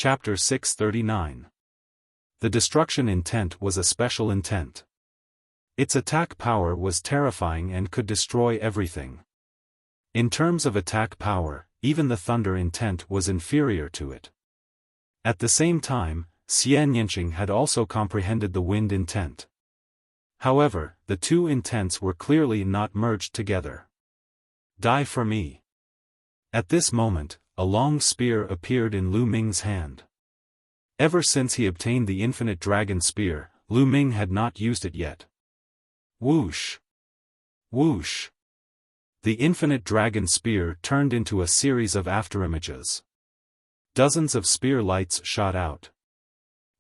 Chapter 639. The destruction intent was a special intent. Its attack power was terrifying and could destroy everything. In terms of attack power, even the thunder intent was inferior to it. At the same time, Xian Yanqing had also comprehended the wind intent. However, the two intents were clearly not merged together. Die for me. At this moment, a long spear appeared in Lu Ming's hand. Ever since he obtained the infinite dragon spear, Lu Ming had not used it yet. Whoosh! Whoosh! The infinite dragon spear turned into a series of afterimages. Dozens of spear lights shot out.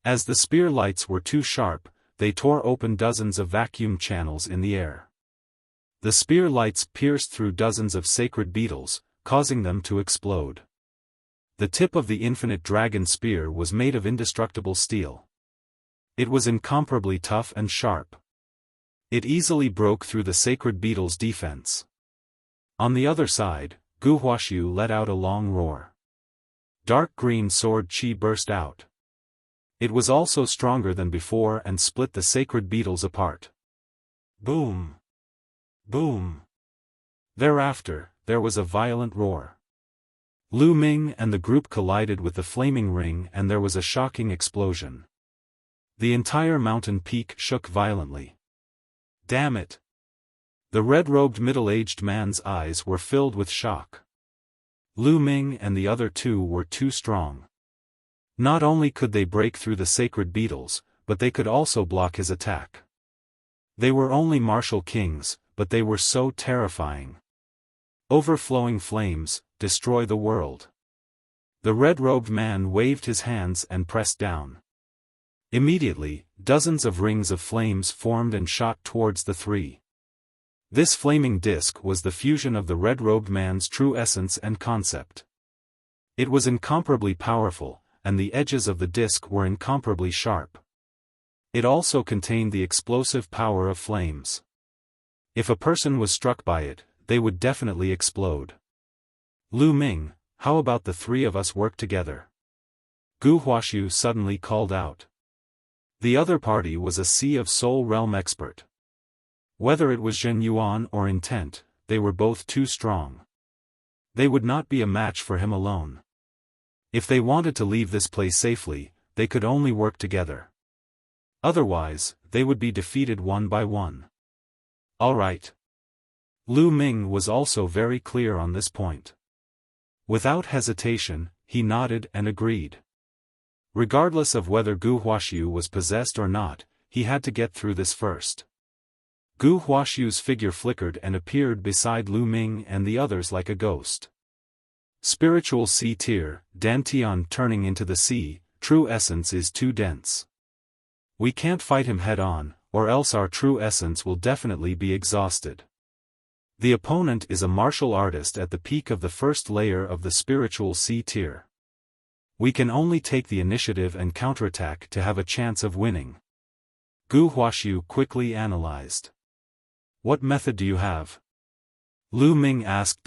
As the spear lights were too sharp, they tore open dozens of vacuum channels in the air. The spear lights pierced through dozens of sacred beetles, causing them to explode. The tip of the infinite dragon spear was made of indestructible steel. It was incomparably tough and sharp. It easily broke through the sacred beetle's defense. On the other side, Gu Huaxiu let out a long roar. Dark green sword qi burst out. It was also stronger than before and split the sacred beetles apart. Boom! Boom! Thereafter, there was a violent roar. Lu Ming and the group collided with the flaming ring and there was a shocking explosion. The entire mountain peak shook violently. Damn it! The red-robed middle-aged man's eyes were filled with shock. Lu Ming and the other two were too strong. Not only could they break through the sacred beetles, but they could also block his attack. They were only martial kings, but they were so terrifying. Overflowing flames, destroy the world. The red-robed man waved his hands and pressed down. Immediately, dozens of rings of flames formed and shot towards the three. This flaming disk was the fusion of the red-robed man's true essence and concept. It was incomparably powerful, and the edges of the disk were incomparably sharp. It also contained the explosive power of flames. If a person was struck by it, they would definitely explode. Lu Ming, how about the three of us work together? Gu Huaxiu suddenly called out. The other party was a Sea of Soul Realm expert. Whether it was Zhen Yuan or intent, they were both too strong. They would not be a match for him alone. If they wanted to leave this place safely, they could only work together. Otherwise, they would be defeated one by one. All right. Lu Ming was also very clear on this point. Without hesitation, he nodded and agreed. Regardless of whether Gu Huaxiu was possessed or not, he had to get through this first. Gu Huaxiu's figure flickered and appeared beside Lu Ming and the others like a ghost. Spiritual sea tier, Dantian turning into the sea, true essence is too dense. We can't fight him head-on, or else our true essence will definitely be exhausted. The opponent is a martial artist at the peak of the first layer of the spiritual sea tier. We can only take the initiative and counterattack to have a chance of winning. Gu Huaxiu quickly analyzed. What method do you have? Lu Ming asked.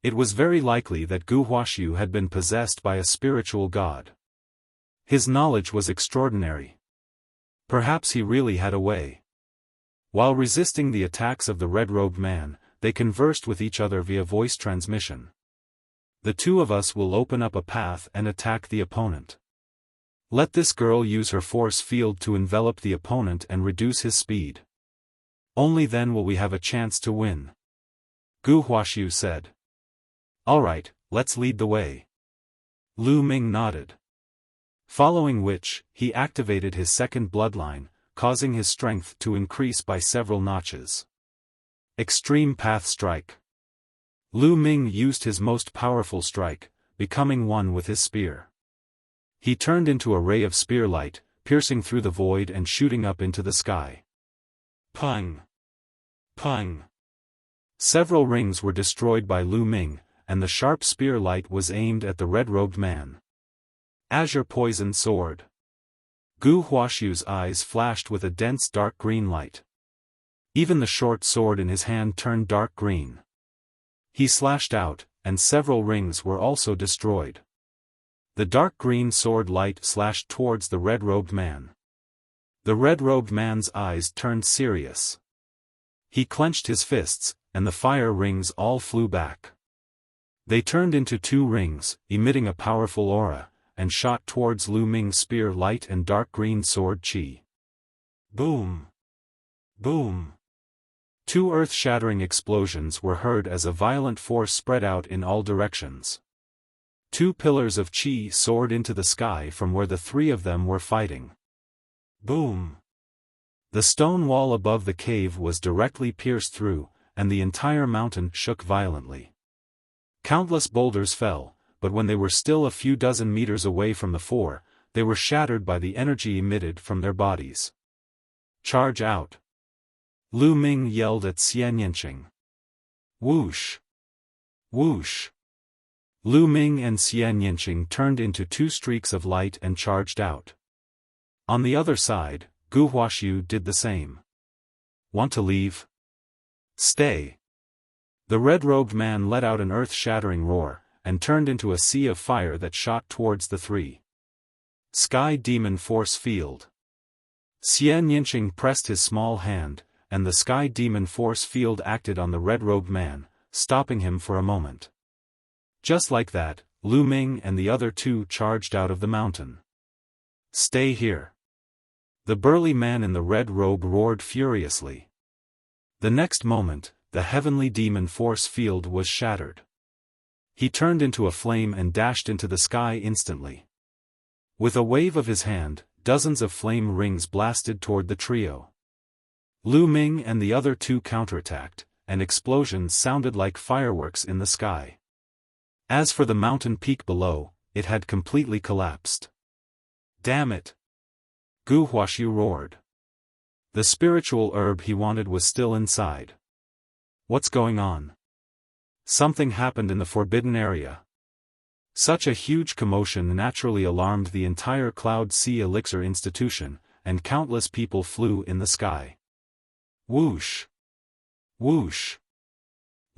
It was very likely that Gu Huaxiu had been possessed by a spiritual god. His knowledge was extraordinary. Perhaps he really had a way. While resisting the attacks of the red-robed man, they conversed with each other via voice transmission. The two of us will open up a path and attack the opponent. Let this girl use her force field to envelop the opponent and reduce his speed. Only then will we have a chance to win. Gu Huaxiu said. Alright, let's lead the way. Lu Ming nodded. Following which, he activated his second bloodline, causing his strength to increase by several notches. Extreme Path Strike. Lu Ming used his most powerful strike, becoming one with his spear. He turned into a ray of spear light, piercing through the void and shooting up into the sky. Pung! Pung! Several rings were destroyed by Lu Ming, and the sharp spear light was aimed at the red-robed man. Azure Poison Sword. Gu Huaxiu's eyes flashed with a dense dark green light. Even the short sword in his hand turned dark green. He slashed out, and several rings were also destroyed. The dark green sword light slashed towards the red-robed man. The red-robed man's eyes turned serious. He clenched his fists, and the fire rings all flew back. They turned into two rings, emitting a powerful aura, and shot towards Lu Ming's spear light and dark green sword chi. Boom! Boom! Two earth-shattering explosions were heard as a violent force spread out in all directions. Two pillars of chi soared into the sky from where the three of them were fighting. Boom! The stone wall above the cave was directly pierced through, and the entire mountain shook violently. Countless boulders fell, but when they were still a few dozen meters away from the four, they were shattered by the energy emitted from their bodies. Charge out! Lu Ming yelled at Xian Yanqing. Whoosh! Whoosh! Lu Ming and Xian Yanqing turned into two streaks of light and charged out. On the other side, Gu Huaxiu did the same. Want to leave? Stay! The red-robed man let out an earth-shattering roar, and turned into a sea of fire that shot towards the three. Sky Demon Force Field. Xian Yanqing pressed his small hand, and the Sky Demon Force Field acted on the red-robed man, stopping him for a moment. Just like that, Lu Ming and the other two charged out of the mountain. Stay here! The burly man in the red robe roared furiously. The next moment, the heavenly demon force field was shattered. He turned into a flame and dashed into the sky instantly. With a wave of his hand, dozens of flame rings blasted toward the trio. Lu Ming and the other two counterattacked, and explosions sounded like fireworks in the sky. As for the mountain peak below, it had completely collapsed. Damn it! Gu Huaxiu roared. The spiritual herb he wanted was still inside. What's going on? Something happened in the forbidden area. Such a huge commotion naturally alarmed the entire Cloud Sea Elixir institution, and countless people flew in the sky. Whoosh! Whoosh!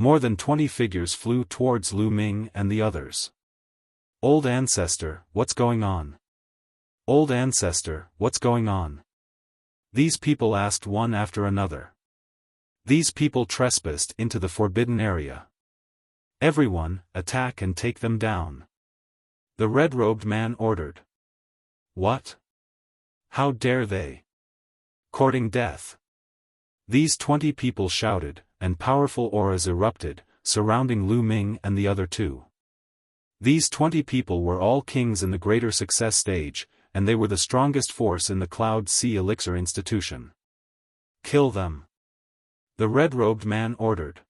More than 20 figures flew towards Lu Ming and the others. Old Ancestor, what's going on? Old Ancestor, what's going on? These people asked one after another. These people trespassed into the forbidden area. Everyone, attack and take them down. The red-robed man ordered. What? How dare they? Courting death. These 20 people shouted, and powerful auras erupted, surrounding Lu Ming and the other two. These 20 people were all kings in the greater success stage, and they were the strongest force in the Cloud Sea Elixir institution. Kill them! The red-robed man ordered.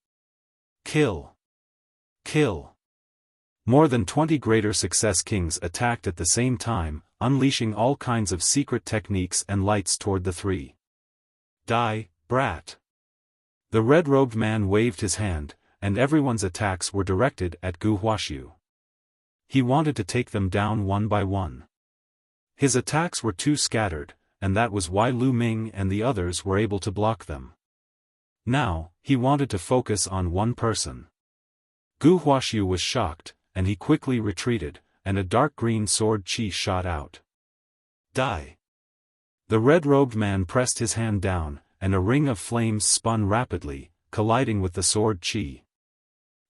Kill! Kill! More than 20 greater success kings attacked at the same time, unleashing all kinds of secret techniques and lights toward the three. Die, brat! The red-robed man waved his hand, and everyone's attacks were directed at Gu Huaxiu. He wanted to take them down one by one. His attacks were too scattered, and that was why Lu Ming and the others were able to block them. Now, he wanted to focus on one person. Gu Huaxiu was shocked, and he quickly retreated, and a dark green sword chi shot out. Die! The red-robed man pressed his hand down, and a ring of flames spun rapidly, colliding with the sword chi.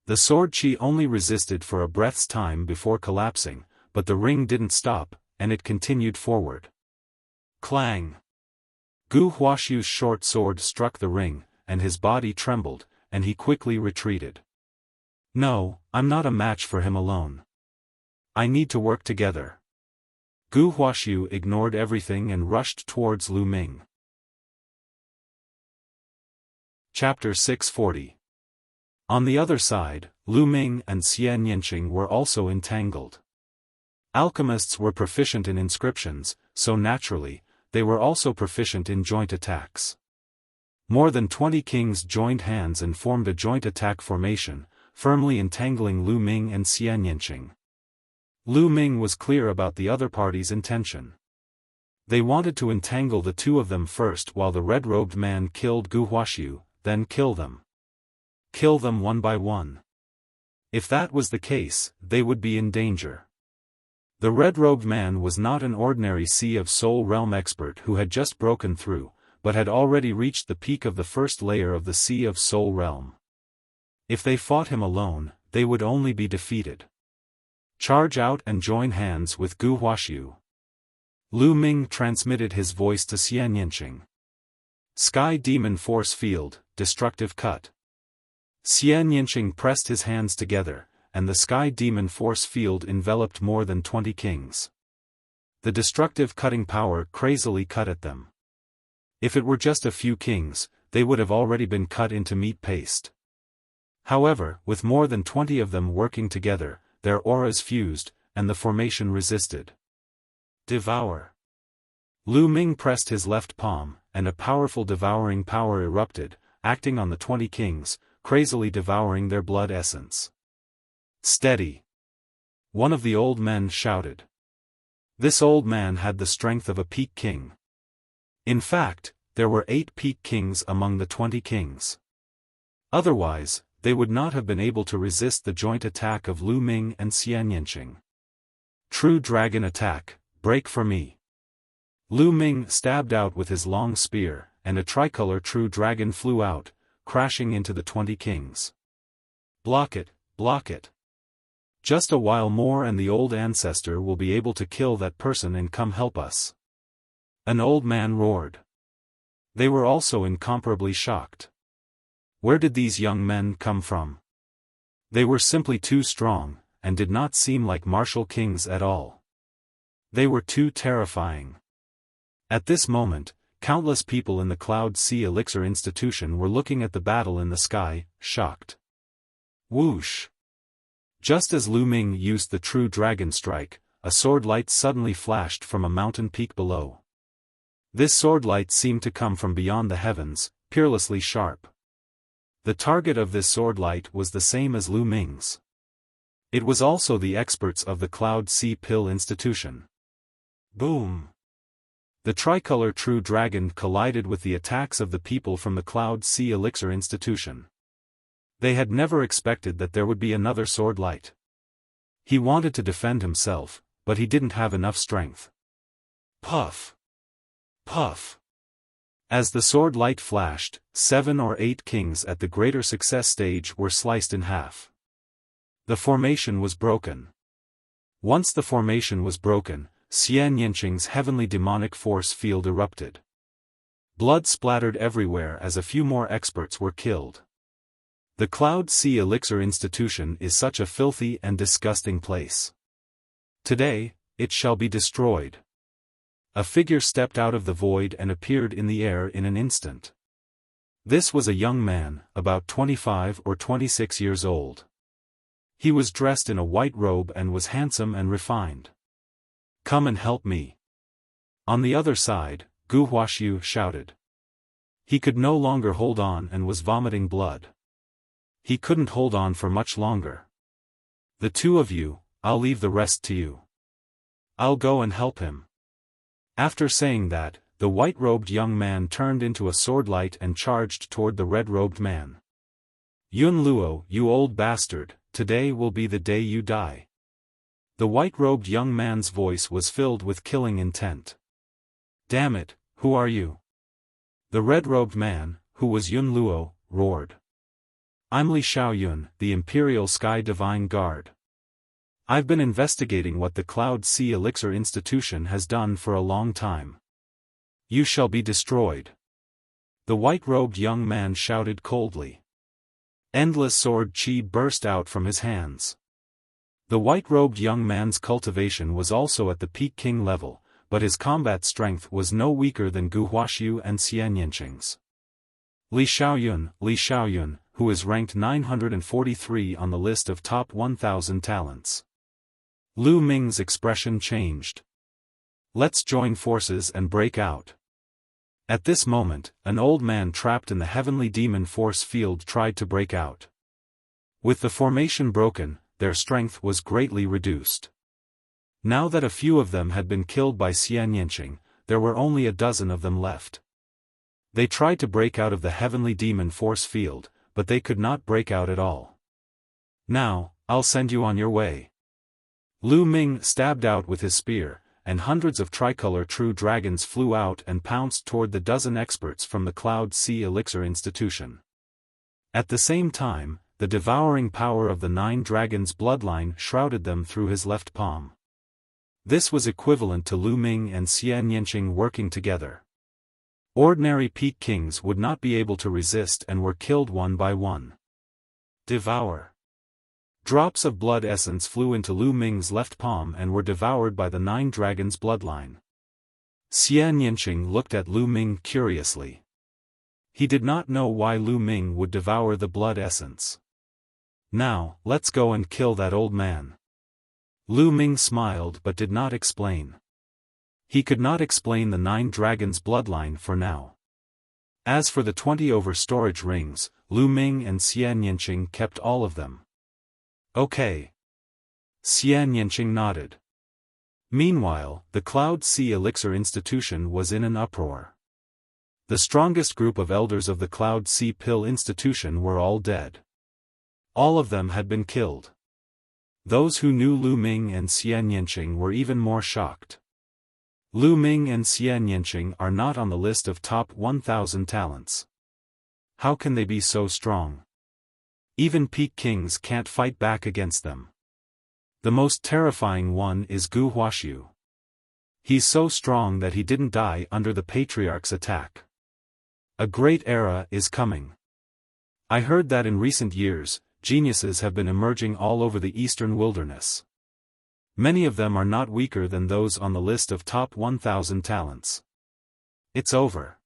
The sword chi only resisted for a breath's time before collapsing, but the ring didn't stop, and it continued forward. Clang! Gu Huaxiu's short sword struck the ring, and his body trembled, and he quickly retreated. No, I'm not a match for him alone. I need to work together. Gu Huaxiu ignored everything and rushed towards Lu Ming. Chapter 640. On the other side, Lu Ming and Xian Yanqing were also entangled. Alchemists were proficient in inscriptions, so naturally, they were also proficient in joint attacks. More than 20 kings joined hands and formed a joint attack formation, firmly entangling Lu Ming and Xian Yanqing. Lu Ming was clear about the other party's intention. They wanted to entangle the two of them first while the red-robed man killed Gu Huaxiu, then kill them. Kill them one by one. If that was the case, they would be in danger. The red-robed man was not an ordinary Sea of Soul Realm expert who had just broken through, but had already reached the peak of the first layer of the Sea of Soul Realm. If they fought him alone, they would only be defeated. Charge out and join hands with Gu Huaxiu. Lu Ming transmitted his voice to Xian Yinqing. Sky Demon Force Field, Destructive Cut. Xian Yinqing pressed his hands together, and the Sky Demon Force Field enveloped more than 20 kings. The destructive cutting power crazily cut at them. If it were just a few kings, they would have already been cut into meat paste. However, with more than 20 of them working together, their auras fused, and the formation resisted. Devour. Lu Ming pressed his left palm, and a powerful devouring power erupted, acting on the 20 kings, crazily devouring their blood essence. Steady! One of the old men shouted. This old man had the strength of a peak king. In fact, there were 8 peak kings among the 20 kings. Otherwise, they would not have been able to resist the joint attack of Lu Ming and Xian Yinqing. True Dragon Attack, break for me. Lu Ming stabbed out with his long spear, and a tricolor true dragon flew out, crashing into the 20 kings. Block it, block it. Just a while more and the old ancestor will be able to kill that person and come help us. An old man roared. They were also incomparably shocked. Where did these young men come from? They were simply too strong, and did not seem like martial kings at all. They were too terrifying. At this moment, countless people in the Cloud Sea Elixir Institution were looking at the battle in the sky, shocked. Whoosh! Just as Lu Ming used the true dragon strike, a sword light suddenly flashed from a mountain peak below. This sword light seemed to come from beyond the heavens, peerlessly sharp. The target of this sword light was the same as Lu Ming's. It was also the experts of the Cloud Sea Pill Institution. Boom! The tricolor true dragon collided with the attacks of the people from the Cloud Sea Elixir Institution. They had never expected that there would be another sword light. He wanted to defend himself, but he didn't have enough strength. Puff! Puff! As the sword light flashed, 7 or 8 kings at the greater success stage were sliced in half. The formation was broken. Once the formation was broken, Xian Yinqing's heavenly demonic force field erupted. Blood splattered everywhere as a few more experts were killed. The Cloud Sea Elixir Institution is such a filthy and disgusting place. Today, it shall be destroyed. A figure stepped out of the void and appeared in the air in an instant. This was a young man, about 25 or 26 years old. He was dressed in a white robe and was handsome and refined. Come and help me. On the other side, Gu Huaxiu shouted. He could no longer hold on and was vomiting blood. He couldn't hold on for much longer. The two of you, I'll leave the rest to you. I'll go and help him. After saying that, the white-robed young man turned into a sword light and charged toward the red-robed man. Yun Luo, you old bastard, today will be the day you die. The white-robed young man's voice was filled with killing intent. Damn it, who are you? The red-robed man, who was Yun Luo, roared. I'm Li Xiaoyun, the Imperial Sky Divine Guard. I've been investigating what the Cloud Sea Elixir Institution has done for a long time. You shall be destroyed. The white-robed young man shouted coldly. Endless sword chi burst out from his hands. The white-robed young man's cultivation was also at the peak king level, but his combat strength was no weaker than Gu Huaxiu and Xian Yinqing's. Li Xiaoyun, who is ranked 943 on the list of top 1,000 talents. Lu Ming's expression changed. Let's join forces and break out. At this moment, an old man trapped in the heavenly demon force field tried to break out. With the formation broken, their strength was greatly reduced. Now that a few of them had been killed by Xian Yinqing, there were only a dozen of them left. They tried to break out of the heavenly demon force field, but they could not break out at all. Now, I'll send you on your way. Lu Ming stabbed out with his spear, and hundreds of tricolor true dragons flew out and pounced toward the dozen experts from the Cloud Sea Elixir Institution. At the same time, the devouring power of the 9 dragons' bloodline shrouded them through his left palm. This was equivalent to Lu Ming and Xian Yanqing working together. Ordinary peak kings would not be able to resist and were killed one by one. Devour. Drops of blood essence flew into Lu Ming's left palm and were devoured by the 9 dragons' bloodline. Xian Yanqing looked at Lu Ming curiously. He did not know why Lu Ming would devour the blood essence. Now, let's go and kill that old man. Lu Ming smiled but did not explain. He could not explain the 9 dragons' bloodline for now. As for the 20 over-storage rings, Lu Ming and Xian Yanqing kept all of them. Okay. Xian Yanqing nodded. Meanwhile, the Cloud Sea Elixir Institution was in an uproar. The strongest group of elders of the Cloud Sea Pill Institution were all dead. All of them had been killed. Those who knew Lu Ming and Xian Yanqing were even more shocked. Lu Ming and Xian Yanqing are not on the list of top 1,000 talents. How can they be so strong? Even peak kings can't fight back against them. The most terrifying one is Gu Huaxiu. He's so strong that he didn't die under the Patriarch's attack. A great era is coming. I heard that in recent years, geniuses have been emerging all over the eastern wilderness. Many of them are not weaker than those on the list of top 1,000 talents. It's over.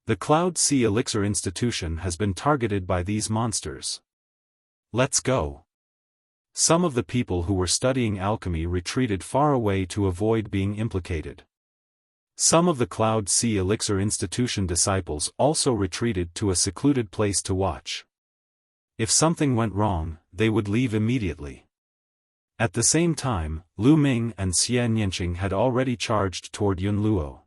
The Cloud Sea Elixir Institution has been targeted by these monsters. Let's go. Some of the people who were studying alchemy retreated far away to avoid being implicated. Some of the Cloud Sea Elixir Institution disciples also retreated to a secluded place to watch. If something went wrong, they would leave immediately. At the same time, Lu Ming and Xian Yanqing had already charged toward Yun Luo.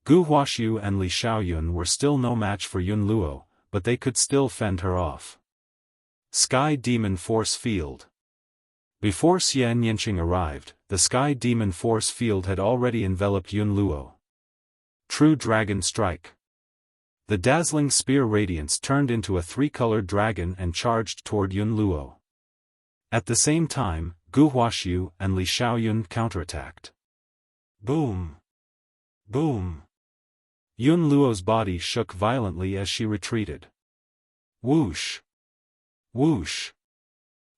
Gu Huaxiu and Li Xiaoyun were still no match for Yun Luo, but they could still fend her off. Sky Demon Force Field. Before Xian Yanqing arrived, the Sky Demon Force Field had already enveloped Yun Luo. True Dragon Strike. The dazzling spear radiance turned into a 3-colored dragon and charged toward Yun Luo. At the same time, Gu Huaxiu and Li Xiaoyun counterattacked. Boom! Boom! Yun Luo's body shook violently as she retreated. Whoosh! Whoosh!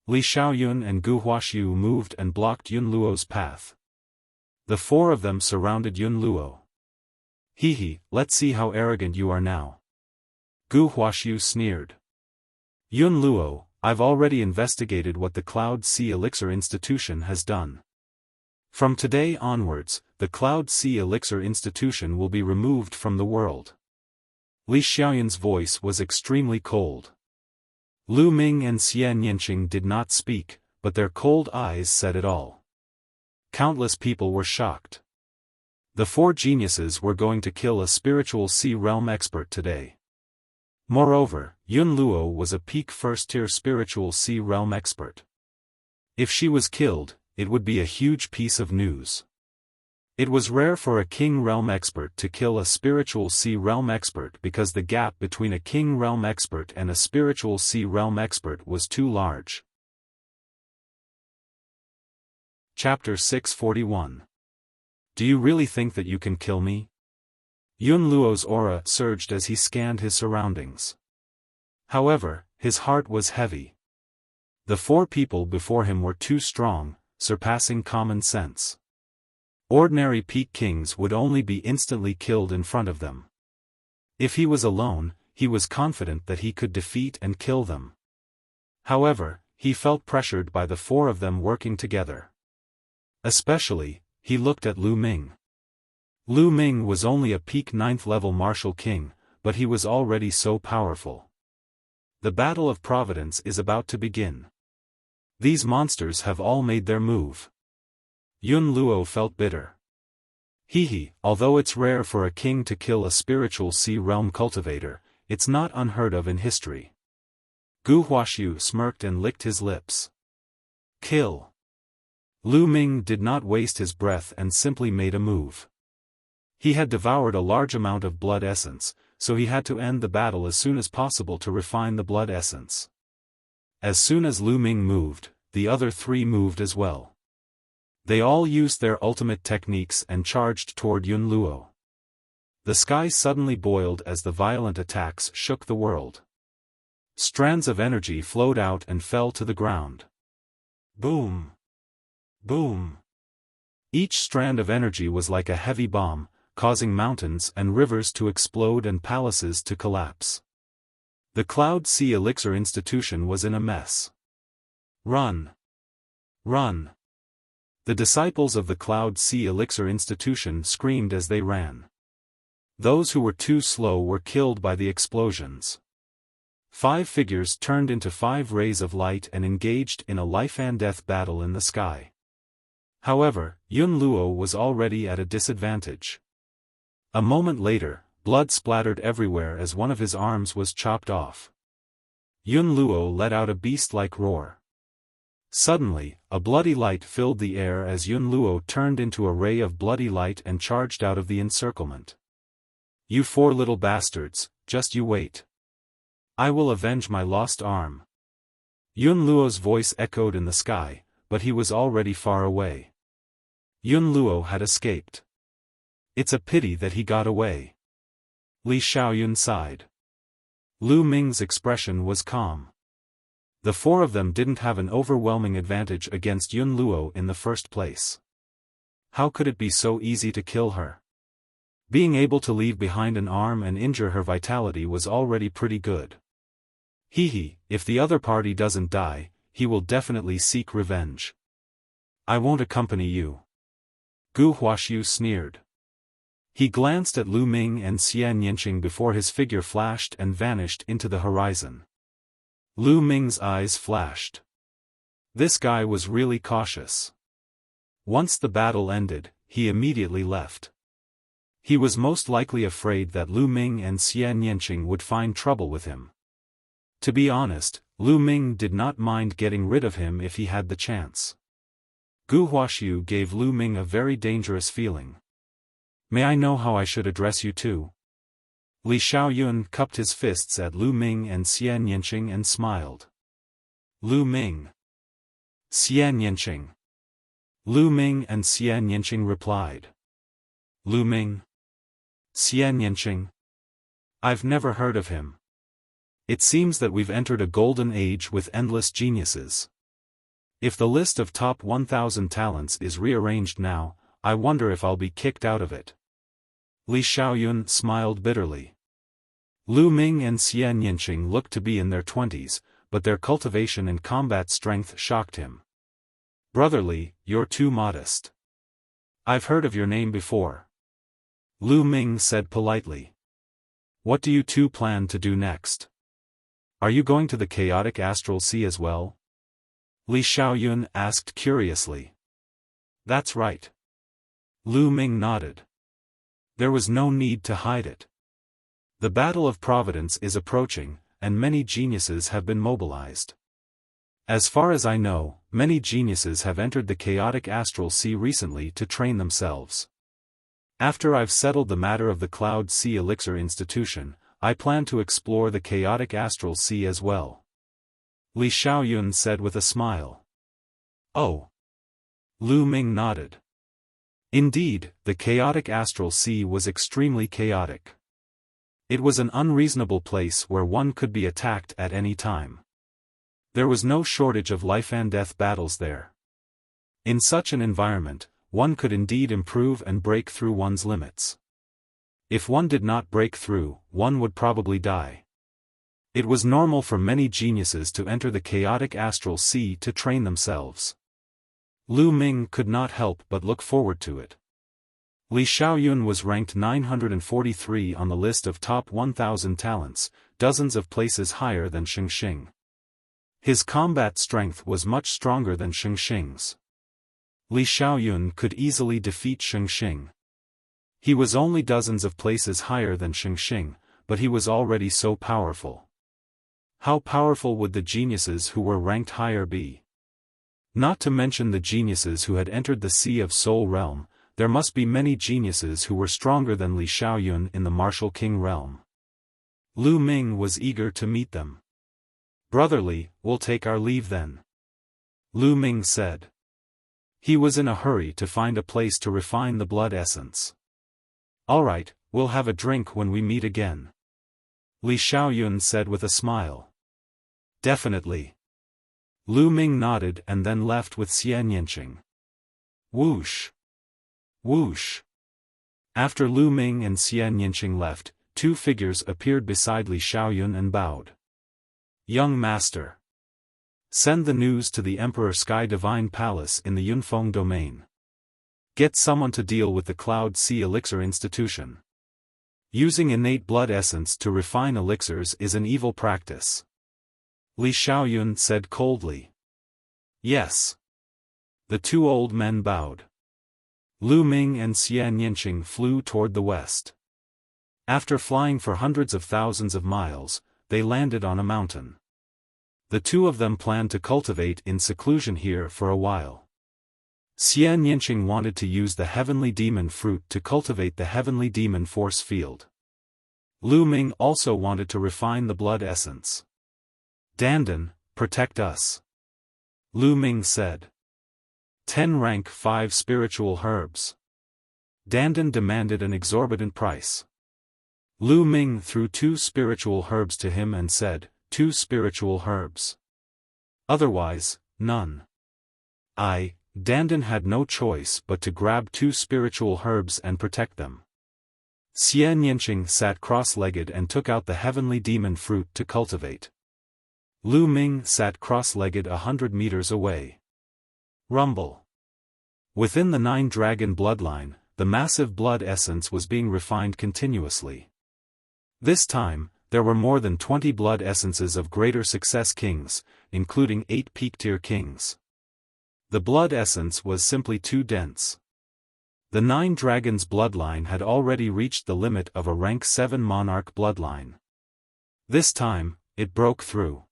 Li Xiaoyun and Gu Huaxiu moved and blocked Yun Luo's path. The 4 of them surrounded Yun Luo. Hee, let's see how arrogant you are now. Gu Huaxiu sneered. Yun Luo, I've already investigated what the Cloud Sea Elixir Institution has done. From today onwards, the Cloud Sea Elixir Institution will be removed from the world. Li Xiaoyun's voice was extremely cold. Lu Ming and Xian Yanqing did not speak, but their cold eyes said it all. Countless people were shocked. The 4 geniuses were going to kill a spiritual sea realm expert today. Moreover, Yun Luo was a peak first-tier spiritual sea realm expert. If she was killed, it would be a huge piece of news. It was rare for a king realm expert to kill a spiritual sea realm expert because the gap between a king realm expert and a spiritual sea realm expert was too large. Chapter 641. Do you really think that you can kill me? Yun Luo's aura surged as he scanned his surroundings. However, his heart was heavy. The 4 people before him were too strong, surpassing common sense. Ordinary peak kings would only be instantly killed in front of them. If he was alone, he was confident that he could defeat and kill them. However, he felt pressured by the 4 of them working together. Especially, he looked at Lu Ming. Lu Ming was only a peak 9th level martial king, but he was already so powerful. The Battle of Providence is about to begin. These monsters have all made their move. Yun Luo felt bitter. Although it's rare for a king to kill a spiritual sea realm cultivator, it's not unheard of in history. Gu Huaxiu smirked and licked his lips. Kill. Lu Ming did not waste his breath and simply made a move. He had devoured a large amount of blood essence, so he had to end the battle as soon as possible to refine the blood essence. As soon as Lu Ming moved, the other three moved as well. They all used their ultimate techniques and charged toward Yun Luo. The sky suddenly boiled as the violent attacks shook the world. Strands of energy flowed out and fell to the ground. Boom! Boom! Each strand of energy was like a heavy bomb, causing mountains and rivers to explode and palaces to collapse. The Cloud Sea Elixir Institution was in a mess. Run! Run! The disciples of the Cloud Sea Elixir Institution screamed as they ran. Those who were too slow were killed by the explosions. 5 figures turned into 5 rays of light and engaged in a life-and-death battle in the sky. However, Yun Luo was already at a disadvantage. A moment later, blood splattered everywhere as one of his arms was chopped off. Yun Luo let out a beast-like roar. Suddenly, a bloody light filled the air as Yun Luo turned into a ray of bloody light and charged out of the encirclement. "You 4 little bastards, just you wait. I will avenge my lost arm." Yun Luo's voice echoed in the sky, but he was already far away. Yun Luo had escaped. It's a pity that he got away. Li Xiaoyun sighed. Lu Ming's expression was calm. The 4 of them didn't have an overwhelming advantage against Yun Luo in the first place. How could it be so easy to kill her? Being able to leave behind an arm and injure her vitality was already pretty good. If the other party doesn't die, he will definitely seek revenge. I won't accompany you. Gu Huaxiu sneered. He glanced at Lu Ming and Xian Yinqing before his figure flashed and vanished into the horizon. Lu Ming's eyes flashed. This guy was really cautious. Once the battle ended, he immediately left. He was most likely afraid that Lu Ming and Xian Yinqing would find trouble with him. To be honest, Lu Ming did not mind getting rid of him if he had the chance. Gu Huaxiu gave Lu Ming a very dangerous feeling. May I know how I should address you too? Li Xiaoyun cupped his fists at Lu Ming and Xian Yinqing and smiled. Lu Ming. Xian Yinqing. Lu Ming and Xian Yinqing replied. Lu Ming. Xian Yinqing. I've never heard of him. It seems that we've entered a golden age with endless geniuses. If the list of top 1,000 talents is rearranged now, I wonder if I'll be kicked out of it. Li Xiaoyun smiled bitterly. Lu Ming and Xian Yinqing looked to be in their 20s, but their cultivation and combat strength shocked him. Brother Li, you're too modest. I've heard of your name before. Lu Ming said politely. What do you two plan to do next? Are you going to the chaotic astral sea as well? Li Xiaoyun asked curiously. That's right. Lu Ming nodded. There was no need to hide it. The Battle of Providence is approaching, and many geniuses have been mobilized. As far as I know, many geniuses have entered the chaotic astral sea recently to train themselves. After I've settled the matter of the Cloud Sea Elixir Institution, I plan to explore the chaotic astral sea as well. Li Xiaoyun said with a smile. Oh. Lu Ming nodded. Indeed, the chaotic astral sea was extremely chaotic. It was an unreasonable place where one could be attacked at any time. There was no shortage of life-and-death battles there. In such an environment, one could indeed improve and break through one's limits. If one did not break through, one would probably die. It was normal for many geniuses to enter the chaotic astral sea to train themselves. Lu Ming could not help but look forward to it. Li Xiaoyun was ranked 943 on the list of top 1,000 talents, dozens of places higher than Xingxing. His combat strength was much stronger than Xingxing's. Li Xiaoyun could easily defeat Xingxing. He was only dozens of places higher than Xingxing, but he was already so powerful. How powerful would the geniuses who were ranked higher be? Not to mention the geniuses who had entered the Sea of Soul realm, there must be many geniuses who were stronger than Li Xiaoyun in the martial king realm. Lu Ming was eager to meet them. "Brotherly, we'll take our leave then," Lu Ming said. He was in a hurry to find a place to refine the blood essence. "All right, we'll have a drink when we meet again," Li Xiaoyun said with a smile. "Definitely." Lu Ming nodded and then left with Xian Yanqing. Whoosh! Whoosh! After Lu Ming and Xian Yanqing left, two figures appeared beside Li Xiaoyun and bowed. "Young master. Send the news to the Emperor Sky Divine Palace in the Yunfeng domain. Get someone to deal with the Cloud Sea Elixir Institution. Using innate blood essence to refine elixirs is an evil practice." Li Xiaoyun said coldly. "Yes." The two old men bowed. Lu Ming and Xian Yanqing flew toward the west. After flying for hundreds of thousands of miles, they landed on a mountain. The two of them planned to cultivate in seclusion here for a while. Xian Yanqing wanted to use the heavenly demon fruit to cultivate the heavenly demon force field. Lu Ming also wanted to refine the blood essence. "Dandan, protect us," Lu Ming said. 10 rank 5 spiritual herbs. Dandan demanded an exorbitant price. Lu Ming threw 2 spiritual herbs to him and said, 2 spiritual herbs. Otherwise, none. Dandan had no choice but to grab 2 spiritual herbs and protect them. Xian Yanqing sat cross-legged and took out the heavenly demon fruit to cultivate. Lu Ming sat cross-legged 100 meters away. Rumble. Within the 9-dragon bloodline, the massive blood essence was being refined continuously. This time, there were more than 20 blood essences of greater success kings, including 8 peak-tier kings. The blood essence was simply too dense. The 9 dragons bloodline had already reached the limit of a rank 7 monarch bloodline. This time, it broke through.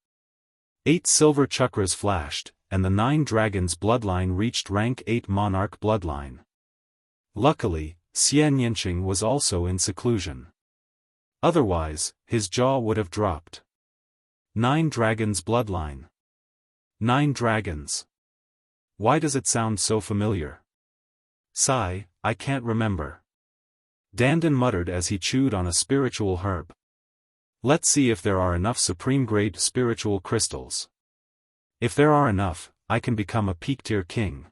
8 silver chakras flashed, and the 9 dragons bloodline reached rank 8 monarch bloodline. Luckily, Xian Yanqing was also in seclusion. Otherwise, his jaw would have dropped. 9 dragons bloodline. 9 dragons. Why does it sound so familiar? Sigh, I can't remember. Dandan muttered as he chewed on a spiritual herb. Let's see if there are enough supreme-grade spiritual crystals. If there are enough, I can become a peak-tier king.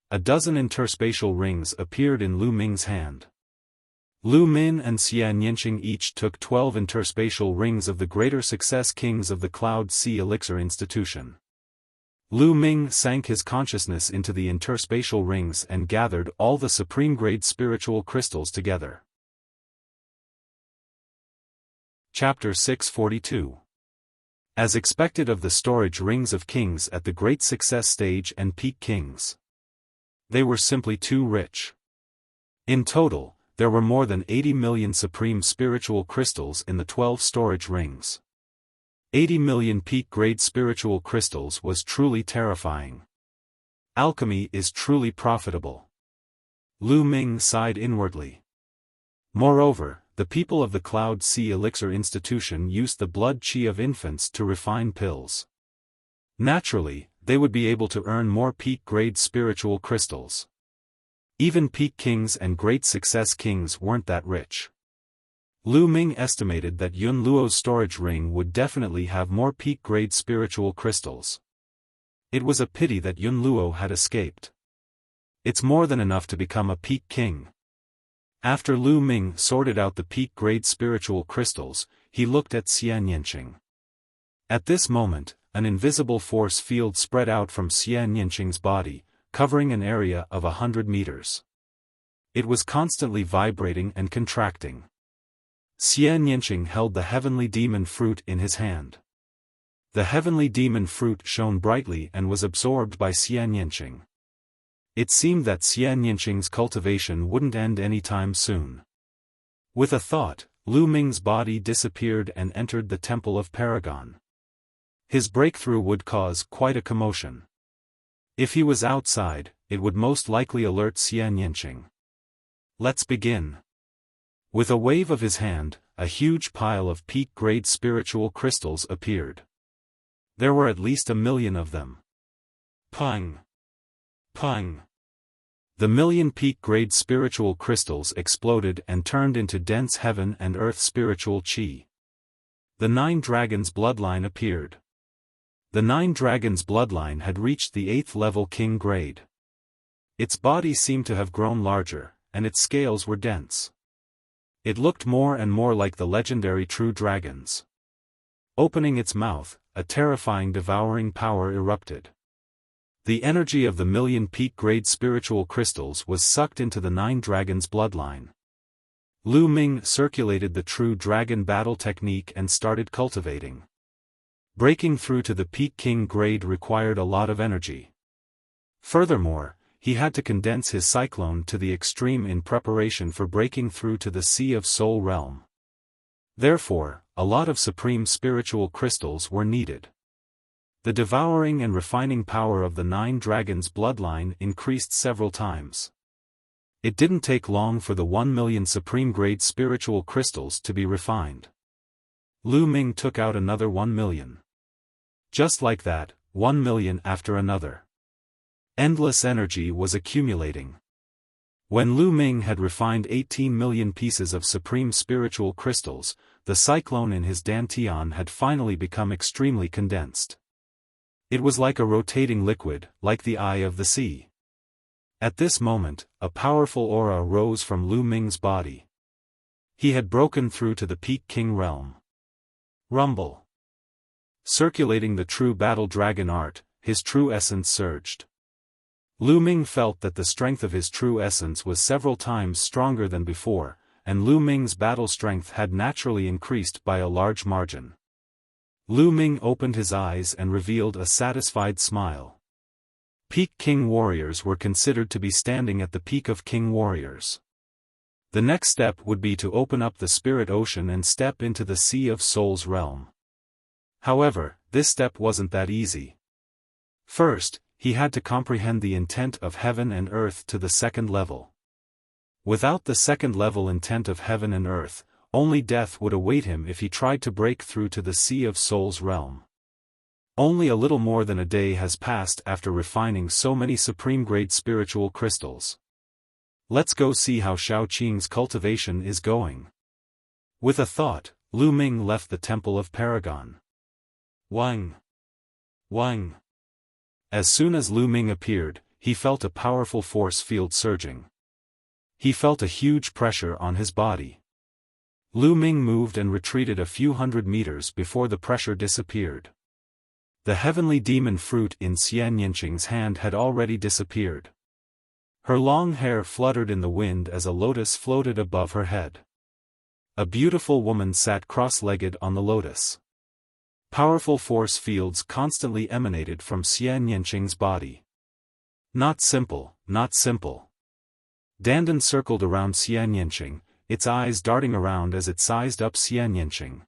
A dozen interspatial rings appeared in Lu Ming's hand. Lu Ming and Xian Yanqing each took 12 interspatial rings of the greater success kings of the Cloud Sea Elixir Institution. Lu Ming sank his consciousness into the interspatial rings and gathered all the supreme-grade spiritual crystals together. Chapter 642. As expected of the storage rings of kings at the Great Success Stage and Peak Kings. They were simply too rich. In total, there were more than 80 million supreme spiritual crystals in the 12 storage rings. 80 million peak-grade spiritual crystals was truly terrifying. Alchemy is truly profitable. Lu Ming sighed inwardly. Moreover, the people of the Cloud Sea Elixir Institution used the blood qi of infants to refine pills. Naturally, they would be able to earn more peak-grade spiritual crystals. Even peak kings and great success kings weren't that rich. Lu Ming estimated that Yun Luo's storage ring would definitely have more peak-grade spiritual crystals. It was a pity that Yun Luo had escaped. It's more than enough to become a peak king. After Lu Ming sorted out the peak-grade spiritual crystals, he looked at Xian Yanqing. At this moment, an invisible force field spread out from Xian Yanqing's body, covering an area of 100 meters. It was constantly vibrating and contracting. Xian Yanqing held the heavenly demon fruit in his hand. The heavenly demon fruit shone brightly and was absorbed by Xian Yanqing. It seemed that Xian Yanqing's cultivation wouldn't end anytime soon. With a thought, Lu Ming's body disappeared and entered the Temple of Paragon. His breakthrough would cause quite a commotion. If he was outside, it would most likely alert Xian Yanqing. Let's begin. With a wave of his hand, a huge pile of peak-grade spiritual crystals appeared. There were at least 1,000,000 of them. Pung! Pung! The 1,000,000 peak-grade spiritual crystals exploded and turned into dense heaven and earth spiritual chi. The 9 Dragons bloodline appeared. The 9 Dragons bloodline had reached the 8th level king grade. Its body seemed to have grown larger, and its scales were dense. It looked more and more like the legendary true dragons. Opening its mouth, a terrifying devouring power erupted. The energy of the 1,000,000 peak-grade spiritual crystals was sucked into the 9 Dragons bloodline. Lu Ming circulated the true dragon battle technique and started cultivating. Breaking through to the peak king grade required a lot of energy. Furthermore, he had to condense his cyclone to the extreme in preparation for breaking through to the Sea of Soul realm. Therefore, a lot of supreme spiritual crystals were needed. The devouring and refining power of the 9 Dragons bloodline increased several times. It didn't take long for the 1,000,000 supreme-grade spiritual crystals to be refined. Lu Ming took out another 1,000,000. Just like that, 1,000,000 after another. Endless energy was accumulating. When Lu Ming had refined 18,000,000 pieces of supreme spiritual crystals, the cyclone in his dantian had finally become extremely condensed. It was like a rotating liquid, like the eye of the sea. At this moment, a powerful aura rose from Lu Ming's body. He had broken through to the peak king realm. Rumble. Circulating the true battle dragon art, his true essence surged. Lu Ming felt that the strength of his true essence was several times stronger than before, and Lu Ming's battle strength had naturally increased by a large margin. Lu Ming opened his eyes and revealed a satisfied smile. Peak King warriors were considered to be standing at the peak of King warriors. The next step would be to open up the spirit ocean and step into the Sea of Souls realm. However, this step wasn't that easy. First, he had to comprehend the intent of heaven and earth to the 2nd level. Without the 2nd level intent of heaven and earth, only death would await him if he tried to break through to the Sea of Souls realm. Only a little more than a day has passed after refining so many supreme-grade spiritual crystals. Let's go see how Xiaoqing's cultivation is going. With a thought, Lu Ming left the Temple of Paragon. Wang! Wang! As soon as Lu Ming appeared, he felt a powerful force field surging. He felt a huge pressure on his body. Lu Ming moved and retreated a few hundred meters before the pressure disappeared. The heavenly demon fruit in Xian Yanqing's hand had already disappeared. Her long hair fluttered in the wind as a lotus floated above her head. A beautiful woman sat cross-legged on the lotus. Powerful force fields constantly emanated from Xian Yanqing's body. Not simple, not simple. Dandan circled around Xian Yanqing, its eyes darting around as it sized up Xian Yanqing.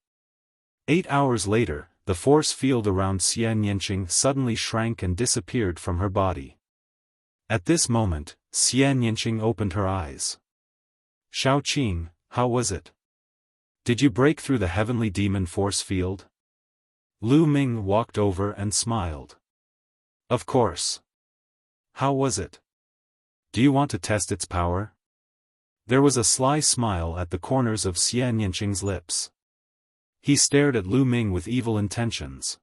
8 hours later, the force field around Xian Yanqing suddenly shrank and disappeared from her body. At this moment, Xian Yanqing opened her eyes. Xiaoqing, how was it? Did you break through the heavenly demon force field? Lu Ming walked over and smiled. Of course. How was it? Do you want to test its power? There was a sly smile at the corners of Xian Yanqing's lips. He stared at Lu Ming with evil intentions.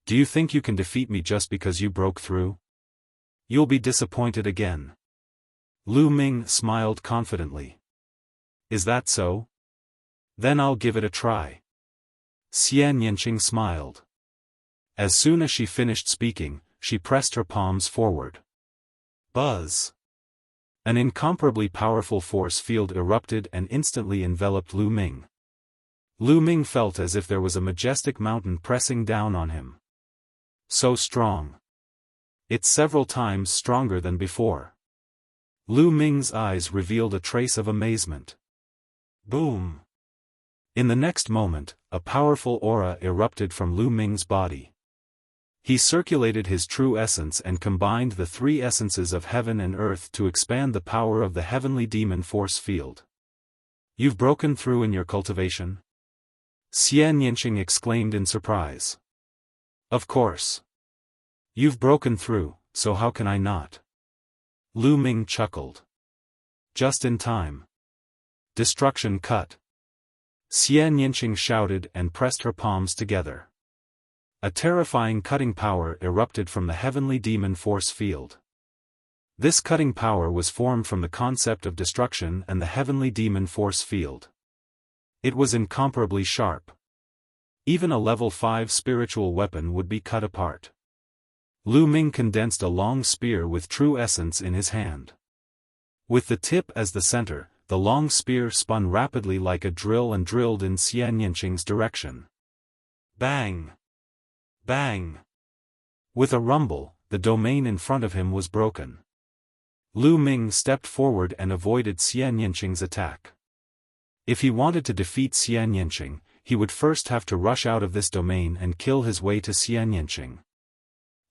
Do you think you can defeat me just because you broke through? You'll be disappointed again. Lu Ming smiled confidently. Is that so? Then I'll give it a try. Xian Yanqing smiled. As soon as she finished speaking, she pressed her palms forward. Buzz! An incomparably powerful force field erupted and instantly enveloped Lu Ming. Lu Ming felt as if there was a majestic mountain pressing down on him. So strong. It's several times stronger than before. Lu Ming's eyes revealed a trace of amazement. Boom! In the next moment, a powerful aura erupted from Lu Ming's body. He circulated his true essence and combined the three essences of heaven and earth to expand the power of the heavenly demon force field. You've broken through in your cultivation? Xian Yinqing exclaimed in surprise. Of course. You've broken through, so how can I not? Lu Ming chuckled. Just in time. Destruction cut. Xian Yinqing shouted and pressed her palms together. A terrifying cutting power erupted from the heavenly demon force field. This cutting power was formed from the concept of destruction and the heavenly demon force field. It was incomparably sharp. Even a level 5 spiritual weapon would be cut apart. Lu Ming condensed a long spear with true essence in his hand. With the tip as the center, the long spear spun rapidly like a drill and drilled in Xian Yinqing's direction. Bang! Bang! With a rumble, the domain in front of him was broken. Lu Ming stepped forward and avoided Xian Yinqing's attack. If he wanted to defeat Xian Yinqing, he would first have to rush out of this domain and kill his way to Xian Yinqing.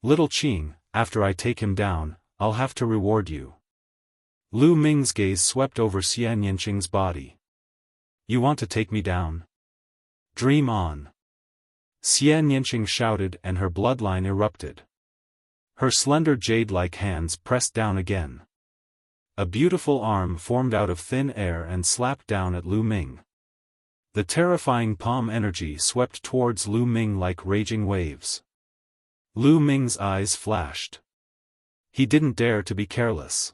Little Qing, after I take him down, I'll have to reward you. Lu Ming's gaze swept over Xian Yinqing's body. You want to take me down? Dream on. Xian Yinqing shouted and her bloodline erupted. Her slender jade-like hands pressed down again. A beautiful arm formed out of thin air and slapped down at Lu Ming. The terrifying palm energy swept towards Lu Ming like raging waves. Lu Ming's eyes flashed. He didn't dare to be careless.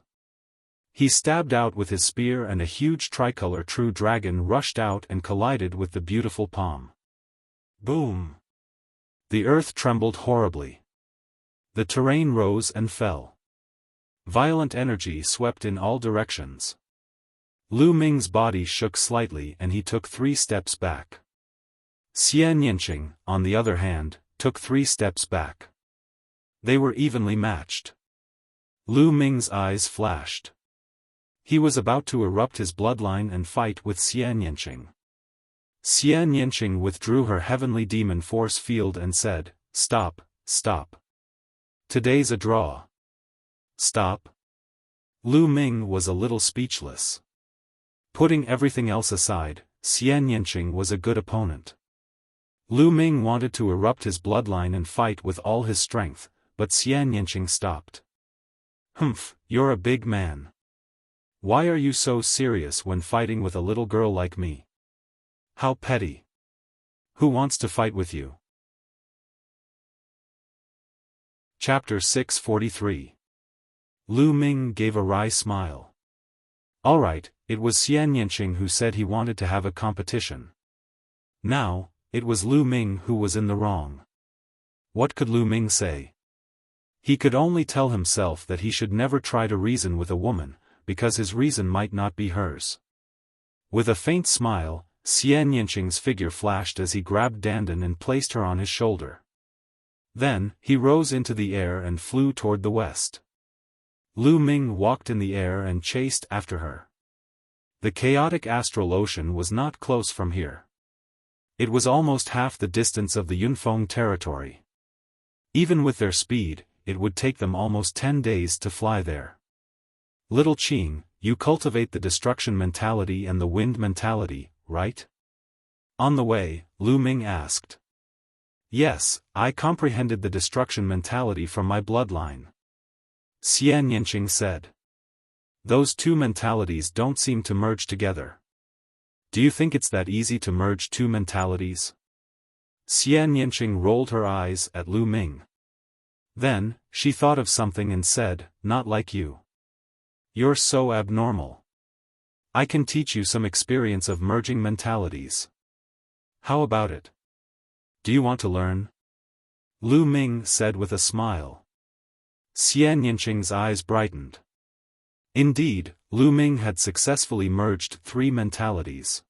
He stabbed out with his spear and a huge tricolor true dragon rushed out and collided with the beautiful palm. Boom! The earth trembled horribly. The terrain rose and fell. Violent energy swept in all directions. Lu Ming's body shook slightly and he took 3 steps back. Xian Yinqing, on the other hand, took 3 steps back. They were evenly matched. Lu Ming's eyes flashed. He was about to erupt his bloodline and fight with Xian Yinqing. Xian Yinqing withdrew her heavenly demon force field and said, "Stop, stop. Today's a draw." Stop? Lu Ming was a little speechless. Putting everything else aside, Xian Yinqing was a good opponent. Lu Ming wanted to erupt his bloodline and fight with all his strength, but Xian Yinqing stopped. Humph, you're a big man. Why are you so serious when fighting with a little girl like me? How petty. Who wants to fight with you? Chapter 643. Lu Ming gave a wry smile. Alright, it was Xian Yinqing who said he wanted to have a competition. Now, it was Lu Ming who was in the wrong. What could Lu Ming say? He could only tell himself that he should never try to reason with a woman, because his reason might not be hers. With a faint smile, Xian Yinqing's figure flashed as he grabbed Dandan and placed her on his shoulder. Then, he rose into the air and flew toward the west. Lu Ming walked in the air and chased after her. The chaotic astral ocean was not close from here. It was almost half the distance of the Yunfeng territory. Even with their speed, it would take them almost 10 days to fly there. Little Qing, you cultivate the destruction mentality and the wind mentality, right? On the way, Lu Ming asked. Yes, I comprehended the destruction mentality from my bloodline. Xian Yinqing said. Those two mentalities don't seem to merge together. Do you think it's that easy to merge two mentalities? Xian Yinqing rolled her eyes at Lu Ming. Then, she thought of something and said, not like you. You're so abnormal. I can teach you some experience of merging mentalities. How about it? Do you want to learn? Lu Ming said with a smile. Xian Yinqing's eyes brightened. Indeed, Lu Ming had successfully merged 3 mentalities.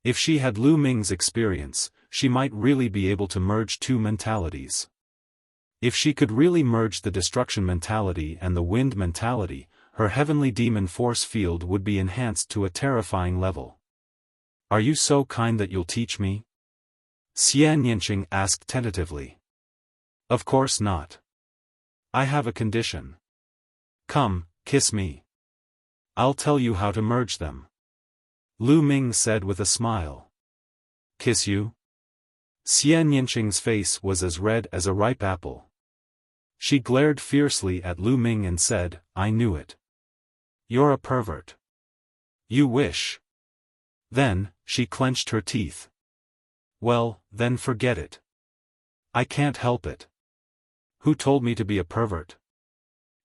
If she had Lu Ming's experience, she might really be able to merge 2 mentalities. If she could really merge the destruction mentality and the wind mentality, her heavenly demon force field would be enhanced to a terrifying level. Are you so kind that you'll teach me? Xian Yinqing asked tentatively. Of course not. I have a condition. Come, kiss me. I'll tell you how to merge them. Lu Ming said with a smile. Kiss you? Xian Yinqing's face was as red as a ripe apple. She glared fiercely at Lu Ming and said, I knew it. You're a pervert. You wish. Then, she clenched her teeth. Well, then forget it. I can't help it. Who told me to be a pervert?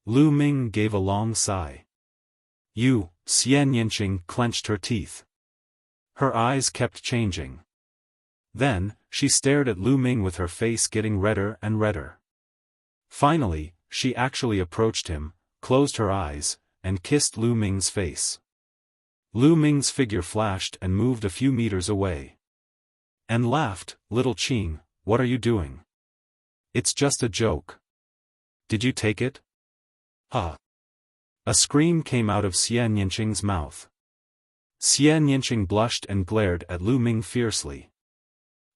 Lu Ming gave a long sigh. You, Xian Yinqing clenched her teeth. Her eyes kept changing. Then, she stared at Lu Ming with her face getting redder and redder. Finally, she actually approached him, closed her eyes, and kissed Lu Ming's face. Lu Ming's figure flashed and moved a few meters away. And laughed, Little Qing, what are you doing? It's just a joke. Did you take it? Ha! A scream came out of Xian Yinqing's mouth. Xian Yinqing blushed and glared at Lu Ming fiercely.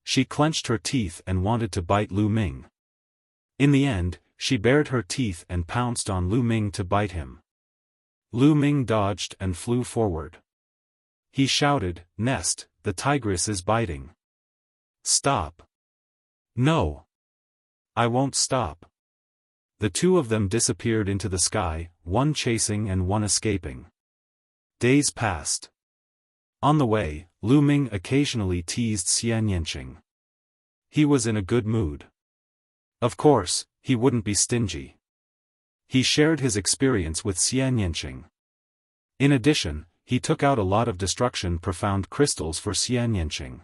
She clenched her teeth and wanted to bite Lu Ming. In the end, she bared her teeth and pounced on Lu Ming to bite him. Lu Ming dodged and flew forward. He shouted, Nest, the tigress is biting. Stop. No. I won't stop. The two of them disappeared into the sky, one chasing and one escaping. Days passed. On the way, Lu Ming occasionally teased Xian Yinqing. He was in a good mood. Of course, he wouldn't be stingy. He shared his experience with Xian Yinqing. In addition, he took out a lot of Destruction Profound crystals for Xian Yinqing.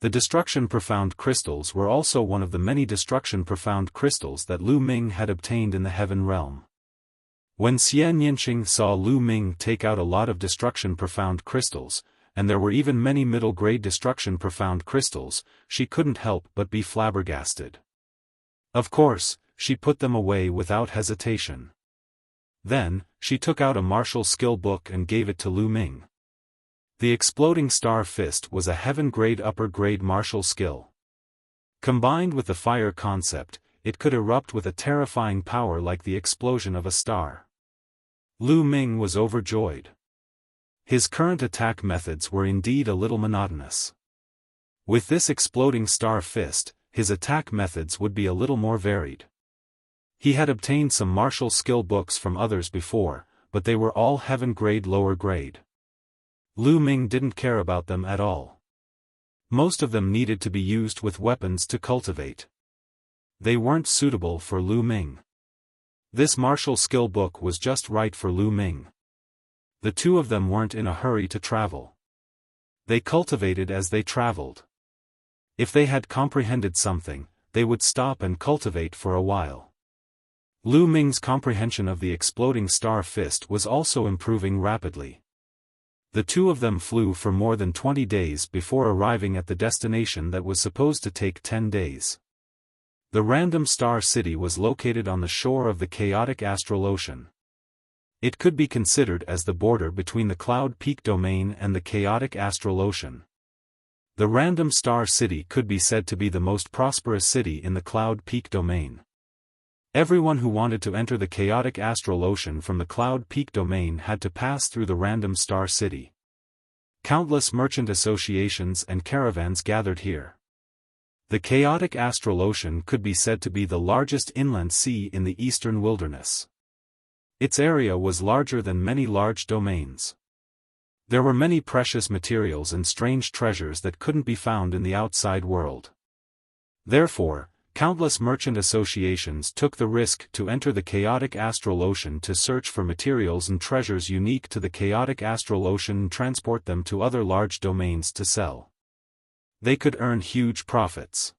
The Destruction Profound crystals were also one of the many Destruction Profound crystals that Lu Ming had obtained in the Heaven Realm. When Xian Yinqing saw Lu Ming take out a lot of Destruction Profound crystals, and there were even many middle-grade Destruction Profound crystals, she couldn't help but be flabbergasted. Of course, she put them away without hesitation. Then, she took out a martial skill book and gave it to Lu Ming. The Exploding Star Fist was a heaven-grade upper-grade martial skill. Combined with the fire concept, it could erupt with a terrifying power like the explosion of a star. Lu Ming was overjoyed. His current attack methods were indeed a little monotonous. With this Exploding Star Fist, his attack methods would be a little more varied. He had obtained some martial skill books from others before, but they were all heaven-grade lower grade. Lu Ming didn't care about them at all. Most of them needed to be used with weapons to cultivate. They weren't suitable for Lu Ming. This martial skill book was just right for Lu Ming. The two of them weren't in a hurry to travel. They cultivated as they traveled. If they had comprehended something, they would stop and cultivate for a while. Lu Ming's comprehension of the Exploding Star Fist was also improving rapidly. The two of them flew for more than 20 days before arriving at the destination that was supposed to take 10 days. The Random Star City was located on the shore of the chaotic astral ocean. It could be considered as the border between the Cloud Peak domain and the chaotic astral ocean. The Random Star City could be said to be the most prosperous city in the Cloud Peak domain. Everyone who wanted to enter the chaotic astral ocean from the Cloud Peak domain had to pass through the Random Star City. Countless merchant associations and caravans gathered here. The chaotic astral ocean could be said to be the largest inland sea in the eastern wilderness. Its area was larger than many large domains. There were many precious materials and strange treasures that couldn't be found in the outside world. Therefore, countless merchant associations took the risk to enter the chaotic astral ocean to search for materials and treasures unique to the chaotic astral ocean and transport them to other large domains to sell. They could earn huge profits.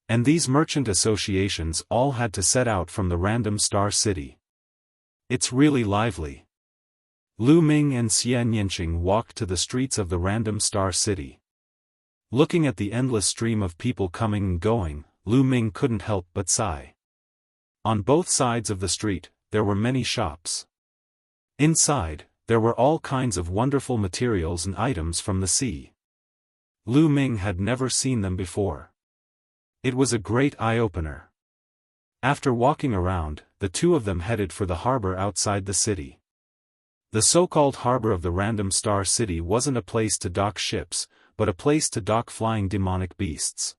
And these merchant associations all had to set out from the Random Star City. It's really lively. Lu Ming and Xian Yinqing walked to the streets of the Random Star City. Looking at the endless stream of people coming and going, Lu Ming couldn't help but sigh. On both sides of the street, there were many shops. Inside, there were all kinds of wonderful materials and items from the sea. Lu Ming had never seen them before. It was a great eye-opener. After walking around, the two of them headed for the harbor outside the city. The so-called harbor of the Random Star City wasn't a place to dock ships, but a place to dock flying demonic beasts.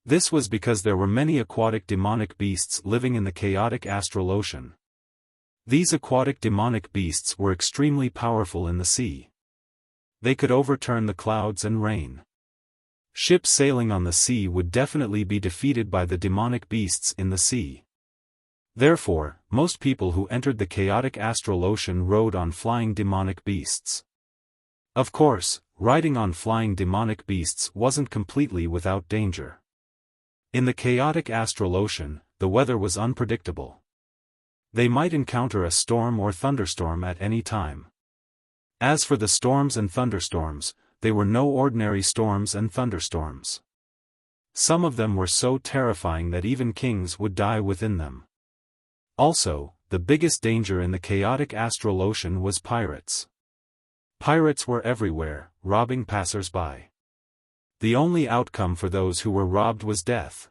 This was because there were many aquatic demonic beasts living in the chaotic astral ocean. These aquatic demonic beasts were extremely powerful in the sea. They could overturn the clouds and rain. Ships sailing on the sea would definitely be defeated by the demonic beasts in the sea. Therefore, most people who entered the chaotic astral ocean rode on flying demonic beasts. Of course, riding on flying demonic beasts wasn't completely without danger. In the chaotic astral ocean, the weather was unpredictable. They might encounter a storm or thunderstorm at any time. As for the storms and thunderstorms, they were no ordinary storms and thunderstorms. Some of them were so terrifying that even kings would die within them. Also, the biggest danger in the chaotic astral ocean was pirates. Pirates were everywhere, robbing passers-by. The only outcome for those who were robbed was death.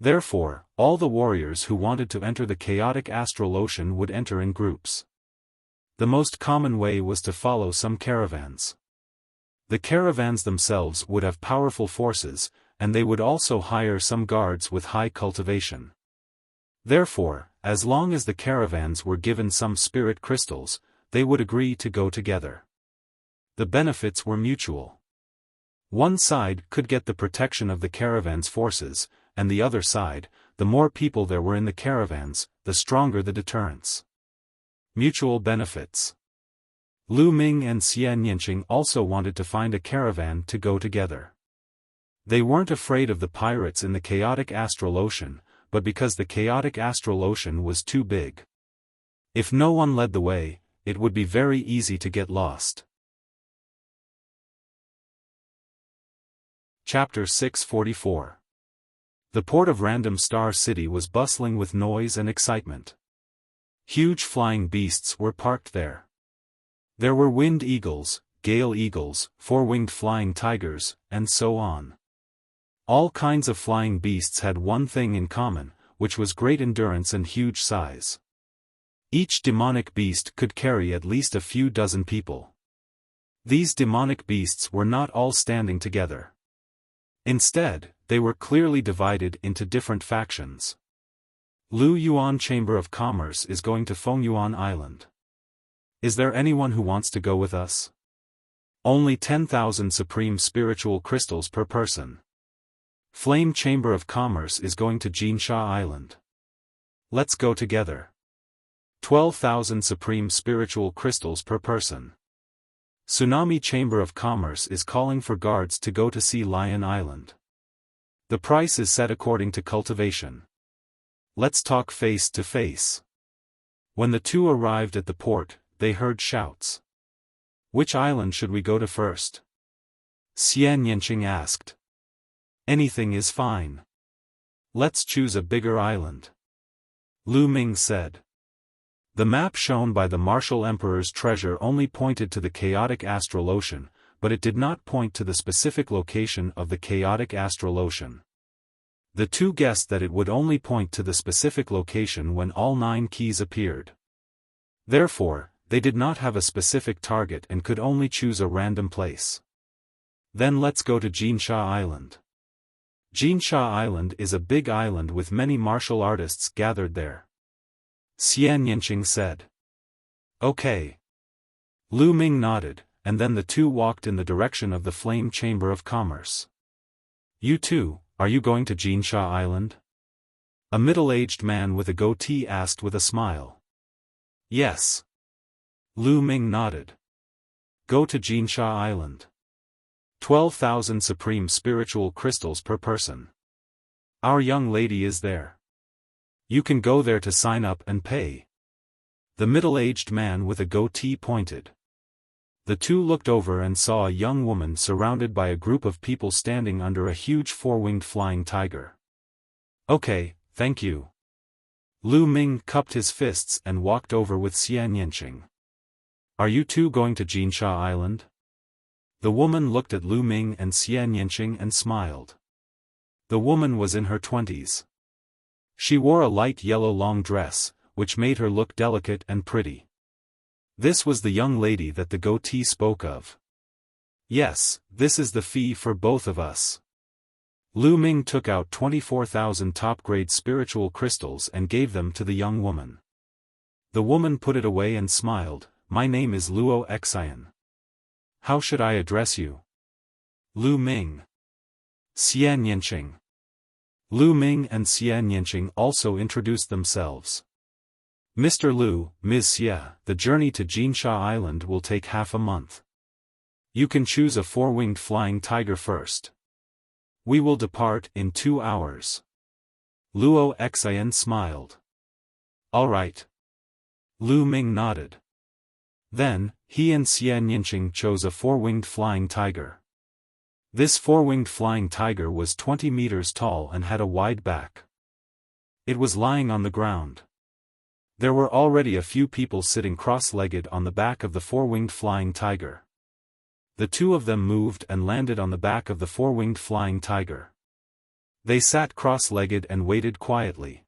Therefore, all the warriors who wanted to enter the chaotic astral ocean would enter in groups. The most common way was to follow some caravans. The caravans themselves would have powerful forces, and they would also hire some guards with high cultivation. Therefore, as long as the caravans were given some spirit crystals, they would agree to go together. The benefits were mutual. One side could get the protection of the caravan's forces, and the other side, the more people there were in the caravans, the stronger the deterrence. Mutual benefits. Lu Ming and Xian Yinqing also wanted to find a caravan to go together. They weren't afraid of the pirates in the chaotic astral ocean, but because the chaotic astral ocean was too big. If no one led the way, it would be very easy to get lost. Chapter 644. The port of Random Star City was bustling with noise and excitement. Huge flying beasts were parked there. There were winged eagles, gale eagles, four-winged flying tigers, and so on. All kinds of flying beasts had one thing in common, which was great endurance and huge size. Each demonic beast could carry at least a few dozen people. These demonic beasts were not all standing together. Instead, they were clearly divided into different factions. Lu Yuan Chamber of Commerce is going to Fengyuan Island. Is there anyone who wants to go with us? Only 10,000 supreme spiritual crystals per person. Flame Chamber of Commerce is going to Jinsha Island. Let's go together. 12,000 supreme spiritual crystals per person. Tsunami Chamber of Commerce is calling for guards to go to Sea Lion Island. The price is set according to cultivation. Let's talk face to face. When the two arrived at the port, they heard shouts. Which island should we go to first? Xian Yinqing asked. Anything is fine. Let's choose a bigger island. Lu Ming said. The map shown by the Martial Emperor's treasure only pointed to the chaotic astral ocean, but it did not point to the specific location of the chaotic astral ocean. The two guessed that it would only point to the specific location when all 9 keys appeared. Therefore, they did not have a specific target and could only choose a random place. Then let's go to Jinsha Island. Jinsha Island is a big island with many martial artists gathered there. Xian Yinqing said. Okay. Lu Ming nodded, and then the two walked in the direction of the Flame Chamber of Commerce. You two, are you going to Jinsha Island? A middle-aged man with a goatee asked with a smile. Yes. Lu Ming nodded. Go to Jinsha Island. 12,000 supreme spiritual crystals per person. Our young lady is there. You can go there to sign up and pay. The middle-aged man with a goatee pointed. The two looked over and saw a young woman surrounded by a group of people standing under a huge four-winged flying tiger. Okay, thank you. Lu Ming cupped his fists and walked over with Xian Yinqing. Are you two going to Jinsha Island? The woman looked at Lu Ming and Xian Yinqing and smiled. The woman was in her 20s. She wore a light yellow long dress, which made her look delicate and pretty. This was the young lady that the goatee spoke of. Yes, this is the fee for both of us. Lu Ming took out 24,000 top-grade spiritual crystals and gave them to the young woman. The woman put it away and smiled. My name is Luo Xian. How should I address you? Lu Ming. Xian Yanqing. Lu Ming and Xian Yanqing also introduced themselves. Mr. Lu, Ms. Xia, the journey to Jinsha Island will take half a month. You can choose a four-winged flying tiger first. We will depart in 2 hours. Luo Xian smiled. All right. Lu Ming nodded. Then, he and Xian Yanqing chose a four-winged flying tiger. This four-winged flying tiger was 20 meters tall and had a wide back. It was lying on the ground. There were already a few people sitting cross-legged on the back of the four-winged flying tiger. The two of them moved and landed on the back of the four-winged flying tiger. They sat cross-legged and waited quietly.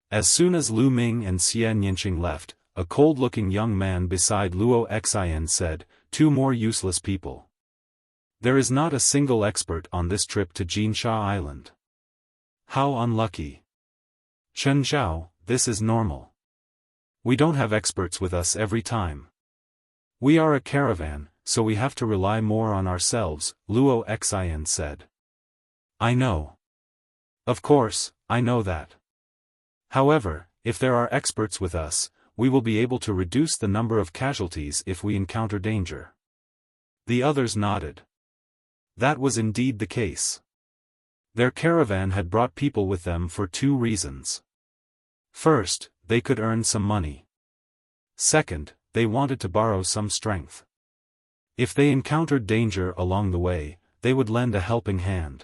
As soon as Lu Ming and Xian Yanqing left, a cold-looking young man beside Luo Xian said, 2 more useless people. There is not a single expert on this trip to Jinsha Island. How unlucky. Chen Zhao, this is normal. We don't have experts with us every time. We are a caravan, so we have to rely more on ourselves, Luo Xian said. I know. Of course, I know that. However, if there are experts with us, we will be able to reduce the number of casualties if we encounter danger. The others nodded. That was indeed the case. Their caravan had brought people with them for 2 reasons. First, they could earn some money. Second, they wanted to borrow some strength. If they encountered danger along the way, they would lend a helping hand.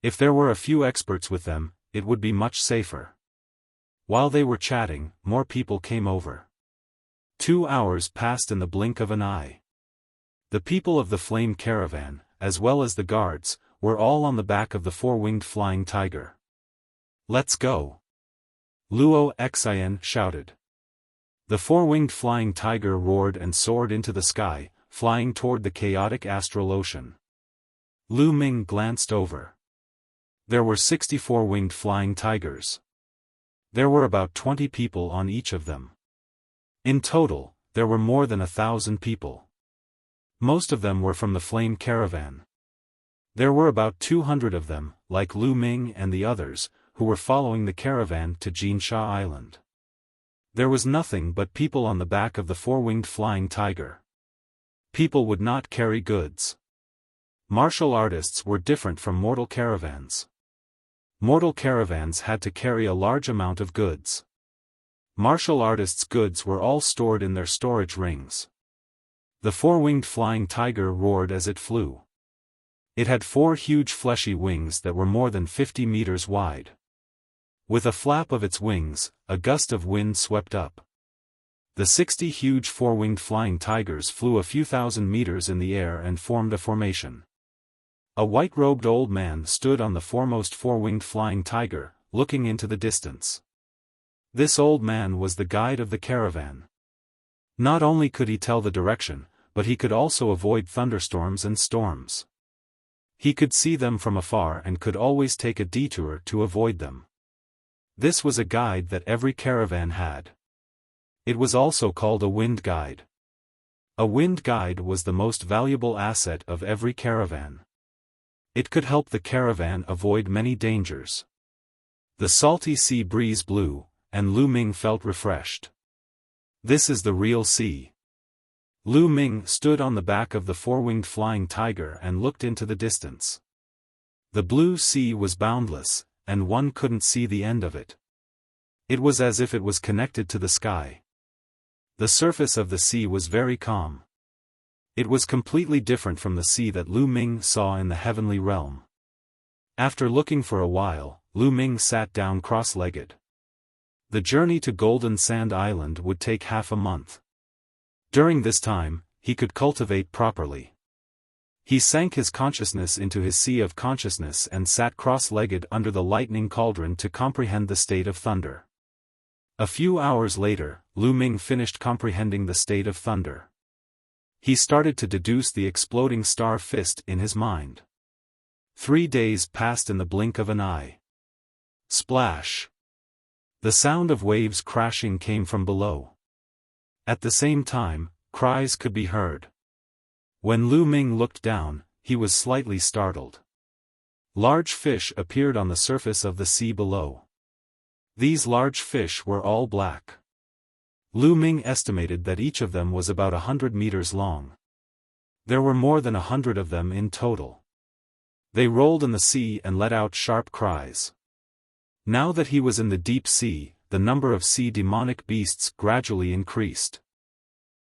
If there were a few experts with them, it would be much safer. While they were chatting, more people came over. 2 hours passed in the blink of an eye. The people of the flame caravan, as well as the guards, were all on the back of the four-winged flying tiger. Let's go! Luo Xian shouted. The four-winged flying tiger roared and soared into the sky, flying toward the chaotic astral ocean. Lu Ming glanced over. There were 64 winged flying tigers. There were about 20 people on each of them. In total, there were more than 1,000 people. Most of them were from the flame caravan. There were about 200 of them, like Lu Ming and the others, who were following the caravan to Jinsha Island. There was nothing but people on the back of the four-winged flying tiger. People would not carry goods. Martial artists were different from mortal caravans. Mortal caravans had to carry a large amount of goods. Martial artists' goods were all stored in their storage rings. The four-winged flying tiger roared as it flew. It had 4 huge fleshy wings that were more than 50 meters wide. With a flap of its wings, a gust of wind swept up. The 60 huge four-winged flying tigers flew a few thousand meters in the air and formed a formation. A white-robed old man stood on the foremost four-winged flying tiger, looking into the distance. This old man was the guide of the caravan. Not only could he tell the direction, but he could also avoid thunderstorms and storms. He could see them from afar and could always take a detour to avoid them. This was a guide that every caravan had. It was also called a wind guide. A wind guide was the most valuable asset of every caravan. It could help the caravan avoid many dangers. The salty sea breeze blew, and Lu Ming felt refreshed. This is the real sea. Lu Ming stood on the back of the four-winged flying tiger and looked into the distance. The blue sea was boundless, and one couldn't see the end of it. It was as if it was connected to the sky. The surface of the sea was very calm. It was completely different from the sea that Lu Ming saw in the heavenly realm. After looking for a while, Lu Ming sat down cross-legged. The journey to Golden Sand Island would take half a month. During this time, he could cultivate properly. He sank his consciousness into his sea of consciousness and sat cross-legged under the lightning cauldron to comprehend the state of thunder. A few hours later, Lu Ming finished comprehending the state of thunder. He started to deduce the exploding star fist in his mind. 3 days passed in the blink of an eye. Splash! The sound of waves crashing came from below. At the same time, cries could be heard. When Lu Ming looked down, he was slightly startled. Large fish appeared on the surface of the sea below. These large fish were all black. Lu Ming estimated that each of them was about 100 meters long. There were more than 100 of them in total. They rolled in the sea and let out sharp cries. Now that he was in the deep sea, the number of sea demonic beasts gradually increased.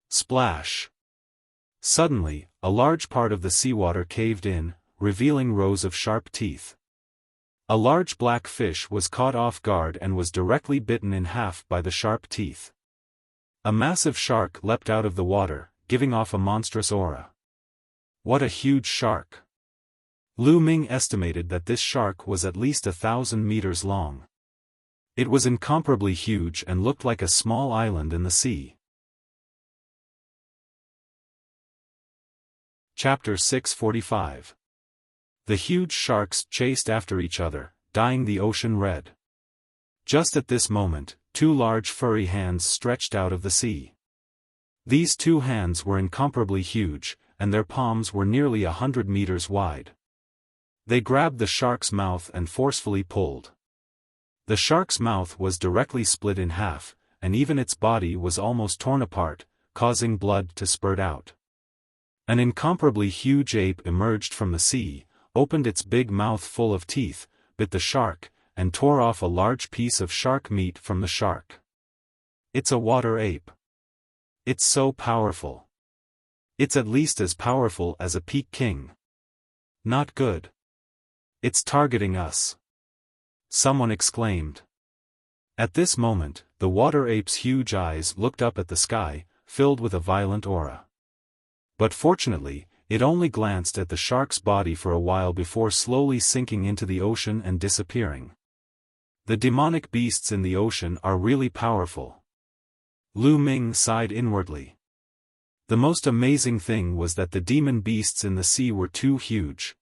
Splash! Suddenly, a large part of the seawater caved in, revealing rows of sharp teeth. A large black fish was caught off guard and was directly bitten in half by the sharp teeth. A massive shark leapt out of the water, giving off a monstrous aura. What a huge shark! Lu Ming estimated that this shark was at least 1,000 meters long. It was incomparably huge and looked like a small island in the sea. Chapter 645. The huge sharks chased after each other, dyeing the ocean red. Just at this moment, 2 large furry hands stretched out of the sea. These 2 hands were incomparably huge, and their palms were nearly 100 meters wide. They grabbed the shark's mouth and forcefully pulled. The shark's mouth was directly split in half, and even its body was almost torn apart, causing blood to spurt out. An incomparably huge ape emerged from the sea, opened its big mouth full of teeth, bit the shark, and tore off a large piece of shark meat from the shark. It's a water ape. It's so powerful. It's at least as powerful as a Peak King. Not good. It's targeting us. Someone exclaimed. At this moment, the water ape's huge eyes looked up at the sky, filled with a violent aura. But fortunately, it only glanced at the shark's body for a while before slowly sinking into the ocean and disappearing. The demonic beasts in the ocean are really powerful. Lu Ming sighed inwardly. The most amazing thing was that the demon beasts in the sea were too huge.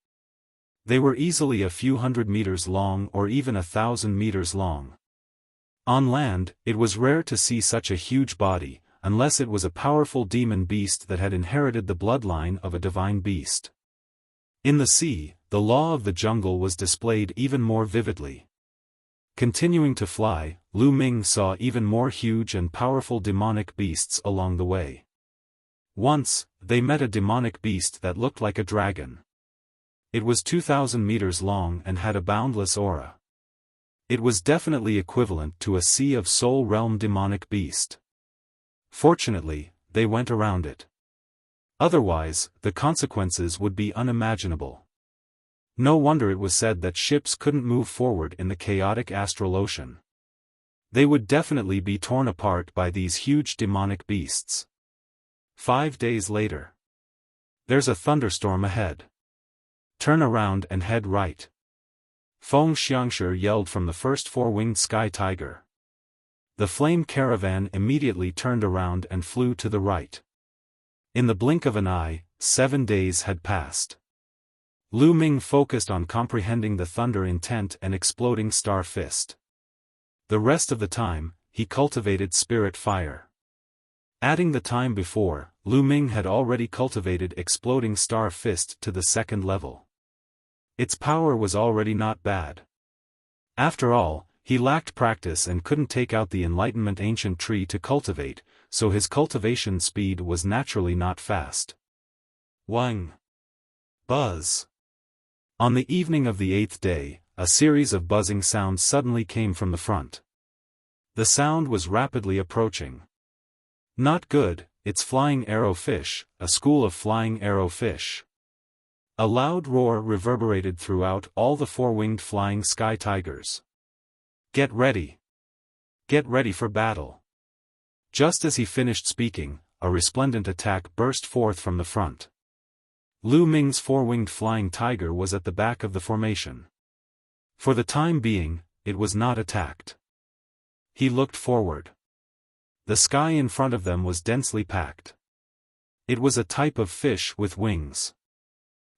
They were easily a few hundred meters long or even 1,000 meters long. On land, it was rare to see such a huge body, unless it was a powerful demon beast that had inherited the bloodline of a divine beast. In the sea, the law of the jungle was displayed even more vividly. Continuing to fly, Lu Ming saw even more huge and powerful demonic beasts along the way. Once, they met a demonic beast that looked like a dragon. It was 2,000 meters long and had a boundless aura. It was definitely equivalent to a Sea of Soul Realm demonic beast. Fortunately, they went around it. Otherwise, the consequences would be unimaginable. No wonder it was said that ships couldn't move forward in the chaotic astral ocean. They would definitely be torn apart by these huge demonic beasts. 5 days later. There's a thunderstorm ahead. Turn around and head right. Feng Xiangshi yelled from the first 4-winged sky tiger. The flame caravan immediately turned around and flew to the right. In the blink of an eye, 7 days had passed. Lu Ming focused on comprehending the thunder intent and exploding star fist. The rest of the time, he cultivated spirit fire. Adding the time before, Lu Ming had already cultivated exploding star fist to the 2nd level. Its power was already not bad. After all, he lacked practice and couldn't take out the Enlightenment ancient tree to cultivate, so his cultivation speed was naturally not fast. Wang. Buzz. On the evening of the 8th day, a series of buzzing sounds suddenly came from the front. The sound was rapidly approaching. Not good, it's flying arrow fish, a school of flying arrow fish. A loud roar reverberated throughout all the 4-winged flying sky tigers. Get ready. Get ready for battle. Just as he finished speaking, a resplendent attack burst forth from the front. Lu Ming's four-winged flying tiger was at the back of the formation. For the time being, it was not attacked. He looked forward. The sky in front of them was densely packed. It was a type of fish with wings.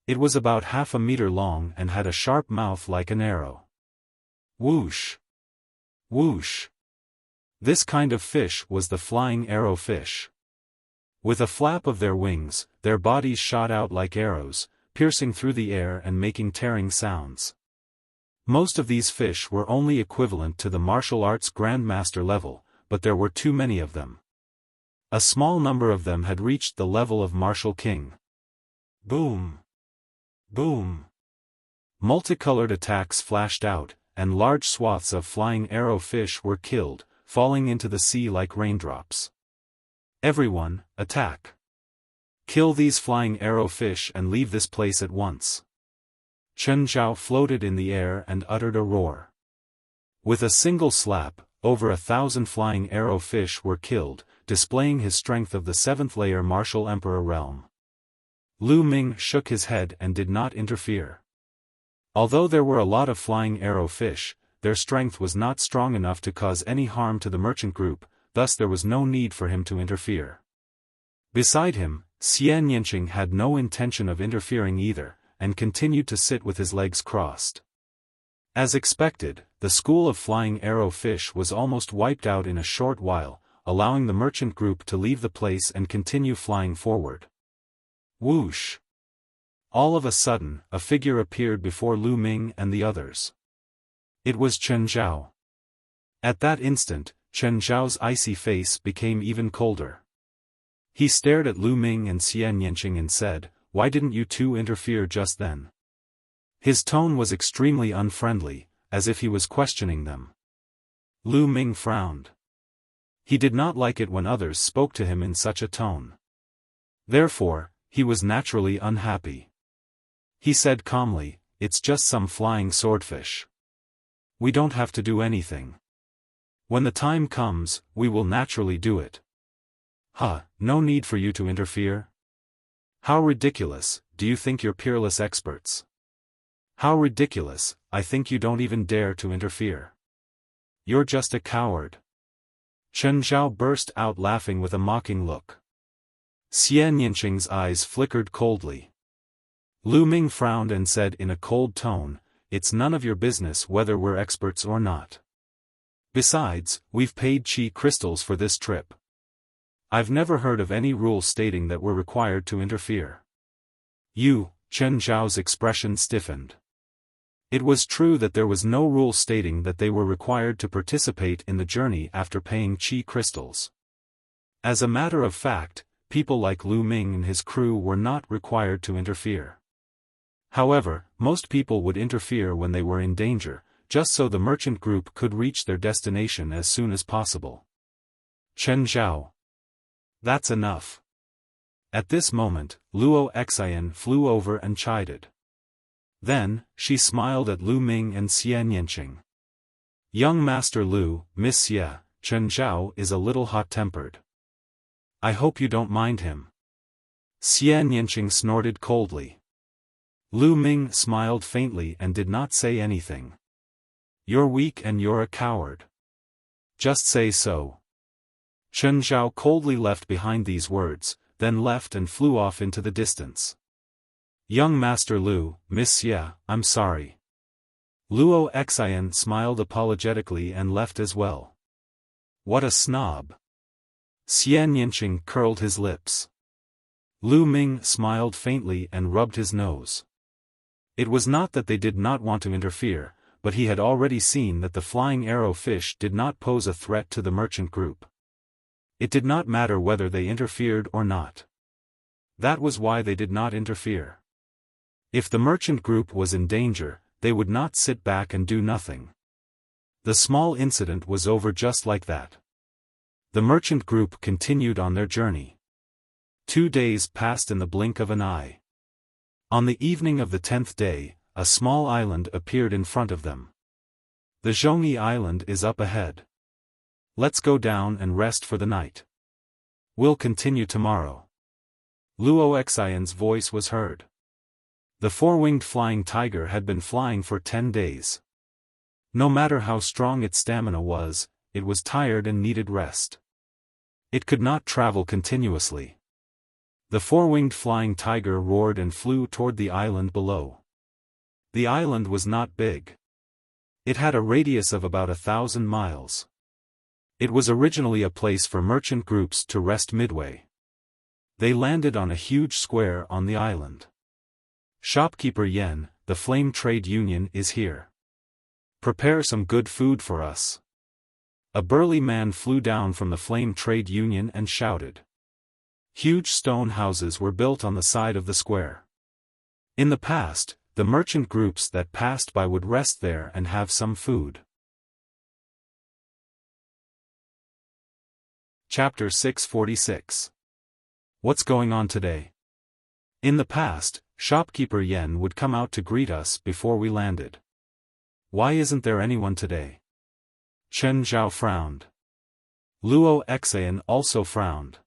It was about half a meter long and had a sharp mouth like an arrow. Whoosh! Whoosh! This kind of fish was the flying arrow fish. With a flap of their wings, their bodies shot out like arrows, piercing through the air and making tearing sounds. Most of these fish were only equivalent to the martial arts grandmaster level, but there were too many of them. A small number of them had reached the level of martial king. Boom! Boom! Multicolored attacks flashed out, and large swaths of flying arrow fish were killed, falling into the sea like raindrops. Everyone, attack! Kill these flying arrow fish and leave this place at once. Chen Zhao floated in the air and uttered a roar. With a single slap, over 1,000 flying arrow fish were killed, displaying his strength of the 7th-layer martial emperor realm. Lu Ming shook his head and did not interfere. Although there were a lot of flying arrow fish, their strength was not strong enough to cause any harm to the merchant group, thus there was no need for him to interfere. Beside him, Xian Yanqing had no intention of interfering either, and continued to sit with his legs crossed. As expected, the school of flying arrow fish was almost wiped out in a short while, allowing the merchant group to leave the place and continue flying forward. Whoosh! All of a sudden, a figure appeared before Lu Ming and the others. It was Chen Zhao. At that instant, Chen Zhao's icy face became even colder. He stared at Lu Ming and Xian Yanqing and said, "Why didn't you two interfere just then?" His tone was extremely unfriendly, as if he was questioning them. Lu Ming frowned. He did not like it when others spoke to him in such a tone. Therefore, he was naturally unhappy. He said calmly, "It's just some flying swordfish. We don't have to do anything. When the time comes, we will naturally do it." No need for you to interfere? How ridiculous, do you think you're peerless experts? How ridiculous, I think you don't even dare to interfere. You're just a coward. Chen Zhao burst out laughing with a mocking look. Xian Yanqing's eyes flickered coldly. Lu Ming frowned and said in a cold tone, "It's none of your business whether we're experts or not. Besides, we've paid chi crystals for this trip. I've never heard of any rule stating that we're required to interfere." Chen Zhao's expression stiffened. It was true that there was no rule stating that they were required to participate in the journey after paying chi crystals. As a matter of fact, people like Lu Ming and his crew were not required to interfere. However, most people would interfere when they were in danger, just so the merchant group could reach their destination as soon as possible. Chen Zhao. That's enough. At this moment, Luo Xian flew over and chided. Then, she smiled at Lu Ming and Xian Yanqing. "Young Master Lu, Miss Xie, Chen Zhao is a little hot-tempered. I hope you don't mind him." Xian Yanqing snorted coldly. Lu Ming smiled faintly and did not say anything. "You're weak and you're a coward. Just say so." Chen Zhao coldly left behind these words, then left and flew off into the distance. "Young Master Lu, Miss Xie, I'm sorry." Luo Xian smiled apologetically and left as well. What a snob. Xian Yanqing curled his lips. Lu Ming smiled faintly and rubbed his nose. It was not that they did not want to interfere, but he had already seen that the flying arrow fish did not pose a threat to the merchant group. It did not matter whether they interfered or not. That was why they did not interfere. If the merchant group was in danger, they would not sit back and do nothing. The small incident was over just like that. The merchant group continued on their journey. 2 days passed in the blink of an eye. On the evening of the 10th day, a small island appeared in front of them. "The Zhongyi Island is up ahead. Let's go down and rest for the night. We'll continue tomorrow." Luo Xian's voice was heard. The four-winged flying tiger had been flying for 10 days. No matter how strong its stamina was, it was tired and needed rest. It could not travel continuously. The four-winged flying tiger roared and flew toward the island below. The island was not big. It had a radius of about 1,000 miles. It was originally a place for merchant groups to rest midway. They landed on a huge square on the island. Shopkeeper Yen, the Flame Trade Union is here. Prepare some good food for us. A burly man flew down from the Flame Trade Union and shouted. Huge stone houses were built on the side of the square. In the past, the merchant groups that passed by would rest there and have some food. Chapter 646. What's going on today? In the past, Shopkeeper Yen would come out to greet us before we landed. Why isn't there anyone today? Chen Zhao frowned. Luo Exayan also frowned.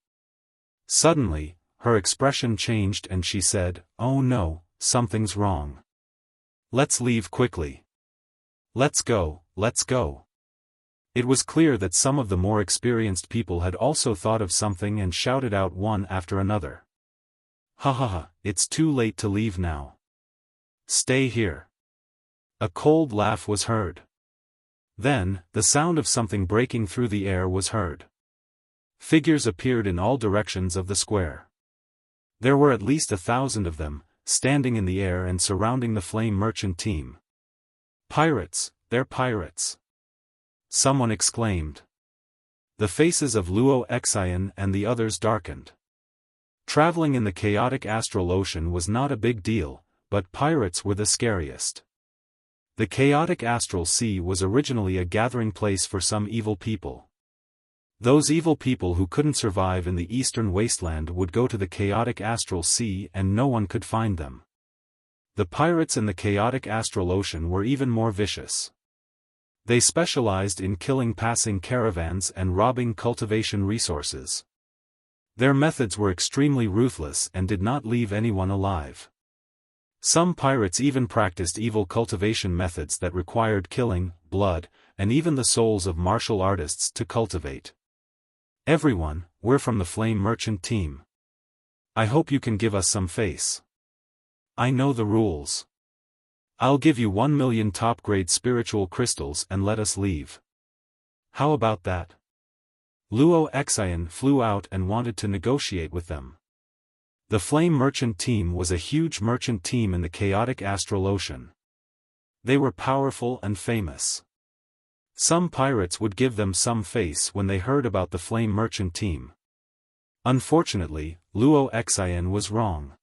Suddenly, her expression changed and she said, "Oh no, something's wrong. Let's leave quickly. Let's go, let's go." It was clear that some of the more experienced people had also thought of something and shouted out one after another. "Ha ha ha, it's too late to leave now. Stay here." A cold laugh was heard. Then, the sound of something breaking through the air was heard. Figures appeared in all directions of the square. There were at least 1,000 of them, standing in the air and surrounding the flame merchant team. "Pirates, they're pirates!" someone exclaimed. The faces of Luo Exayan and the others darkened. Traveling in the chaotic astral ocean was not a big deal, but pirates were the scariest. The chaotic astral sea was originally a gathering place for some evil people. Those evil people who couldn't survive in the eastern wasteland would go to the chaotic astral sea and no one could find them. The pirates in the chaotic astral ocean were even more vicious. They specialized in killing passing caravans and robbing cultivation resources. Their methods were extremely ruthless and did not leave anyone alive. Some pirates even practiced evil cultivation methods that required killing, blood, and even the souls of martial artists to cultivate. "Everyone, we're from the Flame Merchant team. I hope you can give us some face. I know the rules. I'll give you 1 million top-grade spiritual crystals and let us leave. How about that?" Luo Exayan flew out and wanted to negotiate with them. The Flame Merchant team was a huge merchant team in the chaotic astral ocean. They were powerful and famous. Some pirates would give them some face when they heard about the Flame Merchant team. Unfortunately, Luo Exayan was wrong.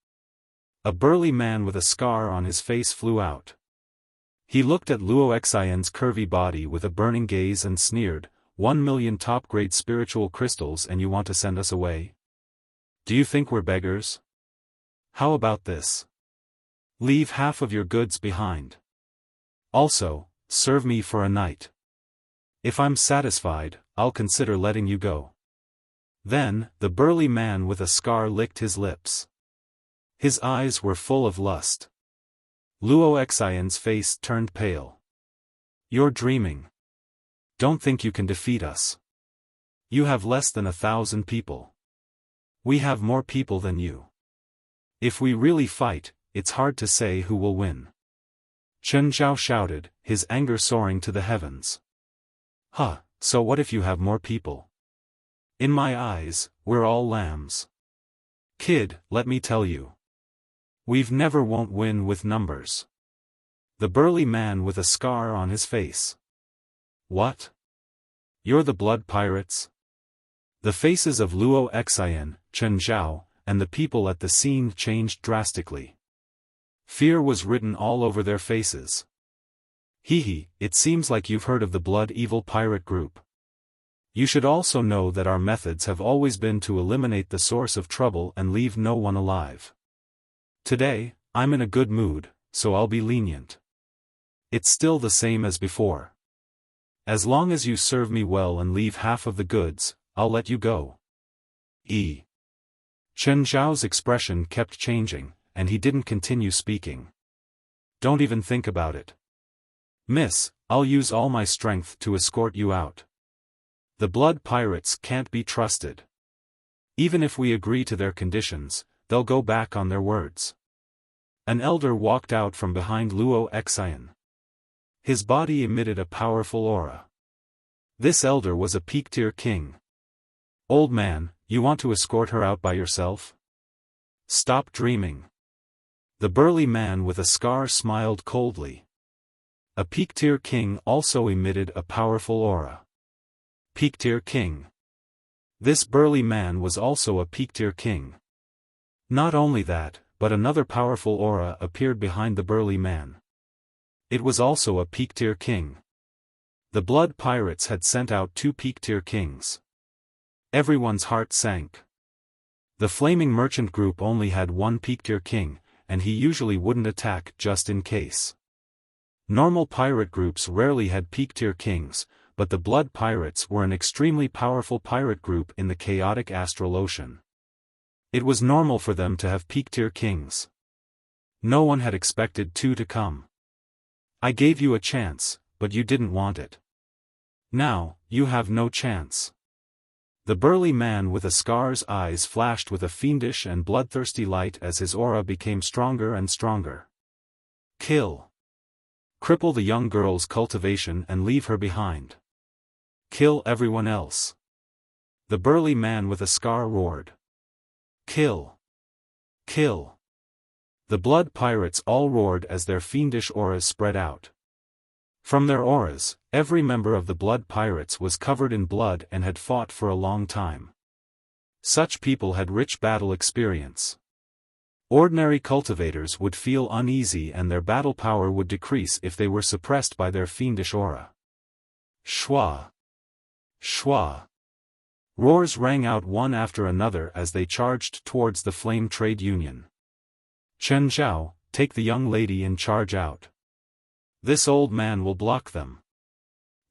A burly man with a scar on his face flew out. He looked at Luo Exayan's curvy body with a burning gaze and sneered, 1 million top-grade spiritual crystals and you want to send us away? Do you think we're beggars? How about this? Leave half of your goods behind. Also, serve me for a night. If I'm satisfied, I'll consider letting you go. Then, the burly man with a scar licked his lips. His eyes were full of lust. Luo Exayan's face turned pale. "You're dreaming. Don't think you can defeat us. You have less than 1,000 people. We have more people than you. If we really fight, it's hard to say who will win." Chen Zhao shouted, his anger soaring to the heavens. "Huh, so what if you have more people? In my eyes, we're all lambs. Kid, let me tell you. We've never won't win with numbers." The burly man with a scar on his face. "What? You're the blood pirates?" The faces of Luo Exayan, Chen Zhao, and the people at the scene changed drastically. Fear was written all over their faces. "Hee, it seems like you've heard of the Blood Evil Pirate Group. You should also know that our methods have always been to eliminate the source of trouble and leave no one alive. Today, I'm in a good mood, so I'll be lenient. It's still the same as before. As long as you serve me well and leave half of the goods, I'll let you go." Chen Zhao's expression kept changing, and he didn't continue speaking. Don't even think about it. Miss, I'll use all my strength to escort you out. The blood pirates can't be trusted. Even if we agree to their conditions, they'll go back on their words. An elder walked out from behind Luo Xian. His body emitted a powerful aura. This elder was a peak-tier king. Old man, you want to escort her out by yourself? Stop dreaming. The burly man with a scar smiled coldly. A peak-tier king also emitted a powerful aura. Peak-tier king. This burly man was also a peak-tier king. Not only that, but another powerful aura appeared behind the burly man. It was also a peak-tier king. The blood pirates had sent out 2 peak-tier kings. Everyone's heart sank. The flaming merchant group only had 1 peak-tier king, and he usually wouldn't attack just in case. Normal pirate groups rarely had peak-tier kings, but the blood pirates were an extremely powerful pirate group in the chaotic astral ocean. It was normal for them to have peak-tier kings. No one had expected 2 to come. I gave you a chance, but you didn't want it. Now, you have no chance. The burly man with a scar's eyes flashed with a fiendish and bloodthirsty light as his aura became stronger and stronger. Kill. Cripple the young girl's cultivation and leave her behind. Kill everyone else. The burly man with a scar roared. Kill. Kill. The blood pirates all roared as their fiendish auras spread out. From their auras, every member of the blood pirates was covered in blood and had fought for a long time. Such people had rich battle experience. Ordinary cultivators would feel uneasy and their battle power would decrease if they were suppressed by their fiendish aura. Shwa! Shwa! Roars rang out one after another as they charged towards the Flame Trade Union. Chen Zhao, take the young lady in charge out. This old man will block them.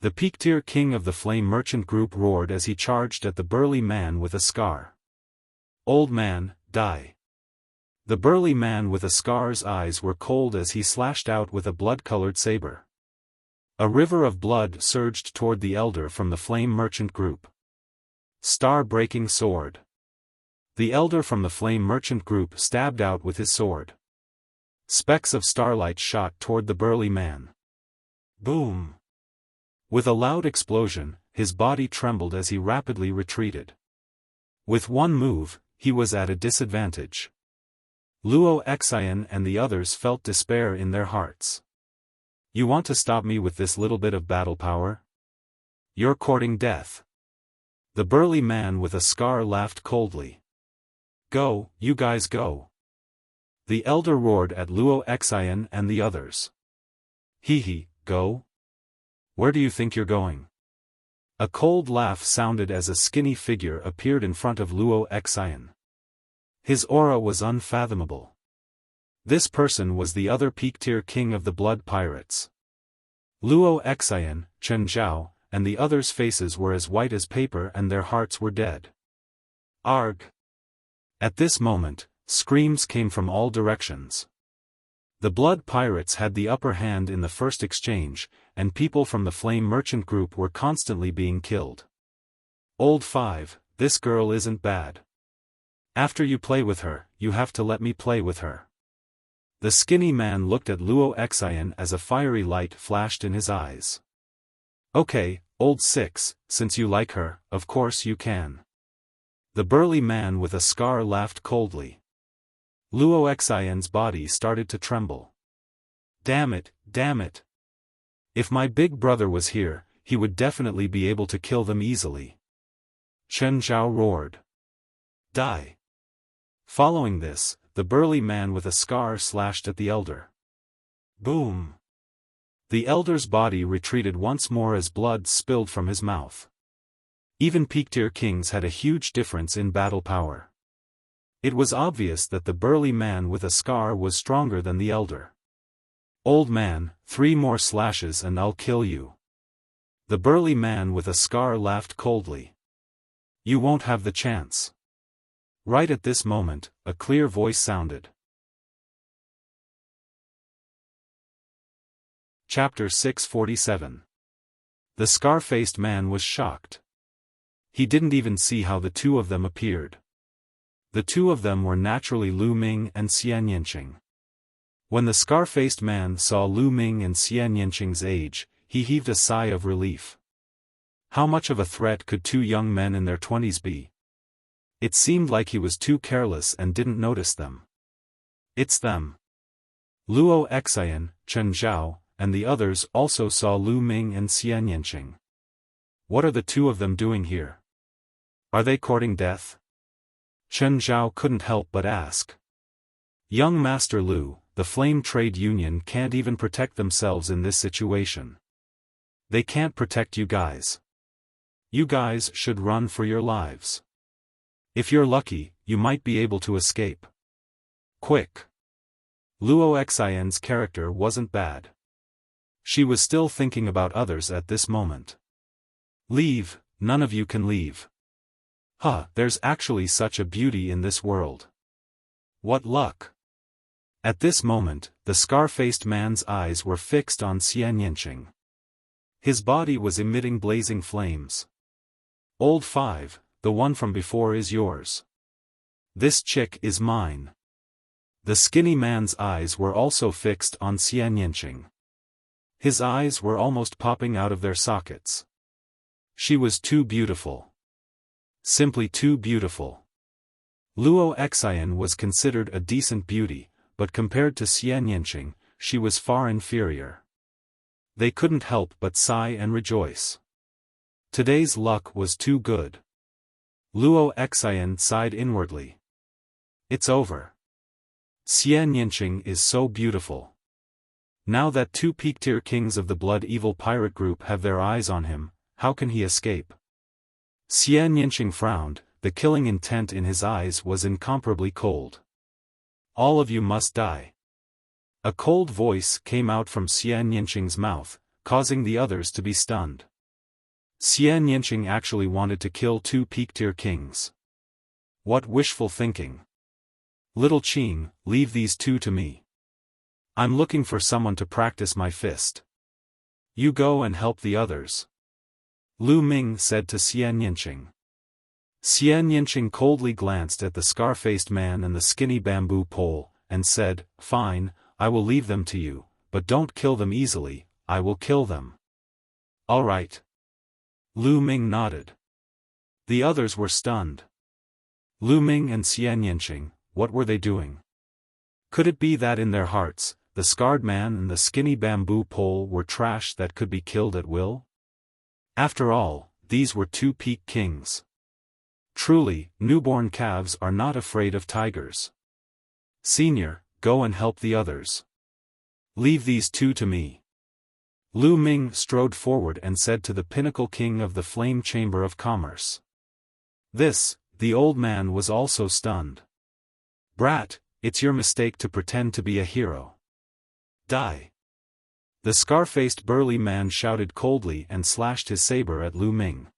The peak-tier king of the Flame Merchant Group roared as he charged at the burly man with a scar. Old man, die. The burly man with a scar's eyes were cold as he slashed out with a blood-colored saber. A river of blood surged toward the elder from the Flame Merchant Group. Star-breaking sword. The elder from the Flame Merchant Group stabbed out with his sword. Specks of starlight shot toward the burly man. Boom! With a loud explosion, his body trembled as he rapidly retreated. With one move, he was at a disadvantage. Luo Xian and the others felt despair in their hearts. You want to stop me with this little bit of battle power? You're courting death. The burly man with a scar laughed coldly. Go, you guys go. The elder roared at Luo Xian and the others. Hee, go? Where do you think you're going? A cold laugh sounded as a skinny figure appeared in front of Luo Xian. His aura was unfathomable. This person was the other peak-tier king of the blood pirates. Luo Xian, Chen Zhao, and the others' faces were as white as paper and their hearts were dead. Arg! At this moment, screams came from all directions. The blood pirates had the upper hand in the first exchange, and people from the Flame Merchant Group were constantly being killed. Old 5, this girl isn't bad. After you play with her, you have to let me play with her. The skinny man looked at Luo Xian as a fiery light flashed in his eyes. Okay, old 6, since you like her, of course you can. The burly man with a scar laughed coldly. Luo Xian's body started to tremble. Damn it, damn it. If my big brother was here, he would definitely be able to kill them easily. Chen Zhao roared. Die. Following this, the burly man with a scar slashed at the elder. Boom. The elder's body retreated once more as blood spilled from his mouth. Even peak-tier kings had a huge difference in battle power. It was obvious that the burly man with a scar was stronger than the elder. Old man, 3 more slashes and I'll kill you. The burly man with a scar laughed coldly. You won't have the chance. Right at this moment, a clear voice sounded. Chapter 647. The scar-faced man was shocked. He didn't even see how the two of them appeared. The two of them were naturally Lu Ming and Xian Yinqing. When the scar-faced man saw Lu Ming and Xian Yinqing's age, he heaved a sigh of relief. How much of a threat could two young men in their 20s be? It seemed like he was too careless and didn't notice them. It's them. Luo Xian, Chen Zhao, and the others also saw Lu Ming and Xian Yinqing. What are the two of them doing here? Are they courting death? Chen Zhao couldn't help but ask. Young Master Lu, the Flame Trade Union can't even protect themselves in this situation. They can't protect you guys. You guys should run for your lives. If you're lucky, you might be able to escape. Quick. Luo Xian's character wasn't bad. She was still thinking about others at this moment. Leave, none of you can leave. Huh, there's actually such a beauty in this world. What luck. At this moment, the scar-faced man's eyes were fixed on Xian Yinqing. His body was emitting blazing flames. Old 5, the one from before is yours. This chick is mine. The skinny man's eyes were also fixed on Xian Yinqing. His eyes were almost popping out of their sockets. She was too beautiful. Simply too beautiful. Luo Xian was considered a decent beauty, but compared to Xian Yinqing, she was far inferior. They couldn't help but sigh and rejoice. Today's luck was too good. Luo Xian sighed inwardly. It's over. Xian Yinqing is so beautiful. Now that two peak-tier kings of the Blood Evil pirate group have their eyes on him, how can he escape? Xian Yinqing frowned, the killing intent in his eyes was incomparably cold. All of you must die. A cold voice came out from Xian Yinqing's mouth, causing the others to be stunned. Xian Yinqing actually wanted to kill two peak-tier kings. What wishful thinking. Little Qing, leave these two to me. I'm looking for someone to practice my fist. You go and help the others. Lu Ming said to Xian Yinqing. Xian Yinqing coldly glanced at the scar-faced man and the skinny bamboo pole, and said, Fine, I will leave them to you, but don't kill them easily, I will kill them. All right. Lu Ming nodded. The others were stunned. Lu Ming and Xian Yinqing, what were they doing? Could it be that in their hearts, the scarred man and the skinny bamboo pole were trash that could be killed at will? After all, these were two peak kings. Truly, newborn calves are not afraid of tigers. Senior, go and help the others. Leave these two to me. Lu Ming strode forward and said to the pinnacle king of the Flame Chamber of Commerce. The old man was also stunned. Brat, it's your mistake to pretend to be a hero. Die. The scar-faced burly man shouted coldly and slashed his saber at Lu Ming.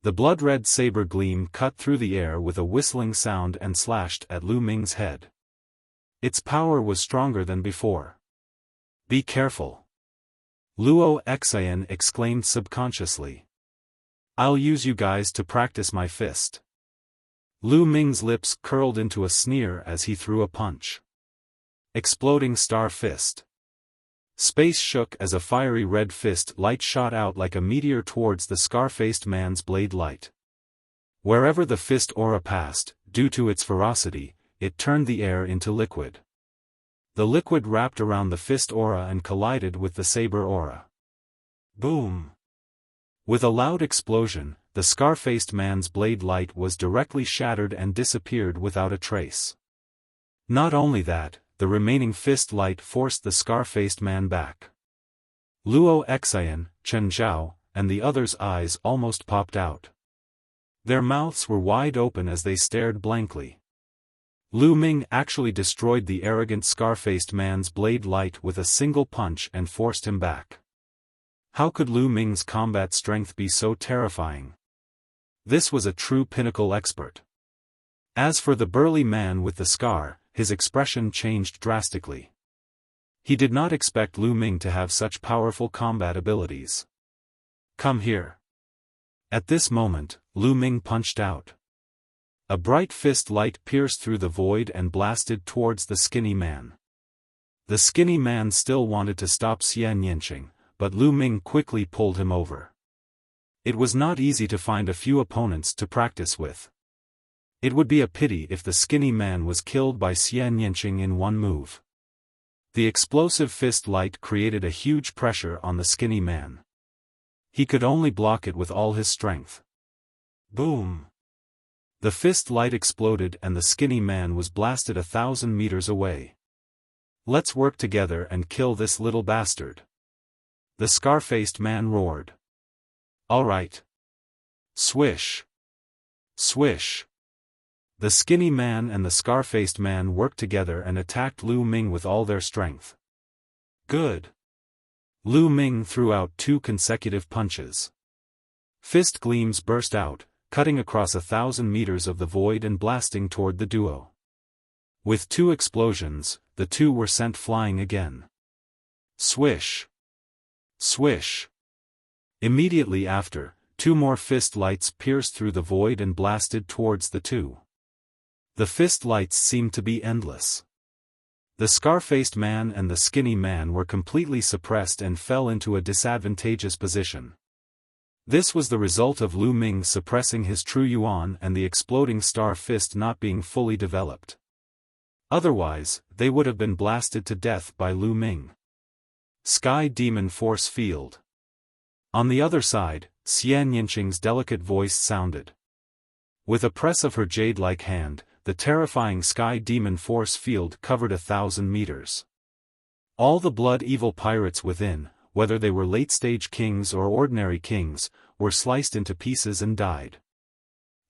The blood-red saber gleam cut through the air with a whistling sound and slashed at Lu Ming's head. Its power was stronger than before. Be careful. Luo Xian exclaimed subconsciously. I'll use you guys to practice my fist. Lu Ming's lips curled into a sneer as he threw a punch. Exploding star fist. Space shook as a fiery red fist light shot out like a meteor towards the scar-faced man's blade light. Wherever the fist aura passed, due to its ferocity, it turned the air into liquid. The liquid wrapped around the fist aura and collided with the saber aura. Boom! With a loud explosion, the scar-faced man's blade light was directly shattered and disappeared without a trace. Not only that, the remaining fist light forced the scar-faced man back. Luo Xian, Chen Zhao, and the others' eyes almost popped out. Their mouths were wide open as they stared blankly. Lu Ming actually destroyed the arrogant scar-faced man's blade light with a single punch and forced him back. How could Lu Ming's combat strength be so terrifying? This was a true pinnacle expert. As for the burly man with the scar, his expression changed drastically. He did not expect Lu Ming to have such powerful combat abilities. Come here. At this moment, Lu Ming punched out. A bright fist light pierced through the void and blasted towards the skinny man. The skinny man still wanted to stop Xian Yanqing, but Lu Ming quickly pulled him over. It was not easy to find a few opponents to practice with. It would be a pity if the skinny man was killed by Xian Yanqing in one move. The explosive fist light created a huge pressure on the skinny man. He could only block it with all his strength. Boom! The fist light exploded and the skinny man was blasted 1,000 meters away. Let's work together and kill this little bastard. The scar-faced man roared. All right. Swish. Swish. The skinny man and the scar-faced man worked together and attacked Lu Ming with all their strength. Good. Lu Ming threw out 2 consecutive punches. Fist gleams burst out, cutting across 1,000 meters of the void and blasting toward the duo. With 2 explosions, the 2 were sent flying again. Swish. Swish. Immediately after, 2 more fist lights pierced through the void and blasted towards the 2. The fist lights seemed to be endless. The scar-faced man and the skinny man were completely suppressed and fell into a disadvantageous position. This was the result of Lu Ming suppressing his true yuan and the exploding star fist not being fully developed. Otherwise, they would have been blasted to death by Lu Ming. Sky Demon Force Field. On the other side, Xian Yanqing's delicate voice sounded. With a press of her jade-like hand, the terrifying Sky Demon Force Field covered 1,000 meters. All the blood-evil pirates within, whether they were late-stage kings or ordinary kings, were sliced into pieces and died.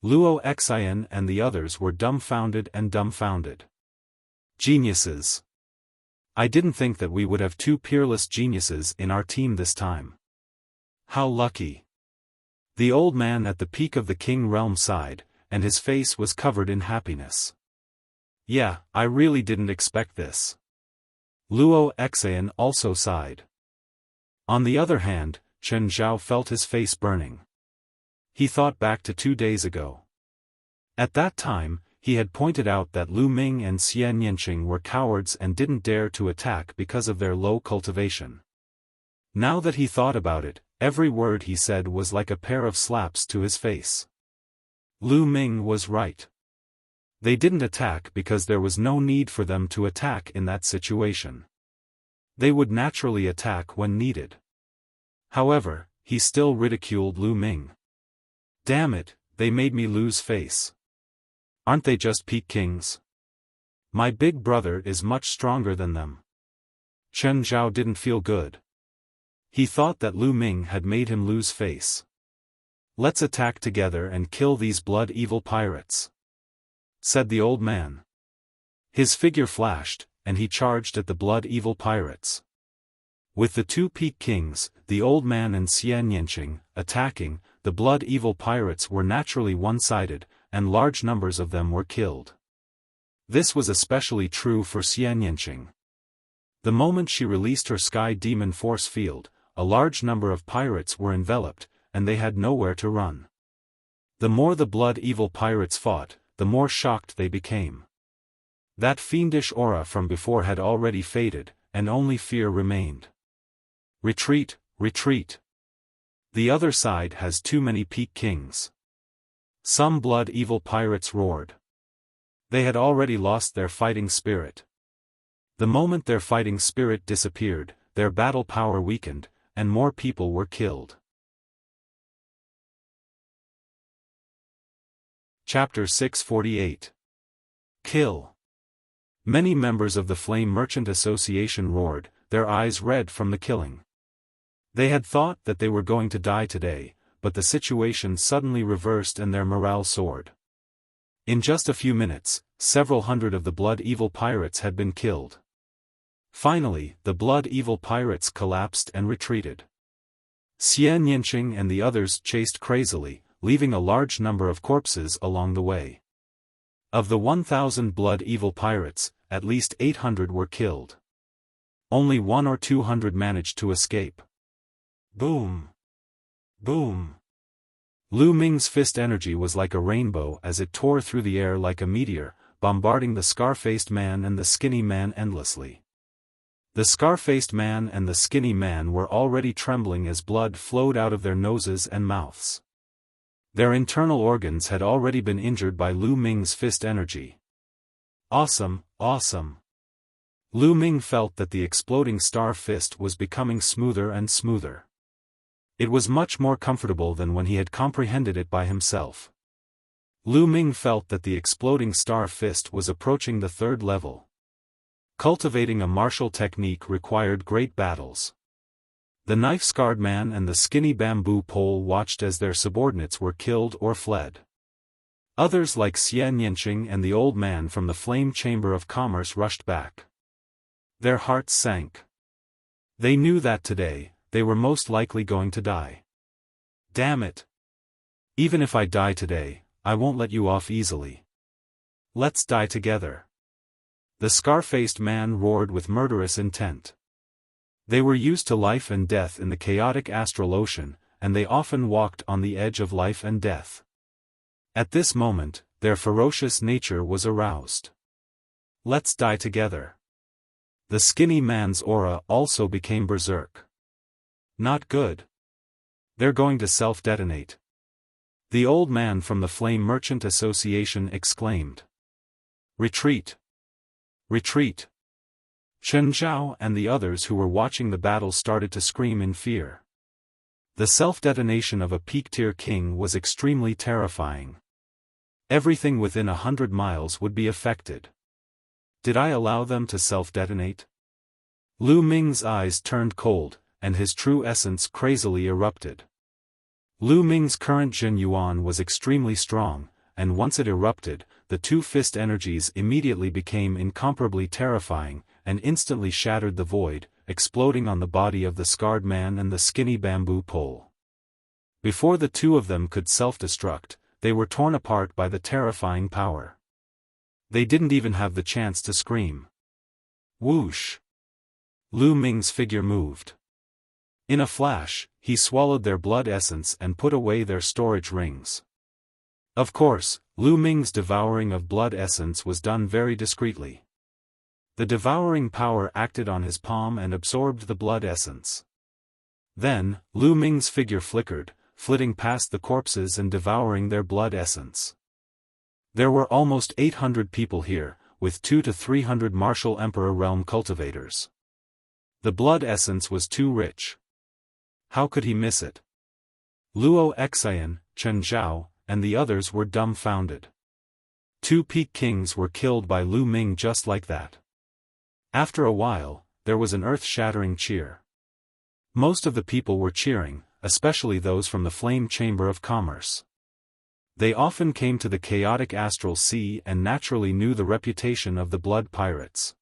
Luo Xian and the others were dumbfounded and dumbfounded. Geniuses. I didn't think that we would have 2 peerless geniuses in our team this time. How lucky. The old man at the peak of the King Realm sighed, and his face was covered in happiness. Yeah, I really didn't expect this. Luo Xian also sighed. On the other hand, Chen Zhao felt his face burning. He thought back to 2 days ago. At that time, he had pointed out that Lu Ming and Xian Yanqing were cowards and didn't dare to attack because of their low cultivation. Now that he thought about it, every word he said was like a pair of slaps to his face. Lu Ming was right. They didn't attack because there was no need for them to attack in that situation. They would naturally attack when needed. However, he still ridiculed Lu Ming. Damn it, they made me lose face. Aren't they just peak kings? My big brother is much stronger than them. Chen Zhao didn't feel good. He thought that Lu Ming had made him lose face. Let's attack together and kill these blood-evil pirates, said the old man. His figure flashed, and he charged at the blood-evil pirates. With the 2 peak kings, the old man and Xian Yanqing, attacking, the blood-evil pirates were naturally one-sided, and large numbers of them were killed. This was especially true for Xian Yanqing. The moment she released her Sky Demon Force Field, a large number of pirates were enveloped, and they had nowhere to run. The more the blood-evil pirates fought, the more shocked they became. That fiendish aura from before had already faded, and only fear remained. Retreat, retreat. The other side has too many peak kings. Some blood-evil pirates roared. They had already lost their fighting spirit. The moment their fighting spirit disappeared, their battle power weakened, and more people were killed. Chapter 648. Kill. Many members of the Flame Merchant Association roared, their eyes red from the killing. They had thought that they were going to die today, but the situation suddenly reversed and their morale soared. In just a few minutes, several hundred of the blood-evil pirates had been killed. Finally, the blood-evil pirates collapsed and retreated. Xian Yanqing and the others chased crazily, leaving a large number of corpses along the way. Of the 1,000 blood-evil pirates, at least 800 were killed. Only 100 or 200 managed to escape. Boom! Boom! Lu Ming's fist energy was like a rainbow as it tore through the air like a meteor, bombarding the scar-faced man and the skinny man endlessly. The scar-faced man and the skinny man were already trembling as blood flowed out of their noses and mouths. Their internal organs had already been injured by Lu Ming's fist energy. Awesome, awesome! Lu Ming felt that the exploding star fist was becoming smoother and smoother. It was much more comfortable than when he had comprehended it by himself. Lu Ming felt that the exploding star fist was approaching the third level. Cultivating a martial technique required great battles. The knife-scarred man and the skinny bamboo pole watched as their subordinates were killed or fled. Others like Xian Yanqing and the old man from the Flame Chamber of Commerce rushed back. Their hearts sank. They knew that today, they were most likely going to die. Damn it! Even if I die today, I won't let you off easily. Let's die together. The scar-faced man roared with murderous intent. They were used to life and death in the chaotic astral ocean, and they often walked on the edge of life and death. At this moment, their ferocious nature was aroused. Let's die together. The skinny man's aura also became berserk. Not good. They're going to self-detonate. The old man from the Flame Merchant Association exclaimed. Retreat! Retreat! Chen Zhao and the others who were watching the battle started to scream in fear. The self-detonation of a peak-tier king was extremely terrifying. Everything within 100 miles would be affected. Did I allow them to self-detonate? Lu Ming's eyes turned cold, and his true essence crazily erupted. Lu Ming's current Jin Yuan was extremely strong, and once it erupted, the two fist energies immediately became incomparably terrifying, and instantly shattered the void, exploding on the body of the scarred man and the skinny bamboo pole. Before the two of them could self-destruct, they were torn apart by the terrifying power. They didn't even have the chance to scream. Whoosh! Lu Ming's figure moved. In a flash, he swallowed their blood essence and put away their storage rings. Of course, Lu Ming's devouring of blood essence was done very discreetly. The devouring power acted on his palm and absorbed the blood essence. Then, Lu Ming's figure flickered, flitting past the corpses and devouring their blood essence. There were almost 800 people here, with 200 to 300 martial Emperor realm cultivators. The blood essence was too rich. How could he miss it? Luo Xian, Chen Zhao, and the others were dumbfounded. Two peak kings were killed by Lu Ming just like that. After a while, there was an earth-shattering cheer. Most of the people were cheering, especially those from the Flame Chamber of Commerce. They often came to the chaotic astral sea and naturally knew the reputation of the blood pirates.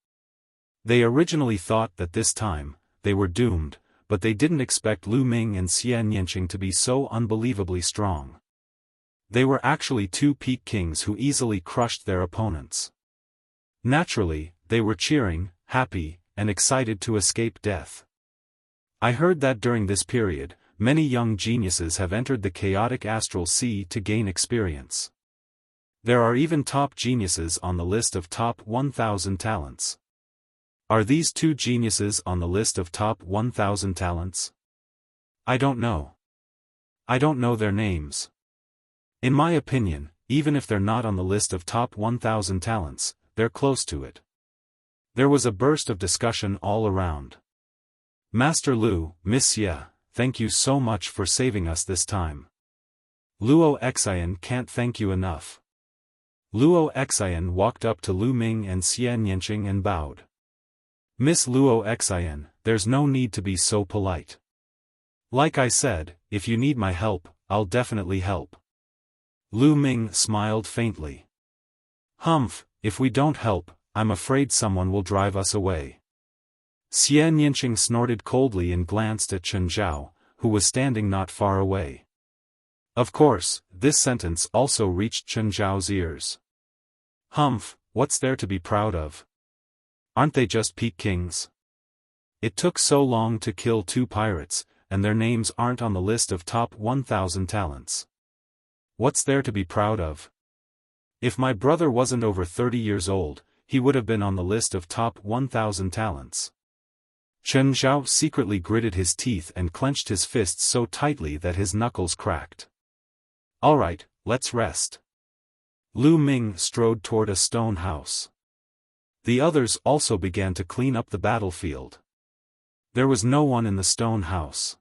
They originally thought that this time, they were doomed, but they didn't expect Lu Ming and Xian Yanqing to be so unbelievably strong. They were actually two peak kings who easily crushed their opponents. Naturally, they were cheering, happy, and excited to escape death. I heard that during this period, many young geniuses have entered the chaotic astral sea to gain experience. There are even top geniuses on the list of top 1,000 talents. Are these two geniuses on the list of top 1,000 talents? I don't know. I don't know their names. In my opinion, even if they're not on the list of top 1,000 talents, they're close to it. There was a burst of discussion all around. Master Lu, Miss Ye, thank you so much for saving us this time. Luo Xian can't thank you enough. Luo Xian walked up to Lu Ming and Xian Yanqing and bowed. Miss Luo Xian, there's no need to be so polite. Like I said, if you need my help, I'll definitely help. Lu Ming smiled faintly. Humph, if we don't help, I'm afraid someone will drive us away. Xian Yanqing snorted coldly and glanced at Chen Zhao, who was standing not far away. Of course, this sentence also reached Chen Zhao's ears. Humph, what's there to be proud of? Aren't they just peak kings? It took so long to kill 2 pirates, and their names aren't on the list of top 1,000 talents. What's there to be proud of? If my brother wasn't over 30 years old, he would have been on the list of top 1,000 talents. Chen Zhao secretly gritted his teeth and clenched his fists so tightly that his knuckles cracked. Alright, let's rest. Lu Ming strode toward a stone house. The others also began to clean up the battlefield. There was no one in the stone house.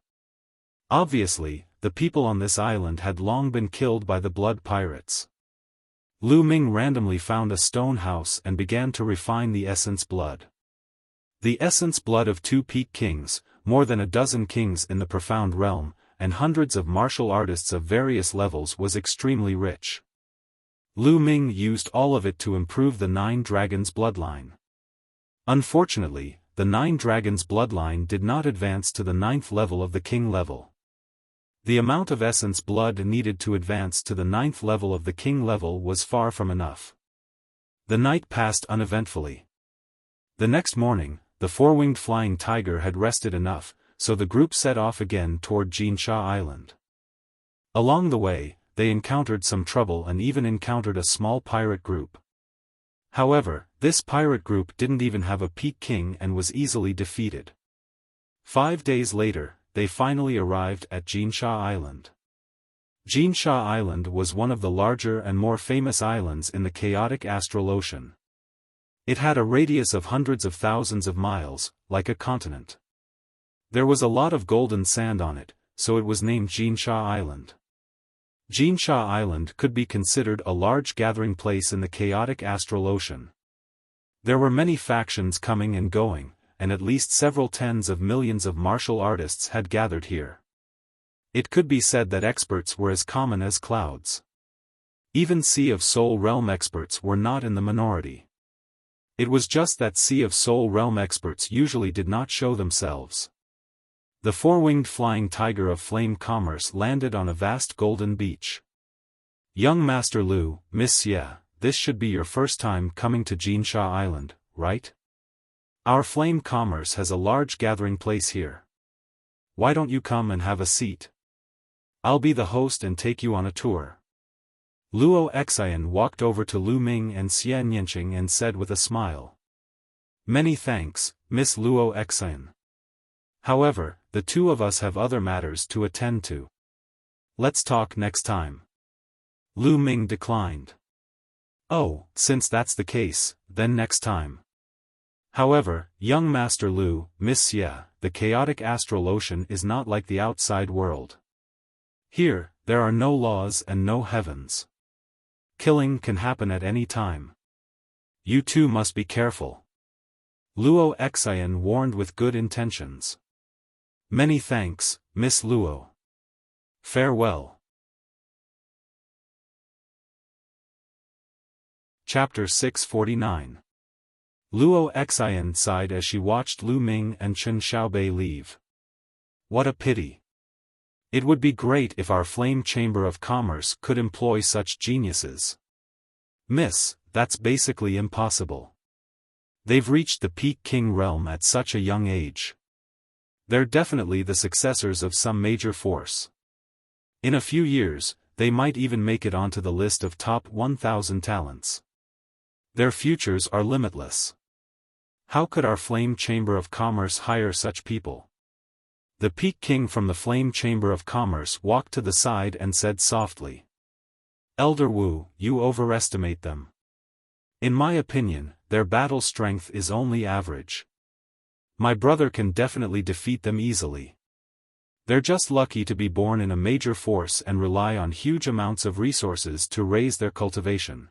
Obviously, the people on this island had long been killed by the blood pirates. Lu Ming randomly found a stone house and began to refine the essence blood. The essence blood of 2 peak kings, more than a dozen kings in the profound realm, and hundreds of martial artists of various levels was extremely rich. Lu Ming used all of it to improve the 9 dragons bloodline. Unfortunately, the 9 dragons bloodline did not advance to the 9th level of the king level. The amount of essence blood needed to advance to the 9th level of the king level was far from enough. The night passed uneventfully. The next morning, the 4-winged flying tiger had rested enough, so the group set off again toward Jinsha Island. Along the way, they encountered some trouble and even encountered a small pirate group. However, this pirate group didn't even have a peak king and was easily defeated. 5 days later, they finally arrived at Jinsha Island. Jinsha Island was one of the larger and more famous islands in the chaotic astral ocean. It had a radius of hundreds of thousands of miles, like a continent. There was a lot of golden sand on it, so it was named Jinsha Island. Jinsha Island could be considered a large gathering place in the chaotic astral ocean. There were many factions coming and going, and at least several tens of millions of martial artists had gathered here. It could be said that experts were as common as clouds. Even Sea of Soul Realm experts were not in the minority. It was just that Sea of Soul Realm experts usually did not show themselves. The 4-winged flying tiger of flame commerce landed on a vast golden beach. Young Master Lu, Miss Xie, this should be your first time coming to Jinsha Island, right? Our flame commerce has a large gathering place here. Why don't you come and have a seat? I'll be the host and take you on a tour. Luo Xian walked over to Lu Ming and Xie Nianqing and said with a smile. Many thanks, Miss Luo Xian. However, the 2 of us have other matters to attend to. Let's talk next time. Lu Ming declined. Oh, since that's the case, then next time. However, young Master Lu, Miss Xie, the chaotic astral ocean is not like the outside world. Here, there are no laws and no heavens. Killing can happen at any time. You 2 must be careful. Luo Xian warned with good intentions. Many thanks, Miss Luo. Farewell. Chapter 649. Luo Xian sighed as she watched Lu Ming and Chen Xiaobei leave. What a pity. It would be great if our Flame Chamber of Commerce could employ such geniuses. Miss, that's basically impossible. They've reached the peak king realm at such a young age. They're definitely the successors of some major force. In a few years, they might even make it onto the list of top 1,000 talents. Their futures are limitless. How could our Flame Chamber of Commerce hire such people? The Peak King from the Flame Chamber of Commerce walked to the side and said softly. Elder Wu, you overestimate them. In my opinion, their battle strength is only average. My brother can definitely defeat them easily. They're just lucky to be born in a major force and rely on huge amounts of resources to raise their cultivation.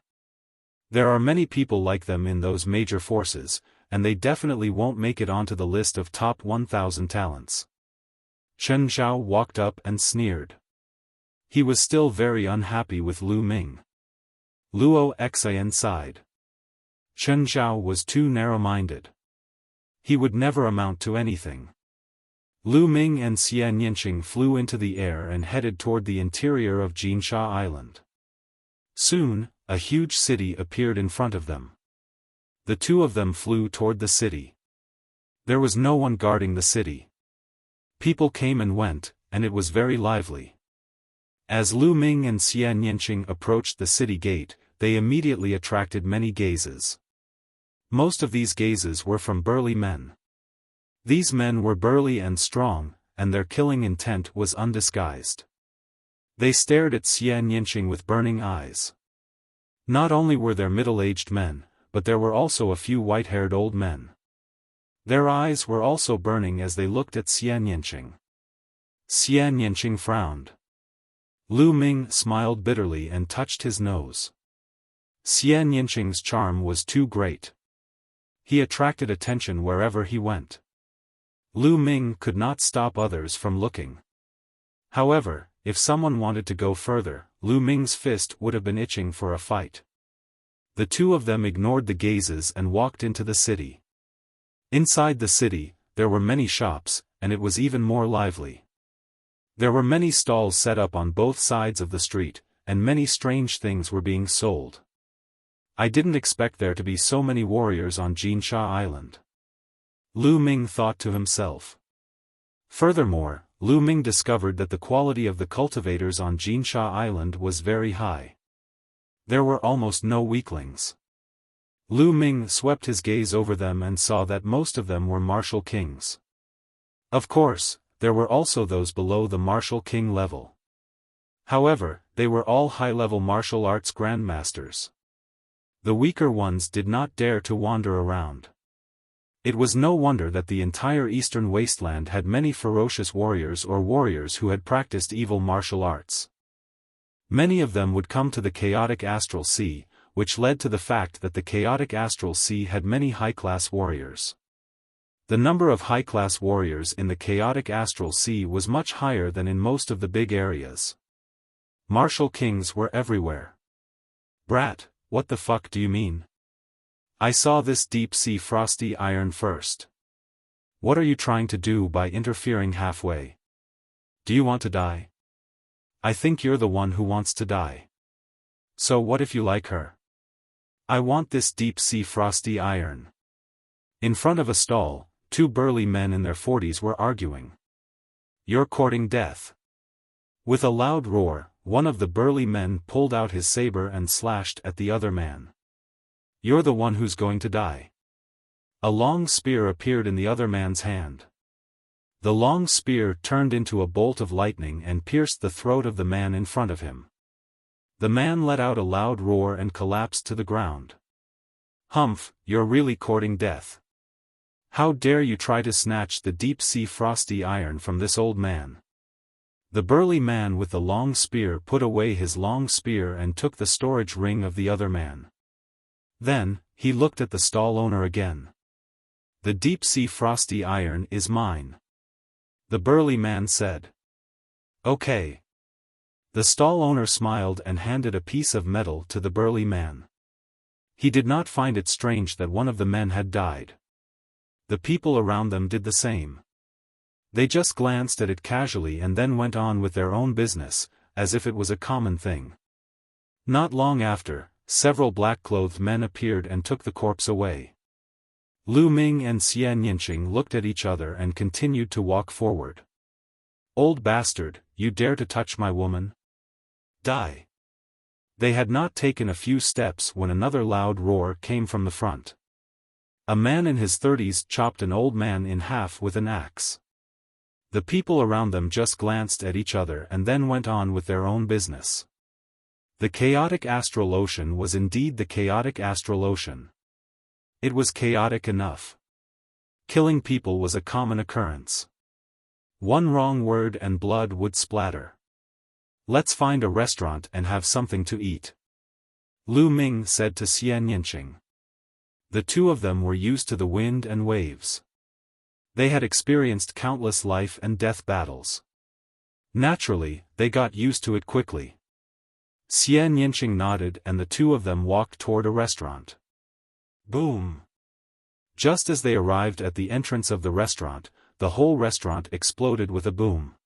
There are many people like them in those major forces, and they definitely won't make it onto the list of top 1,000 talents. Chen Zhao walked up and sneered. He was still very unhappy with Lu Ming. Luo Xian sighed. Chen Zhao was too narrow-minded. He would never amount to anything. Lu Ming and Xie Nianqing flew into the air and headed toward the interior of Jinsha Island. Soon, a huge city appeared in front of them. The 2 of them flew toward the city. There was no one guarding the city. People came and went, and it was very lively. As Lu Ming and Xian Yinqing approached the city gate, they immediately attracted many gazes. Most of these gazes were from burly men. These men were burly and strong, and their killing intent was undisguised. They stared at Xian Yinqing with burning eyes. Not only were there middle-aged men, but there were also a few white-haired old men. Their eyes were also burning as they looked at Xian Yinqing. Xian Yinqing frowned. Lu Ming smiled bitterly and touched his nose. Xian Yinqing's charm was too great. He attracted attention wherever he went. Lu Ming could not stop others from looking. However, if someone wanted to go further, Lu Ming's fist would have been itching for a fight. The two of them ignored the gazes and walked into the city. Inside the city, there were many shops, and it was even more lively. There were many stalls set up on both sides of the street, and many strange things were being sold. I didn't expect there to be so many warriors on Jinsha Island. Lu Ming thought to himself. Furthermore, Lu Ming discovered that the quality of the cultivators on Jinsha Island was very high. There were almost no weaklings. Lu Ming swept his gaze over them and saw that most of them were martial kings. Of course, there were also those below the martial king level. However, they were all high-level martial arts grandmasters. The weaker ones did not dare to wander around. It was no wonder that the entire eastern wasteland had many ferocious warriors or warriors who had practiced evil martial arts. Many of them would come to the chaotic astral sea, which led to the fact that the chaotic astral sea had many high-class warriors. The number of high-class warriors in the chaotic astral sea was much higher than in most of the big areas. Martial kings were everywhere. Brat, what the fuck do you mean? I saw this deep-sea frosty iron first. What are you trying to do by interfering halfway? Do you want to die? I think you're the one who wants to die. So what if you like her? I want this deep-sea frosty iron. In front of a stall, two burly men in their 40s were arguing. You're courting death. With a loud roar, one of the burly men pulled out his saber and slashed at the other man. You're the one who's going to die. A long spear appeared in the other man's hand. The long spear turned into a bolt of lightning and pierced the throat of the man in front of him. The man let out a loud roar and collapsed to the ground. Humph, you're really courting death. How dare you try to snatch the deep-sea frosty iron from this old man? The burly man with the long spear put away his long spear and took the storage ring of the other man. Then, he looked at the stall owner again. The deep-sea frosty iron is mine. The burly man said. Okay. The stall owner smiled and handed a piece of metal to the burly man. He did not find it strange that one of the men had died. The people around them did the same. They just glanced at it casually and then went on with their own business, as if it was a common thing. Not long after, several black-clothed men appeared and took the corpse away. Lu Ming and Xian Yinqing looked at each other and continued to walk forward. Old bastard, you dare to touch my woman? Die! They had not taken a few steps when another loud roar came from the front. A man in his 30s chopped an old man in half with an axe. The people around them just glanced at each other and then went on with their own business. The chaotic astral ocean was indeed the chaotic astral ocean. It was chaotic enough. Killing people was a common occurrence. One wrong word and blood would splatter. Let's find a restaurant and have something to eat. Lu Ming said to Xian Yinqing. The two of them were used to the wind and waves. They had experienced countless life and death battles. Naturally, they got used to it quickly. Xian Yinqing nodded and the two of them walked toward a restaurant. Boom! Just as they arrived at the entrance of the restaurant, the whole restaurant exploded with a boom.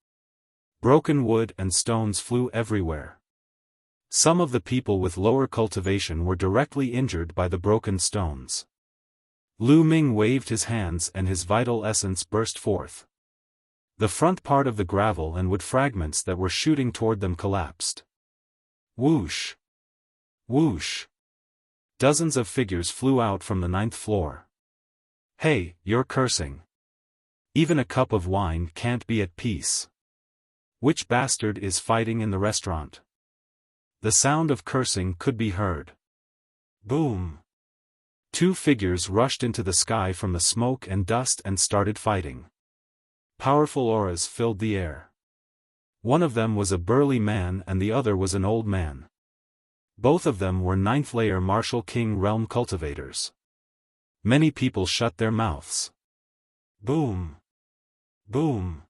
Broken wood and stones flew everywhere. Some of the people with lower cultivation were directly injured by the broken stones. Lu Ming waved his hands and his vital essence burst forth. The front part of the gravel and wood fragments that were shooting toward them collapsed. Whoosh! Whoosh! Dozens of figures flew out from the 9th floor. Hey, you're cursing. Even a cup of wine can't be at peace. Which bastard is fighting in the restaurant? The sound of cursing could be heard. Boom! 2 figures rushed into the sky from the smoke and dust and started fighting. Powerful auras filled the air. One of them was a burly man and the other was an old man. Both of them were 9th-layer Martial King realm cultivators. Many people shut their mouths. Boom! Boom!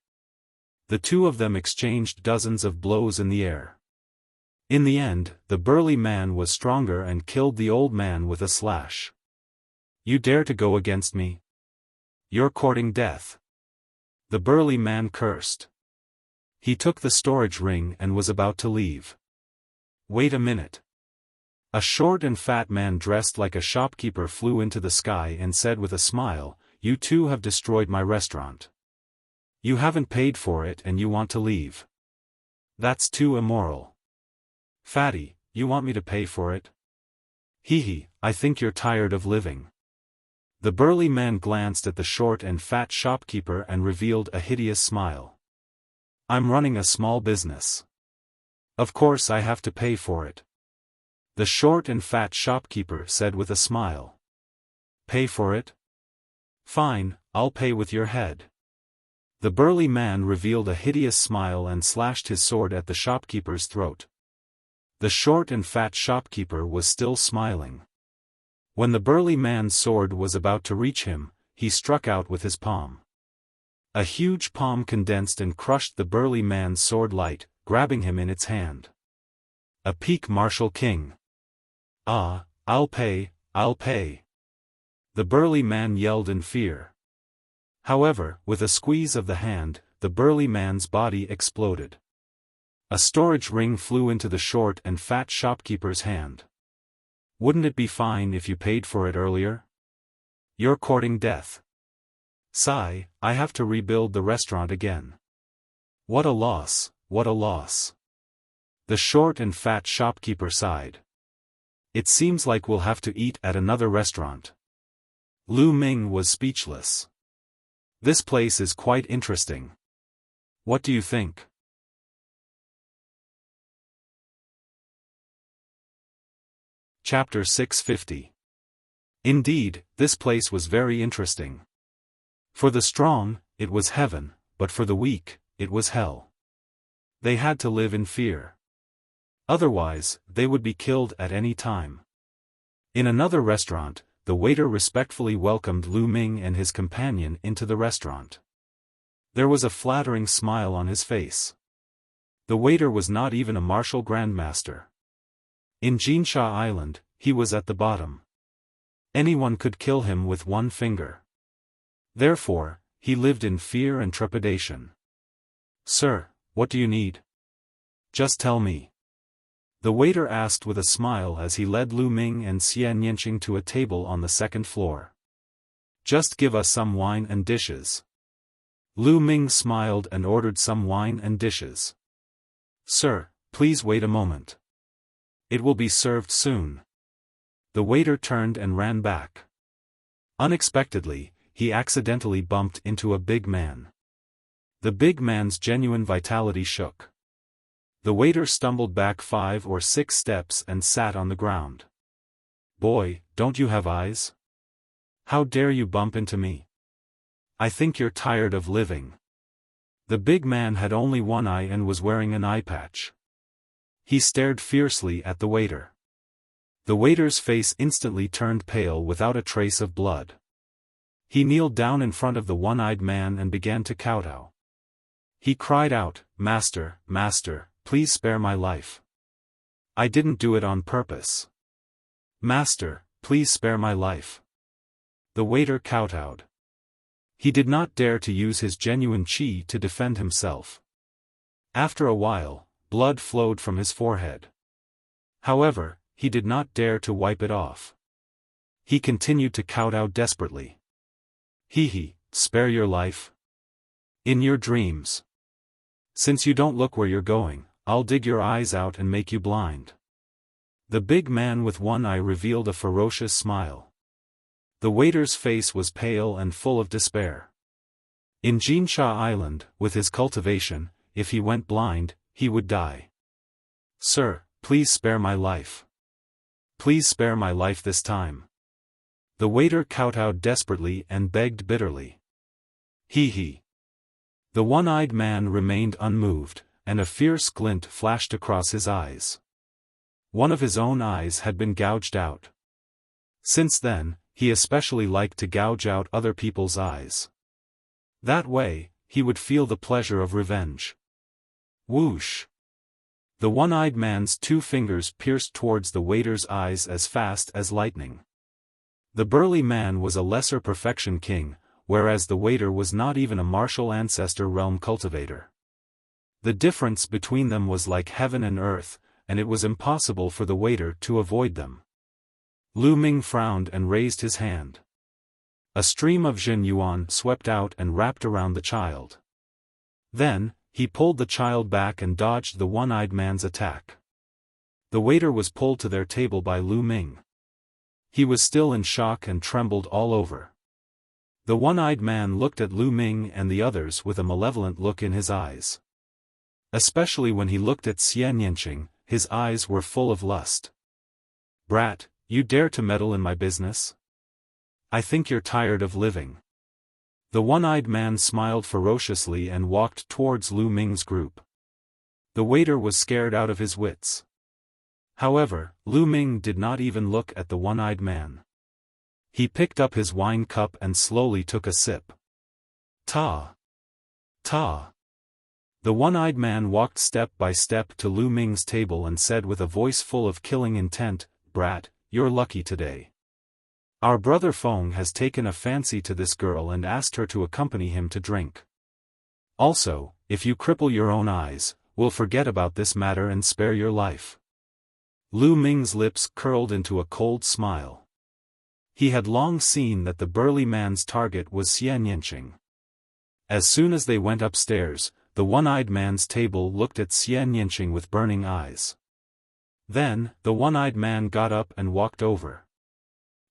The 2 of them exchanged dozens of blows in the air. In the end, the burly man was stronger and killed the old man with a slash. You dare to go against me? You're courting death. The burly man cursed. He took the storage ring and was about to leave. Wait a minute. A short and fat man dressed like a shopkeeper flew into the sky and said with a smile, "You 2 have destroyed my restaurant. You haven't paid for it and you want to leave. That's too immoral. Fatty, you want me to pay for it? Hee, I think you're tired of living." The burly man glanced at the short and fat shopkeeper and revealed a hideous smile. "I'm running a small business. Of course I have to pay for it." The short and fat shopkeeper said with a smile. "Pay for it? Fine, I'll pay with your head." The burly man revealed a hideous smile and slashed his sword at the shopkeeper's throat. The short and fat shopkeeper was still smiling. When the burly man's sword was about to reach him, he struck out with his palm. A huge palm condensed and crushed the burly man's sword light, grabbing him in its hand. A peak martial king. "Ah, I'll pay, I'll pay." The burly man yelled in fear. However, with a squeeze of the hand, the burly man's body exploded. A storage ring flew into the short and fat shopkeeper's hand. "Wouldn't it be fine if you paid for it earlier? You're courting death." "Sigh, I have to rebuild the restaurant again. What a loss, what a loss." The short and fat shopkeeper sighed. "It seems like we'll have to eat at another restaurant." Lu Ming was speechless. "This place is quite interesting. What do you think?" Chapter 650. Indeed, this place was very interesting. For the strong, it was heaven, but for the weak, it was hell. They had to live in fear. Otherwise, they would be killed at any time. In another restaurant, the waiter respectfully welcomed Lu Ming and his companion into the restaurant. There was a flattering smile on his face. The waiter was not even a martial grandmaster. In Jinsha Island, he was at the bottom. Anyone could kill him with one finger. Therefore, he lived in fear and trepidation. "Sir, what do you need? Just tell me." The waiter asked with a smile as he led Lu Ming and Xian Yanqing to a table on the 2nd floor. "Just give us some wine and dishes." Lu Ming smiled and ordered some wine and dishes. "Sir, please wait a moment. It will be served soon." The waiter turned and ran back. Unexpectedly, he accidentally bumped into a big man. The big man's genuine vitality shook. The waiter stumbled back 5 or 6 steps and sat on the ground. "Boy, don't you have eyes? How dare you bump into me? I think you're tired of living." The big man had only one eye and was wearing an eye patch. He stared fiercely at the waiter. The waiter's face instantly turned pale without a trace of blood. He kneeled down in front of the one-eyed man and began to kowtow. He cried out, "Master, master, please spare my life. I didn't do it on purpose. Master, please spare my life." The waiter kowtowed. He did not dare to use his genuine chi to defend himself. After a while, blood flowed from his forehead. However, he did not dare to wipe it off. He continued to kowtow desperately. Hee, spare your life? In your dreams. Since you don't look where you're going, I'll dig your eyes out and make you blind. The big man with one eye revealed a ferocious smile. The waiter's face was pale and full of despair. In Jinsha Island, with his cultivation, if he went blind, he would die. Sir, please spare my life. Please spare my life this time. The waiter kowtowed desperately and begged bitterly. Hee. The one-eyed man remained unmoved, and a fierce glint flashed across his eyes. One of his own eyes had been gouged out. Since then, he especially liked to gouge out other people's eyes. That way, he would feel the pleasure of revenge. Whoosh! The one-eyed man's 2 fingers pierced towards the waiter's eyes as fast as lightning. The burly man was a lesser perfection king, whereas the waiter was not even a martial ancestor realm cultivator. The difference between them was like heaven and earth, and it was impossible for the waiter to avoid them. Lu Ming frowned and raised his hand. A stream of Jin Yuan swept out and wrapped around the child. Then, he pulled the child back and dodged the one-eyed man's attack. The waiter was pulled to their table by Lu Ming. He was still in shock and trembled all over. The one-eyed man looked at Lu Ming and the others with a malevolent look in his eyes. Especially when he looked at Xian Yanqing, his eyes were full of lust. Brat, you dare to meddle in my business? I think you're tired of living. The one-eyed man smiled ferociously and walked towards Lu Ming's group. The waiter was scared out of his wits. However, Lu Ming did not even look at the one-eyed man. He picked up his wine cup and slowly took a sip. Ta! Ta! The one-eyed man walked step by step to Lu Ming's table and said with a voice full of killing intent, Brat, you're lucky today. Our brother Feng has taken a fancy to this girl and asked her to accompany him to drink. Also, if you cripple your own eyes, we'll forget about this matter and spare your life. Lu Ming's lips curled into a cold smile. He had long seen that the burly man's target was Xian Yanqing. As soon as they went upstairs, the one-eyed man's table looked at Xian Yanqing with burning eyes. Then, the one-eyed man got up and walked over.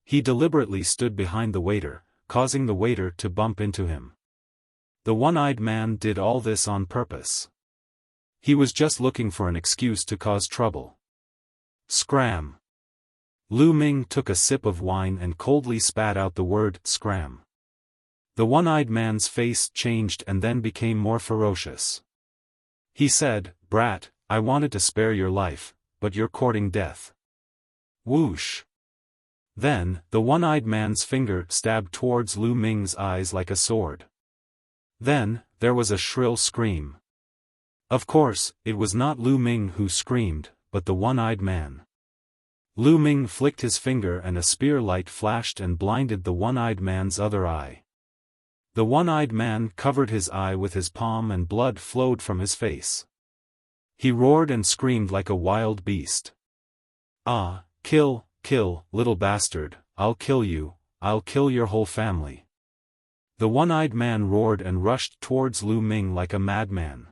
He deliberately stood behind the waiter, causing the waiter to bump into him. The one-eyed man did all this on purpose. He was just looking for an excuse to cause trouble. Scram. Lu Ming took a sip of wine and coldly spat out the word scram. The one-eyed man's face changed and then became more ferocious. He said, Brat, I wanted to spare your life, but you're courting death. Whoosh. Then, the one-eyed man's finger stabbed towards Lu Ming's eyes like a sword. Then, there was a shrill scream. Of course, it was not Lu Ming who screamed, but the one-eyed man. Lu Ming flicked his finger and a spear light flashed and blinded the one-eyed man's other eye. The one-eyed man covered his eye with his palm and blood flowed from his face. He roared and screamed like a wild beast. Ah, kill, little bastard, I'll kill you, I'll kill your whole family. The one-eyed man roared and rushed towards Lu Ming like a madman.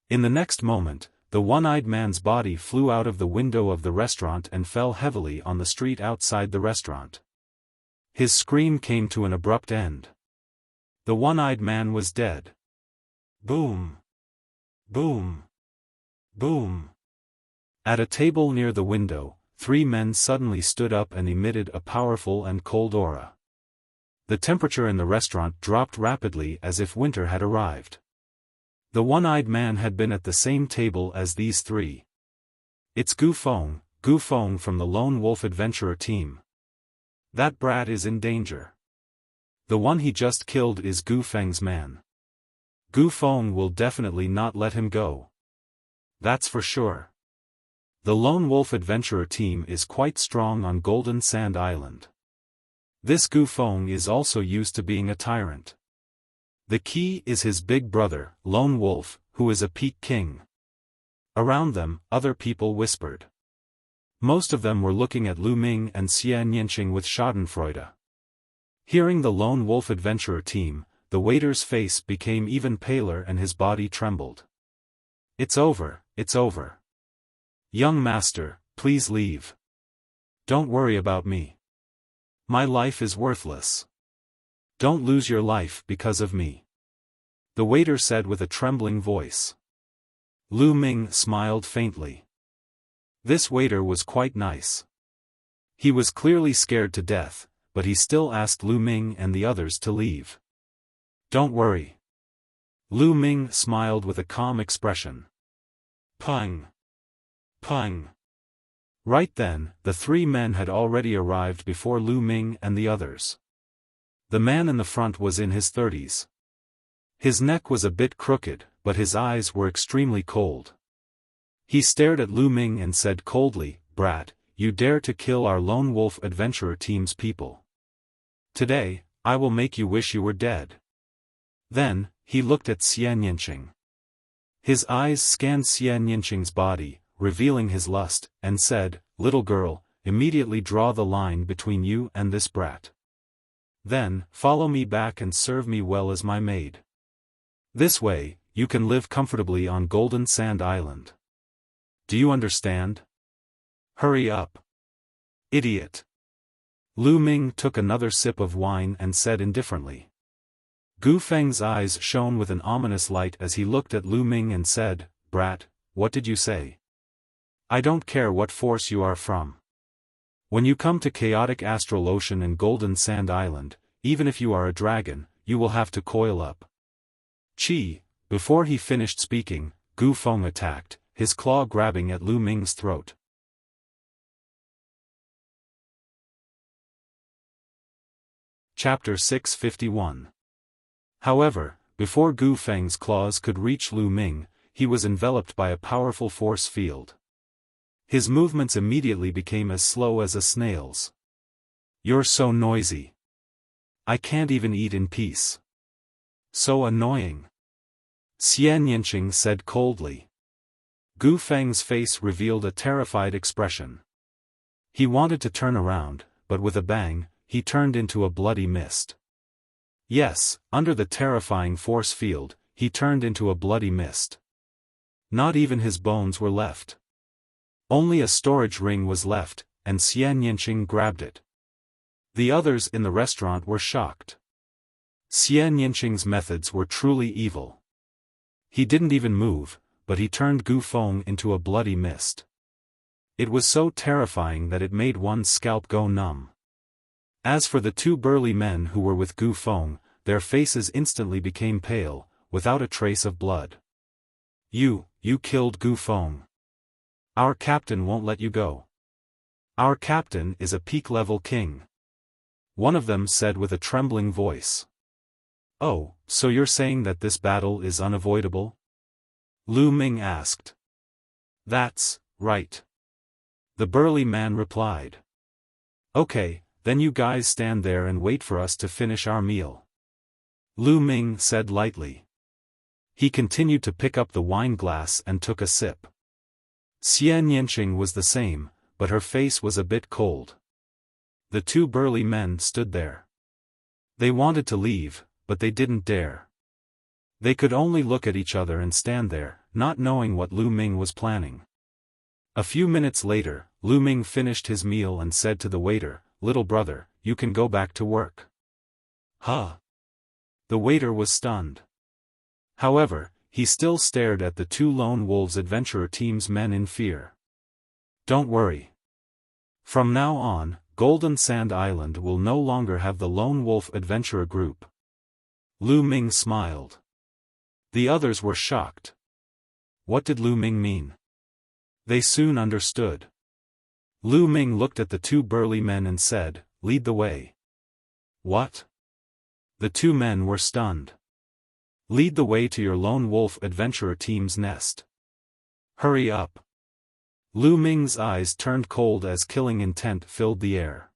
In the next moment, the one-eyed man's body flew out of the window of the restaurant and fell heavily on the street outside the restaurant. His scream came to an abrupt end. The one-eyed man was dead. Boom! Boom! Boom! At a table near the window, 3 men suddenly stood up and emitted a powerful and cold aura. The temperature in the restaurant dropped rapidly as if winter had arrived. The one-eyed man had been at the same table as these 3. It's Gu Feng from the Lone Wolf Adventurer team. That brat is in danger. The one he just killed is Gu Feng's man. Gu Feng will definitely not let him go. That's for sure. The Lone Wolf Adventurer team is quite strong on Golden Sand Island. This Gu Feng is also used to being a tyrant. The key is his big brother, Lone Wolf, who is a peak king. Around them, other people whispered. Most of them were looking at Lu Ming and Xian Yinqing with schadenfreude. Hearing the lone wolf adventurer team, the waiter's face became even paler and his body trembled. It's over, it's over. Young master, please leave. Don't worry about me. My life is worthless. Don't lose your life because of me. The waiter said with a trembling voice. Lu Ming smiled faintly. This waiter was quite nice. He was clearly scared to death, but he still asked Lu Ming and the others to leave. Don't worry. Lu Ming smiled with a calm expression. Pung. Pung. Right then, the three men had already arrived before Lu Ming and the others. The man in the front was in his 30s. His neck was a bit crooked, but his eyes were extremely cold. He stared at Lu Ming and said coldly, "Brat, you dare to kill our lone wolf adventurer team's people. Today, I will make you wish you were dead." Then, he looked at Xian Yinqing. His eyes scanned Xian Yinqing's body, revealing his lust, and said, "Little girl, immediately draw the line between you and this brat. Then, follow me back and serve me well as my maid. This way, you can live comfortably on Golden Sand Island. Do you understand? Hurry up. Idiot." Lu Ming took another sip of wine and said indifferently. Gu Feng's eyes shone with an ominous light as he looked at Lu Ming and said, "Brat, what did you say? I don't care what force you are from. When you come to Chaotic Astral Ocean and Golden Sand Island, even if you are a dragon, you will have to coil up." Chi. Before he finished speaking, Gu Feng attacked, his claw grabbing at Lu Ming's throat. Chapter 651. However, before Gu Feng's claws could reach Lu Ming, he was enveloped by a powerful force field. His movements immediately became as slow as a snail's. "You're so noisy. I can't even eat in peace. So annoying," Xian Yinqing said coldly. Gu Feng's face revealed a terrified expression. He wanted to turn around, but with a bang, he turned into a bloody mist. Yes, under the terrifying force field, he turned into a bloody mist. Not even his bones were left. Only a storage ring was left, and Xian Yinqing grabbed it. The others in the restaurant were shocked. Xian Yinqing's methods were truly evil. He didn't even move, but he turned Gu Feng into a bloody mist. It was so terrifying that it made one's scalp go numb. As for the two burly men who were with Gu Feng, their faces instantly became pale, without a trace of blood. You killed Gu Feng. Our captain won't let you go. Our captain is a peak-level king," one of them said with a trembling voice. "Oh, so you're saying that this battle is unavoidable?" Lu Ming asked. "That's right," the burly man replied. "Okay, then you guys stand there and wait for us to finish our meal," Lu Ming said lightly. He continued to pick up the wine glass and took a sip. Xian Yinqing was the same, but her face was a bit cold. The two burly men stood there. They wanted to leave, but they didn't dare. They could only look at each other and stand there, not knowing what Lu Ming was planning. A few minutes later, Lu Ming finished his meal and said to the waiter, "Little brother, you can go back to work." Huh? The waiter was stunned. However, he still stared at the two lone wolves adventurer team's men in fear. "Don't worry. From now on, Golden Sand Island will no longer have the lone wolf adventurer group." Lu Ming smiled. The others were shocked. What did Lu Ming mean? They soon understood. Lu Ming looked at the two burly men and said, "Lead the way." What? The two men were stunned. "Lead the way to your lone wolf adventurer team's nest. Hurry up." Lu Ming's eyes turned cold as killing intent filled the air.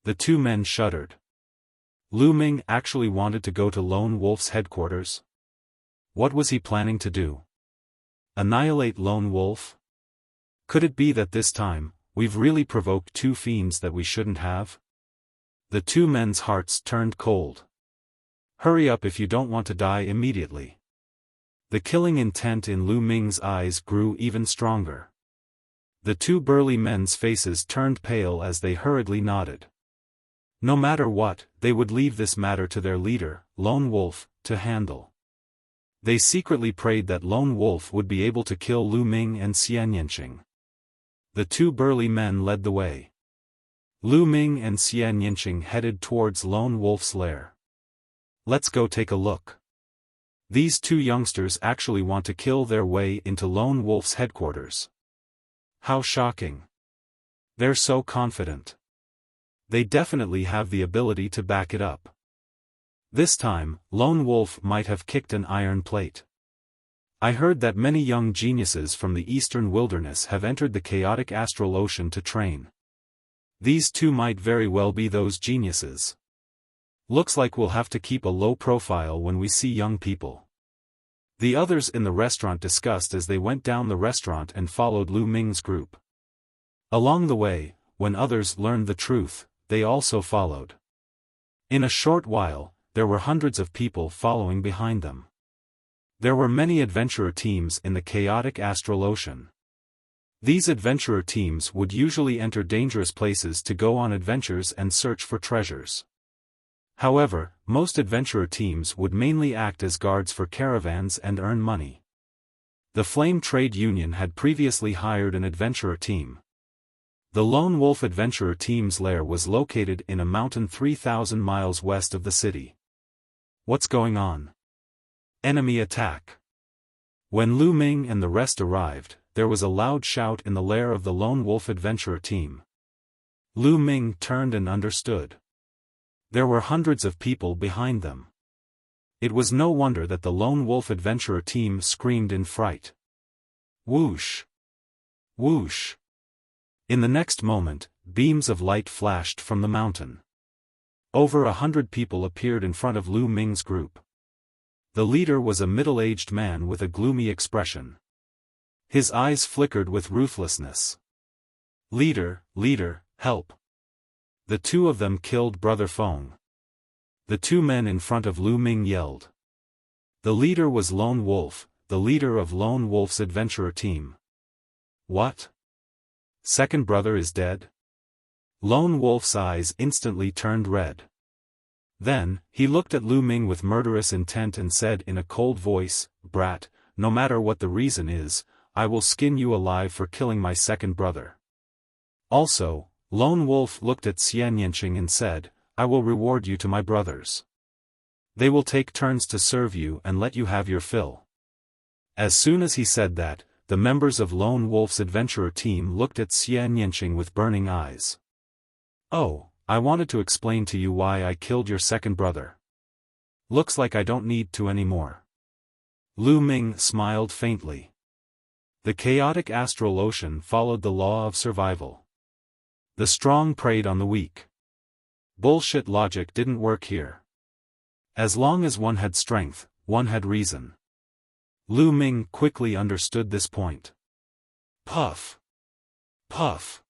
The two men shuddered. Lu Ming actually wanted to go to Lone Wolf's headquarters? What was he planning to do? Annihilate Lone Wolf? Could it be that this time, we've really provoked two fiends that we shouldn't have? The two men's hearts turned cold. Hurry up if you don't want to die immediately. The killing intent in Lu Ming's eyes grew even stronger. The two burly men's faces turned pale as they hurriedly nodded. No matter what, they would leave this matter to their leader, Lone Wolf, to handle. They secretly prayed that Lone Wolf would be able to kill Lu Ming and Xian Yinqing. The two burly men led the way. Lu Ming and Xian Yinqing headed towards Lone Wolf's lair. Let's go take a look. These two youngsters actually want to kill their way into Lone Wolf's headquarters. How shocking. They're so confident. They definitely have the ability to back it up. This time, Lone Wolf might have kicked an iron plate. I heard that many young geniuses from the eastern wilderness have entered the chaotic astral ocean to train. These two might very well be those geniuses. Looks like we'll have to keep a low profile when we see young people. The others in the restaurant discussed as they went down the restaurant and followed Lu Ming's group. Along the way, when others learned the truth, they also followed. In a short while, there were hundreds of people following behind them. There were many adventurer teams in the chaotic astral ocean. These adventurer teams would usually enter dangerous places to go on adventures and search for treasures. However, most adventurer teams would mainly act as guards for caravans and earn money. The Flame Trade Union had previously hired an adventurer team. The Lone Wolf adventurer team's lair was located in a mountain 3,000 miles west of the city. What's going on? Enemy attack. When Lu Ming and the rest arrived, there was a loud shout in the lair of the Lone Wolf adventurer team. Lu Ming turned and understood. There were hundreds of people behind them. It was no wonder that the Lone Wolf adventurer team screamed in fright. Whoosh! Whoosh! In the next moment, beams of light flashed from the mountain. Over 100 people appeared in front of Lu Ming's group. The leader was a middle-aged man with a gloomy expression. His eyes flickered with ruthlessness. Leader, help! The two of them killed Brother Feng. The two men in front of Lu Ming yelled. The leader was Lone Wolf, the leader of Lone Wolf's adventurer team. What? Second brother is dead? Lone Wolf's eyes instantly turned red. Then, he looked at Lu Ming with murderous intent and said in a cold voice, "Brat, no matter what the reason is, I will skin you alive for killing my second brother." Also, Lone Wolf looked at Xian Yinqing and said, "I will reward you to my brothers. They will take turns to serve you and let you have your fill." As soon as he said that, the members of Lone Wolf's adventurer team looked at Xian Yinqing with burning eyes. "Oh, I wanted to explain to you why I killed your second brother. Looks like I don't need to anymore." Lu Ming smiled faintly. The chaotic astral ocean followed the law of survival. The strong preyed on the weak. Bullshit logic didn't work here. As long as one had strength, one had reason. Lu Ming quickly understood this point. Puff! Puff!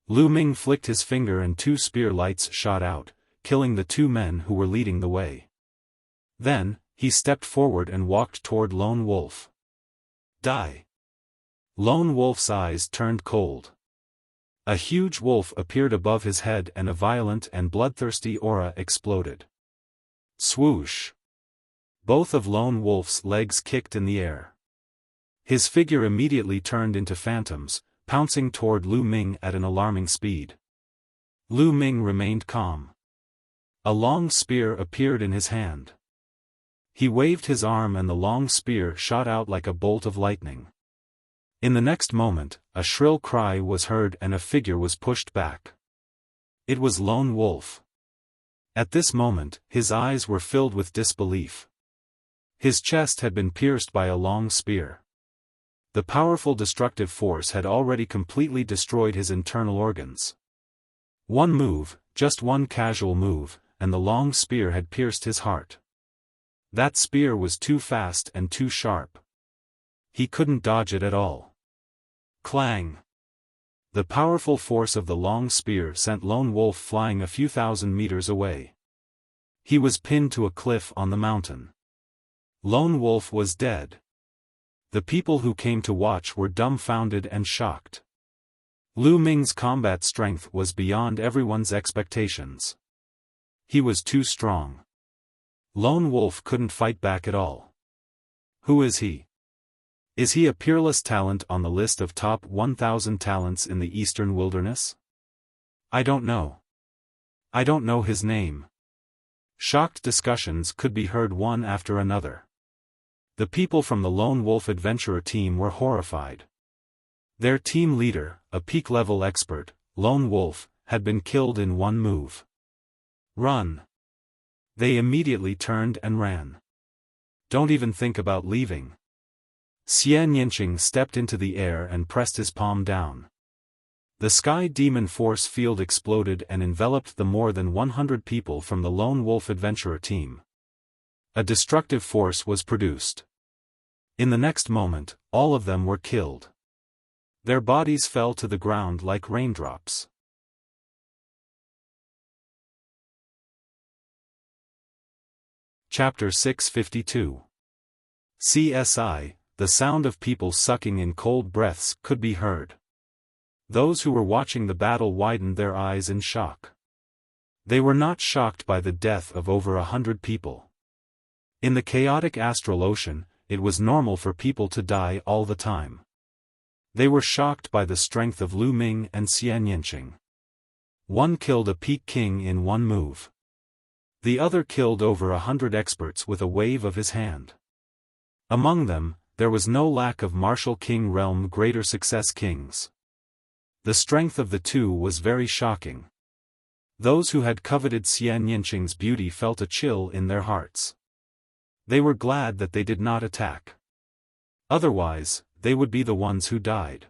Lu Ming flicked his finger and two spear lights shot out, killing the two men who were leading the way. Then, he stepped forward and walked toward Lone Wolf. Die! Lone Wolf's eyes turned cold. A huge wolf appeared above his head and a violent and bloodthirsty aura exploded. Swoosh! Both of Lone Wolf's legs kicked in the air. His figure immediately turned into phantoms, pouncing toward Lu Ming at an alarming speed. Lu Ming remained calm. A long spear appeared in his hand. He waved his arm and the long spear shot out like a bolt of lightning. In the next moment, a shrill cry was heard and a figure was pushed back. It was Lone Wolf. At this moment, his eyes were filled with disbelief. His chest had been pierced by a long spear. The powerful destructive force had already completely destroyed his internal organs. One move, just one casual move, and the long spear had pierced his heart. That spear was too fast and too sharp. He couldn't dodge it at all. Clang! The powerful force of the long spear sent Lone Wolf flying a few thousand meters away. He was pinned to a cliff on the mountain. Lone Wolf was dead. The people who came to watch were dumbfounded and shocked. Lu Ming's combat strength was beyond everyone's expectations. He was too strong. Lone Wolf couldn't fight back at all. Who is he? Is he a peerless talent on the list of top 1,000 talents in the Eastern Wilderness? I don't know. I don't know his name. Shocked discussions could be heard one after another. The people from the Lone Wolf Adventurer team were horrified. Their team leader, a peak-level expert, Lone Wolf, had been killed in one move. Run! They immediately turned and ran. Don't even think about leaving. Xian Yinqing stepped into the air and pressed his palm down. The Sky Demon Force field exploded and enveloped the more than 100 people from the Lone Wolf Adventurer team. A destructive force was produced. In the next moment, all of them were killed. Their bodies fell to the ground like raindrops. Chapter 652. CSI, the sound of people sucking in cold breaths could be heard. Those who were watching the battle widened their eyes in shock. They were not shocked by the death of over 100 people. In the chaotic astral ocean, it was normal for people to die all the time. They were shocked by the strength of Lu Ming and Xian Yinqing. One killed a peak king in one move. The other killed over 100 experts with a wave of his hand. Among them, there was no lack of martial king realm greater success kings. The strength of the two was very shocking. Those who had coveted Xian Yinqing's beauty felt a chill in their hearts. They were glad that they did not attack. Otherwise, they would be the ones who died.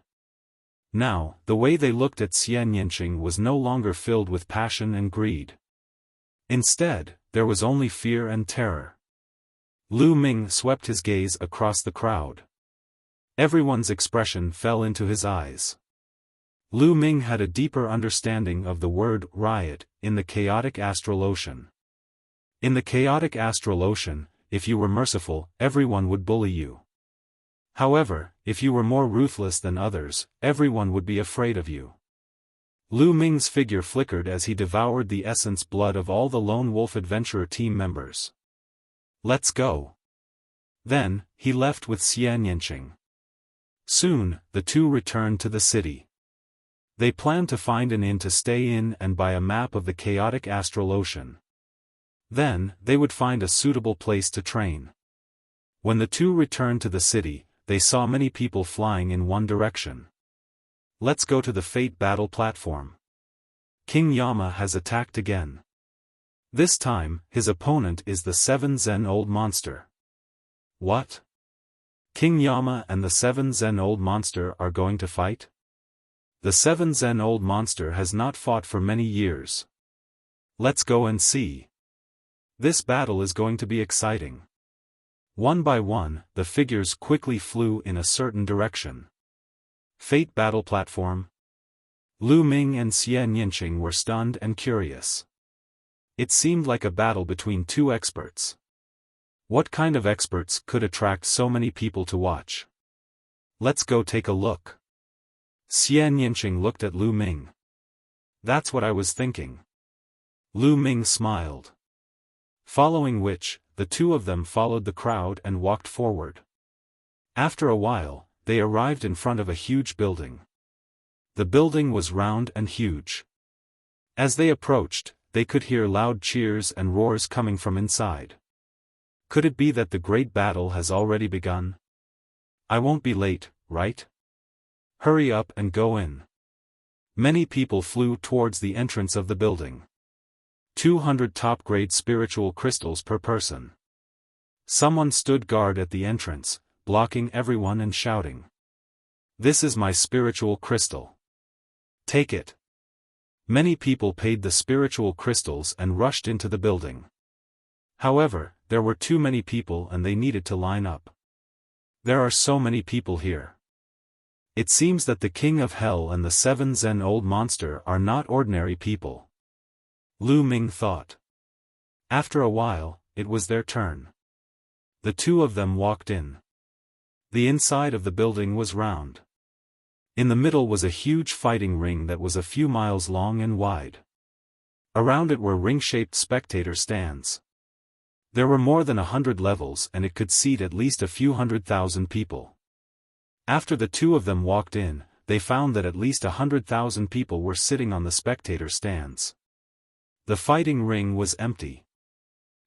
Now, the way they looked at Xian Yinqing was no longer filled with passion and greed. Instead, there was only fear and terror. Lu Ming swept his gaze across the crowd. Everyone's expression fell into his eyes. Lu Ming had a deeper understanding of the word riot in the chaotic astral ocean. In the chaotic astral ocean, if you were merciful, everyone would bully you. However, if you were more ruthless than others, everyone would be afraid of you. Lu Ming's figure flickered as he devoured the essence blood of all the Lone Wolf Adventurer team members. Let's go. Then, he left with Xian Yinqing. Soon, the two returned to the city. They planned to find an inn to stay in and buy a map of the chaotic astral ocean. Then, they would find a suitable place to train. When the two returned to the city, they saw many people flying in one direction. Let's go to the Fate battle platform. King Yama has attacked again. This time, his opponent is the 7 Zen Old Monster. What? King Yama and the 7 Zen Old Monster are going to fight? The 7 Zen Old Monster has not fought for many years. Let's go and see. This battle is going to be exciting. One by one, the figures quickly flew in a certain direction. Fate battle platform. Lu Ming and Xian Yinqing were stunned and curious. It seemed like a battle between two experts. What kind of experts could attract so many people to watch? Let's go take a look. Xian Yinqing looked at Lu Ming. That's what I was thinking. Lu Ming smiled. Following which, the two of them followed the crowd and walked forward. After a while, they arrived in front of a huge building. The building was round and huge. As they approached, they could hear loud cheers and roars coming from inside. Could it be that the great battle has already begun? I won't be late, right? Hurry up and go in. Many people flew towards the entrance of the building. 200 top-grade spiritual crystals per person. Someone stood guard at the entrance, blocking everyone and shouting. This is my spiritual crystal. Take it. Many people paid the spiritual crystals and rushed into the building. However, there were too many people and they needed to line up. There are so many people here. It seems that the King of Hell and the 7-Zen-old monster are not ordinary people. Lu Ming thought. After a while, it was their turn. The two of them walked in. The inside of the building was round. In the middle was a huge fighting ring that was a few miles long and wide. Around it were ring-shaped spectator stands. There were more than 100 levels and it could seat at least a few 100,000 people. After the two of them walked in, they found that at least 100,000 people were sitting on the spectator stands. The fighting ring was empty.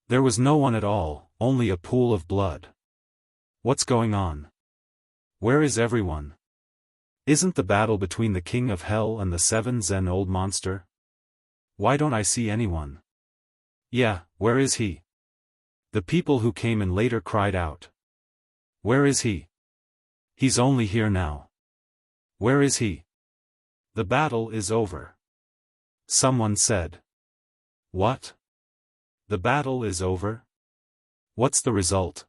There was no one at all, only a pool of blood. What's going on? Where is everyone? Isn't the battle between the King of Hell and the 7-Zen-old monster? Why don't I see anyone? Yeah, where is he? The people who came in later cried out. Where is he? He's only here now. Where is he? The battle is over. Someone said. What? The battle is over? What's the result?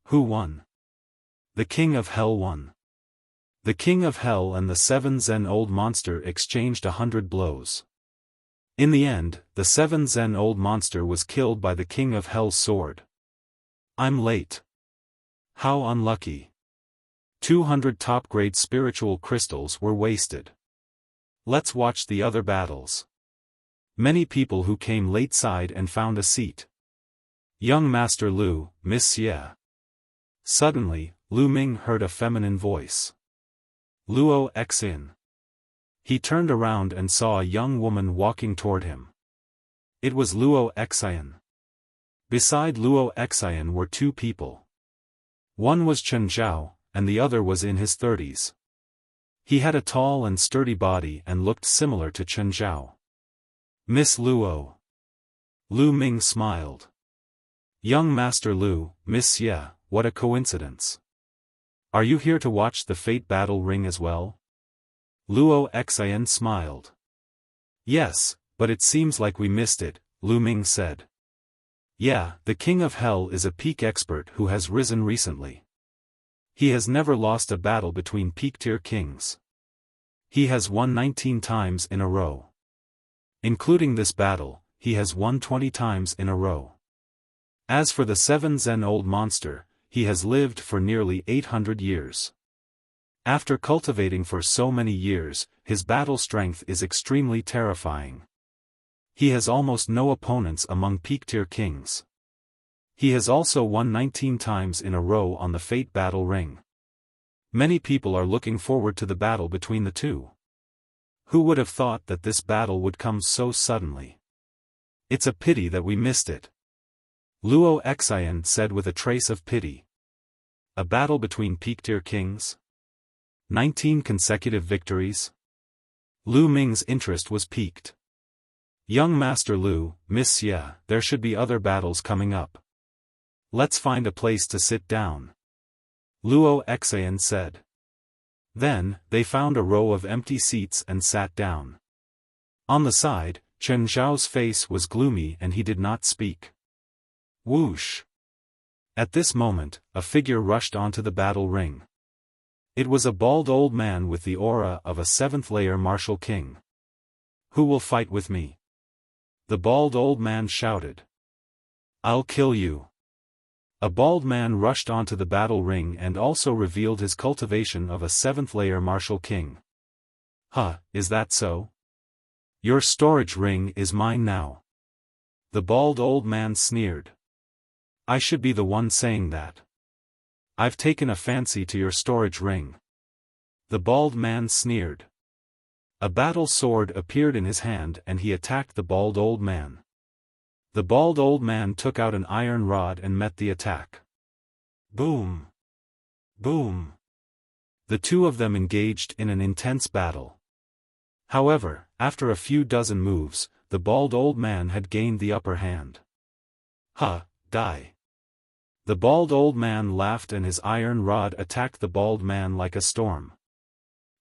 Who won? The King of Hell won. The King of Hell and the 7-Zen-old monster exchanged 100 blows. In the end, the 7-Zen-old monster was killed by the King of Hell's sword. I'm late. How unlucky. 200 top-grade spiritual crystals were wasted. Let's watch the other battles. Many people who came late sighed and found a seat. Young Master Lu, Miss Xie. Suddenly, Lu Ming heard a feminine voice. Luo Xin. He turned around and saw a young woman walking toward him. It was Luo Xin. Beside Luo Xin were two people. One was Chen Zhao, and the other was in his 30s. He had a tall and sturdy body and looked similar to Chen Zhao. Miss Luo. Lu Ming smiled. Young Master Lu, Miss Xie, what a coincidence. Are you here to watch the Fate Battle Ring as well? Luo Xin smiled. Yes, but it seems like we missed it, Lu Ming said. Yeah, the King of Hell is a peak expert who has risen recently. He has never lost a battle between peak-tier kings. He has won 19 times in a row. Including this battle, he has won 20 times in a row. As for the 7-Zen-old monster, he has lived for nearly 800 years. After cultivating for so many years, his battle strength is extremely terrifying. He has almost no opponents among peak-tier kings. He has also won 19 times in a row on the Fate Battle Ring. Many people are looking forward to the battle between the two. Who would have thought that this battle would come so suddenly? It's a pity that we missed it. Luo Xin said with a trace of pity. A battle between peak-tier kings? 19 consecutive victories? Lu Ming's interest was piqued. Young Master Lu, Miss Xie, there should be other battles coming up. Let's find a place to sit down. Luo Xin said. Then, they found a row of empty seats and sat down. On the side, Chen Zhao's face was gloomy and he did not speak. Whoosh! At this moment, a figure rushed onto the battle ring. It was a bald old man with the aura of a 7th-layer martial king. Who will fight with me? The bald old man shouted. I'll kill you. A bald man rushed onto the battle ring and also revealed his cultivation of a 7th-layer martial king. Huh, is that so? Your storage ring is mine now. The bald old man sneered. I should be the one saying that. I've taken a fancy to your storage ring. The bald man sneered. A battle sword appeared in his hand and he attacked the bald old man. The bald old man took out an iron rod and met the attack. Boom! Boom! The two of them engaged in an intense battle. However, after a few dozen moves, the bald old man had gained the upper hand. Huh, die! The bald old man laughed and his iron rod attacked the bald man like a storm.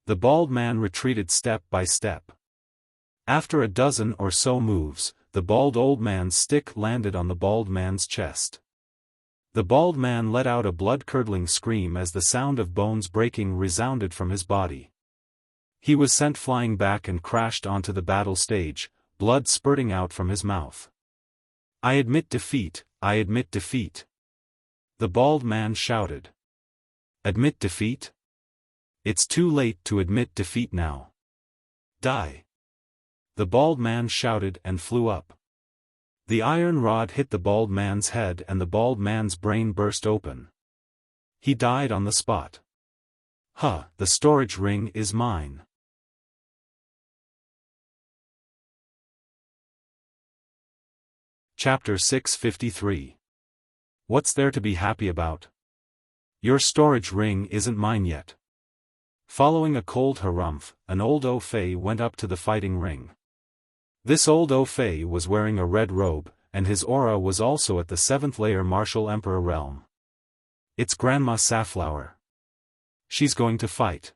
The bald man retreated step by step. After a dozen or so moves, the bald old man's stick landed on the bald man's chest. The bald man let out a blood-curdling scream as the sound of bones breaking resounded from his body. He was sent flying back and crashed onto the battle stage, blood spurting out from his mouth. "I admit defeat, I admit defeat," the bald man shouted. "Admit defeat? It's too late to admit defeat now. Die!" the bald man shouted and flew up. The iron rod hit the bald man's head and the bald man's brain burst open. He died on the spot. "Huh, the storage ring is mine." Chapter 653. What's there to be happy about? Your storage ring isn't mine yet. Following a cold harumph, an old au fait went up to the fighting ring. This old au fait was wearing a red robe, and his aura was also at the 7th layer martial emperor realm. It's Grandma Safflower. She's going to fight.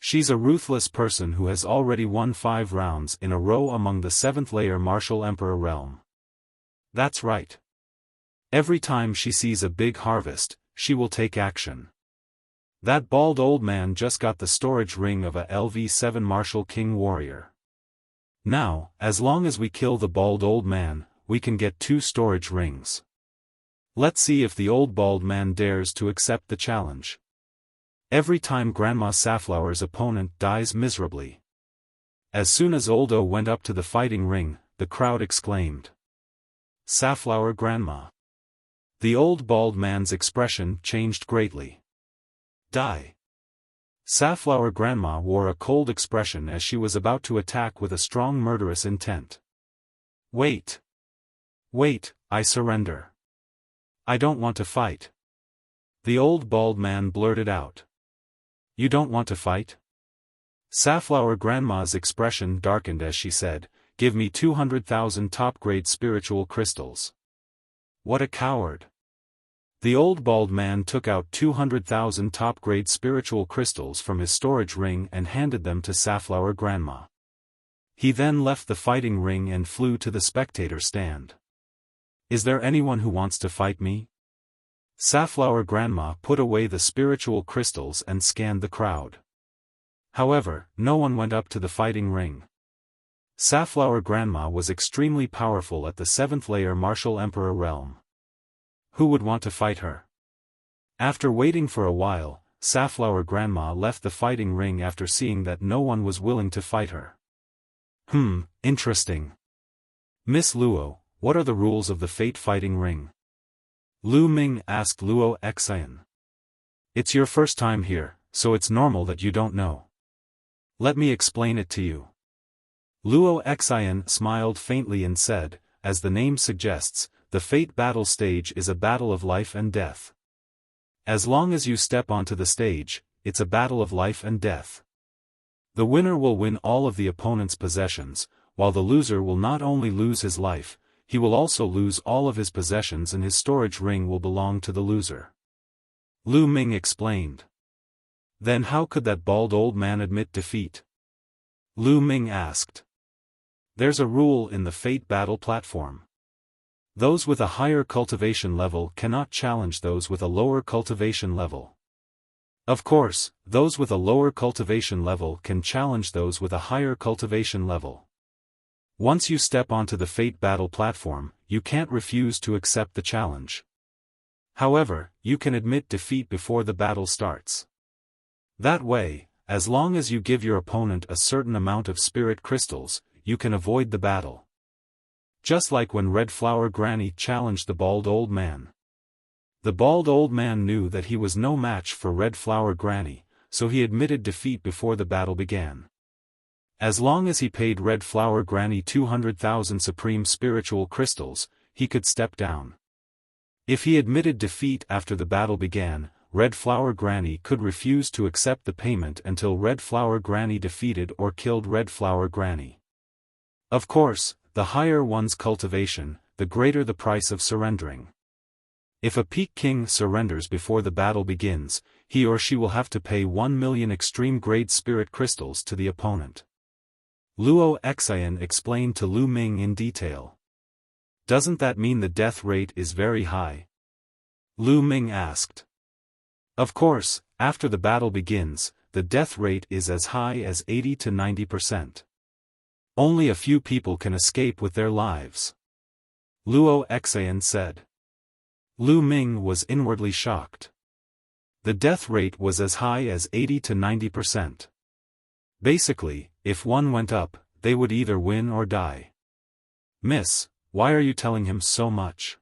She's a ruthless person who has already won 5 rounds in a row among the 7th layer martial emperor realm. That's right. Every time she sees a big harvest, she will take action. That bald old man just got the storage ring of a LV7 martial king warrior. Now, as long as we kill the bald old man, we can get 2 storage rings. Let's see if the old bald man dares to accept the challenge. Every time Grandma Safflower's opponent dies miserably. As soon as Old O went up to the fighting ring, the crowd exclaimed, "Safflower Grandma." The old bald man's expression changed greatly. Die. Safflower Grandma wore a cold expression as she was about to attack with a strong murderous intent. "Wait. Wait, I surrender. I don't want to fight." The old bald man blurted out. "You don't want to fight?" Safflower Grandma's expression darkened as she said, "Give me 200,000 top-grade spiritual crystals." What a coward. The old bald man took out 200,000 top-grade spiritual crystals from his storage ring and handed them to Safflower Grandma. He then left the fighting ring and flew to the spectator stand. "Is there anyone who wants to fight me?" Safflower Grandma put away the spiritual crystals and scanned the crowd. However, no one went up to the fighting ring. Safflower Grandma was extremely powerful at the 7th layer martial emperor realm. Who would want to fight her? After waiting for a while, Safflower Grandma left the fighting ring after seeing that no one was willing to fight her. Interesting. Miss Luo, what are the rules of the Fate fighting ring? Lu Ming asked Luo Xian. It's your first time here, so it's normal that you don't know. Let me explain it to you. Luo Xian smiled faintly and said, as the name suggests, the Fate battle stage is a battle of life and death. As long as you step onto the stage, it's a battle of life and death. The winner will win all of the opponent's possessions, while the loser will not only lose his life, he will also lose all of his possessions and his storage ring will belong to the loser. Lu Ming explained. Then how could that bald old man admit defeat? Lu Ming asked. There's a rule in the Fate battle platform. Those with a higher cultivation level cannot challenge those with a lower cultivation level. Of course, those with a lower cultivation level can challenge those with a higher cultivation level. Once you step onto the Fate battle platform, you can't refuse to accept the challenge. However, you can admit defeat before the battle starts. That way, as long as you give your opponent a certain amount of spirit crystals, you can avoid the battle. Just like when Red Flower Granny challenged the bald old man. The bald old man knew that he was no match for Red Flower Granny, so he admitted defeat before the battle began. As long as he paid Red Flower Granny 200,000 supreme spiritual crystals, he could step down. If he admitted defeat after the battle began, Red Flower Granny could refuse to accept the payment until Red Flower Granny defeated or killed Red Flower Granny. Of course, the higher one's cultivation, the greater the price of surrendering. If a Peak King surrenders before the battle begins, he or she will have to pay 1 million extreme-grade spirit crystals to the opponent. Luo Xian explained to Lu Ming in detail. Doesn't that mean the death rate is very high? Lu Ming asked. Of course, after the battle begins, the death rate is as high as 80 to 90%. Only a few people can escape with their lives. Luo Exayan said. Lu Ming was inwardly shocked. The death rate was as high as 80 to 90%. Basically, if one went up, they would either win or die. Miss, why are you telling him so much?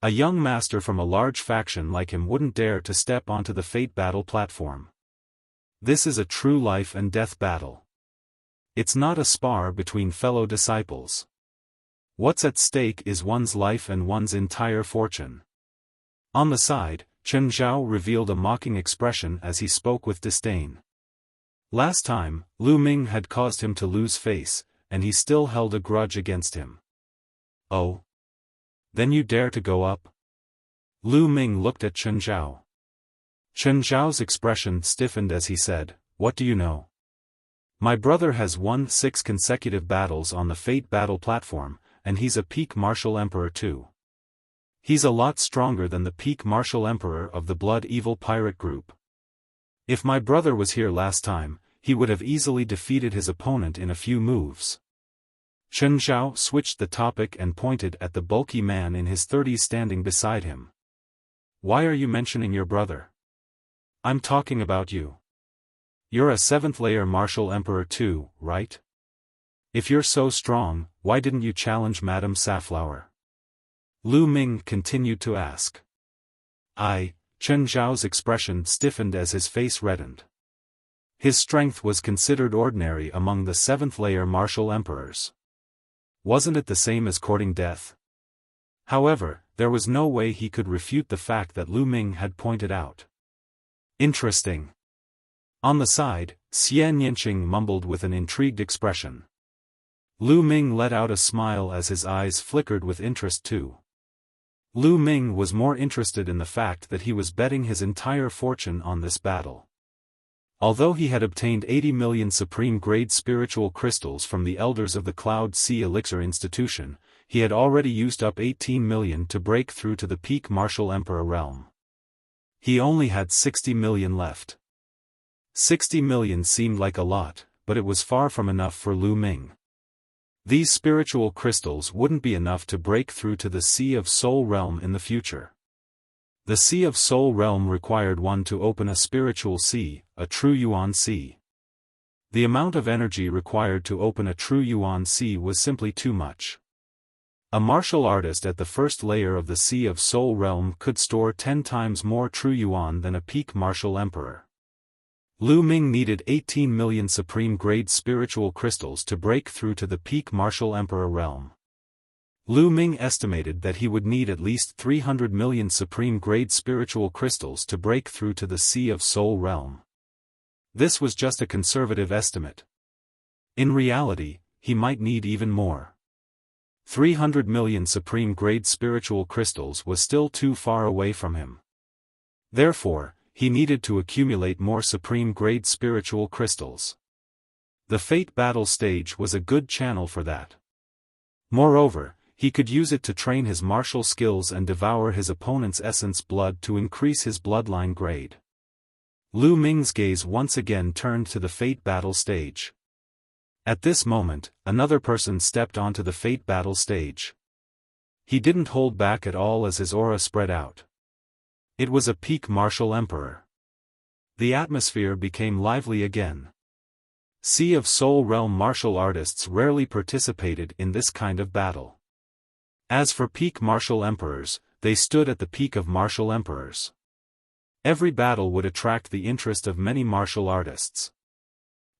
A young master from a large faction like him wouldn't dare to step onto the fate battle platform. This is a true life and death battle. It's not a spar between fellow disciples. What's at stake is one's life and one's entire fortune. On the side, Chen Zhao revealed a mocking expression as he spoke with disdain. Last time, Lu Ming had caused him to lose face, and he still held a grudge against him. Oh? Then you dare to go up? Lu Ming looked at Chen Zhao. Chen Zhao's expression stiffened as he said, "What do you know? My brother has won 6 consecutive battles on the fate battle platform, and he's a peak martial emperor too. He's a lot stronger than the peak martial emperor of the Blood Evil Pirate Group. If my brother was here last time, he would have easily defeated his opponent in a few moves." Chen Zhao switched the topic and pointed at the bulky man in his 30s standing beside him. "Why are you mentioning your brother? I'm talking about you. You're a 7th layer martial emperor too, right? If you're so strong, why didn't you challenge Madame Safflower?" Lu Ming continued to ask. Chen Zhao's expression stiffened as his face reddened. His strength was considered ordinary among the 7th layer martial emperors. Wasn't it the same as courting death? However, there was no way he could refute the fact that Lu Ming had pointed out. Interesting. On the side, Xian Yanqing mumbled with an intrigued expression. Lu Ming let out a smile as his eyes flickered with interest too. Lu Ming was more interested in the fact that he was betting his entire fortune on this battle. Although he had obtained 80 million supreme-grade spiritual crystals from the elders of the Cloud Sea Elixir Institution, he had already used up 18 million to break through to the peak martial emperor realm. He only had 60 million left. 60 million seemed like a lot, but it was far from enough for Lu Ming. These spiritual crystals wouldn't be enough to break through to the Sea of Soul realm in the future. The Sea of Soul realm required one to open a spiritual sea, a true Yuan sea. The amount of energy required to open a true Yuan sea was simply too much. A martial artist at the first layer of the Sea of Soul realm could store 10 times more true Yuan than a peak martial emperor. Lu Ming needed 18 million supreme-grade spiritual crystals to break through to the peak martial emperor realm. Lu Ming estimated that he would need at least 300 million supreme-grade spiritual crystals to break through to the Sea of Soul realm. This was just a conservative estimate. In reality, he might need even more. 300 million supreme-grade spiritual crystals was still too far away from him. Therefore, he needed to accumulate more supreme-grade spiritual crystals. The Fate Battle stage was a good channel for that. Moreover, he could use it to train his martial skills and devour his opponent's essence blood to increase his bloodline grade. Lu Ming's gaze once again turned to the Fate Battle stage. At this moment, another person stepped onto the Fate Battle stage. He didn't hold back at all as his aura spread out. It was a peak martial emperor. The atmosphere became lively again. Sea of Soul realm martial artists rarely participated in this kind of battle. As for peak martial emperors, they stood at the peak of martial emperors. Every battle would attract the interest of many martial artists.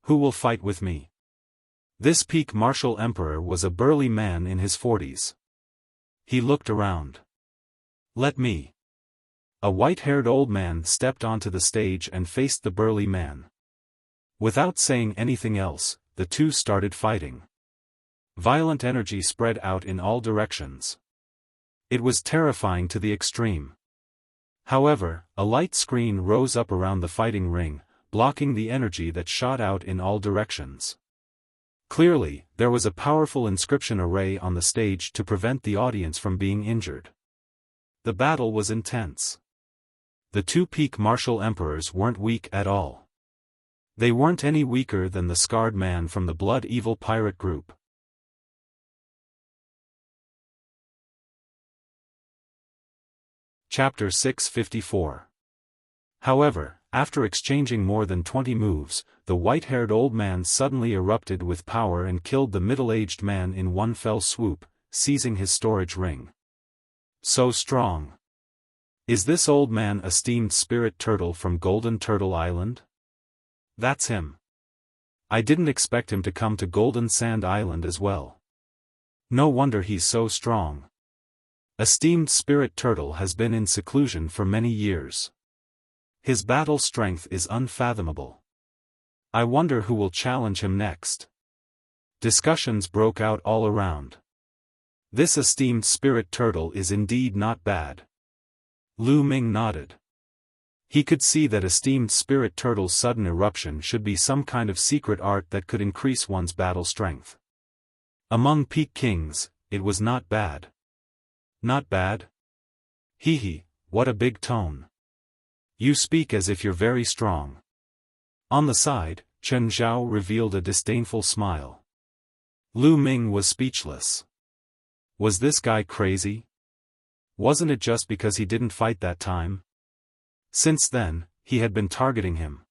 Who will fight with me? This peak martial emperor was a burly man in his 40s. He looked around. Let me. A white-haired old man stepped onto the stage and faced the burly man. Without saying anything else, the two started fighting. Violent energy spread out in all directions. It was terrifying to the extreme. However, a light screen rose up around the fighting ring, blocking the energy that shot out in all directions. Clearly, there was a powerful inscription array on the stage to prevent the audience from being injured. The battle was intense. The two peak martial emperors weren't weak at all. They weren't any weaker than the scarred man from the Blood Evil pirate group. Chapter 654. However, after exchanging more than 20 moves, the white-haired old man suddenly erupted with power and killed the middle-aged man in one fell swoop, seizing his storage ring. So strong. Is this old man a steamed spirit turtle from Golden Turtle Island? That's him. I didn't expect him to come to Golden Sand Island as well. No wonder he's so strong. A steamed spirit turtle has been in seclusion for many years. His battle strength is unfathomable. I wonder who will challenge him next. Discussions broke out all around. This esteemed spirit turtle is indeed not bad. Lu Ming nodded. He could see that esteemed spirit turtle's sudden eruption should be some kind of secret art that could increase one's battle strength. Among peak kings, it was not bad. Not bad? Hee, what a big tone. You speak as if you're very strong. On the side, Chen Zhao revealed a disdainful smile. Lu Ming was speechless. Was this guy crazy? Wasn't it just because he didn't fight that time? Since then, he had been targeting him.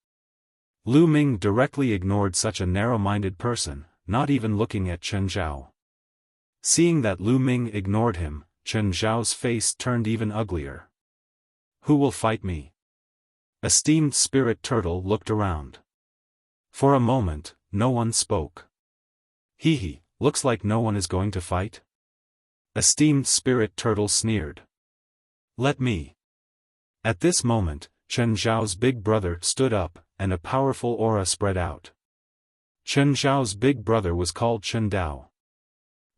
Lu Ming directly ignored such a narrow-minded person, not even looking at Chen Zhao. Seeing that Lu Ming ignored him, Chen Zhao's face turned even uglier. Who will fight me? Esteemed spirit turtle looked around. For a moment, no one spoke. Hee, looks like no one is going to fight? Esteemed spirit turtle sneered. Let me. At this moment, Chen Zhao's big brother stood up, and a powerful aura spread out. Chen Zhao's big brother was called Chen Dao.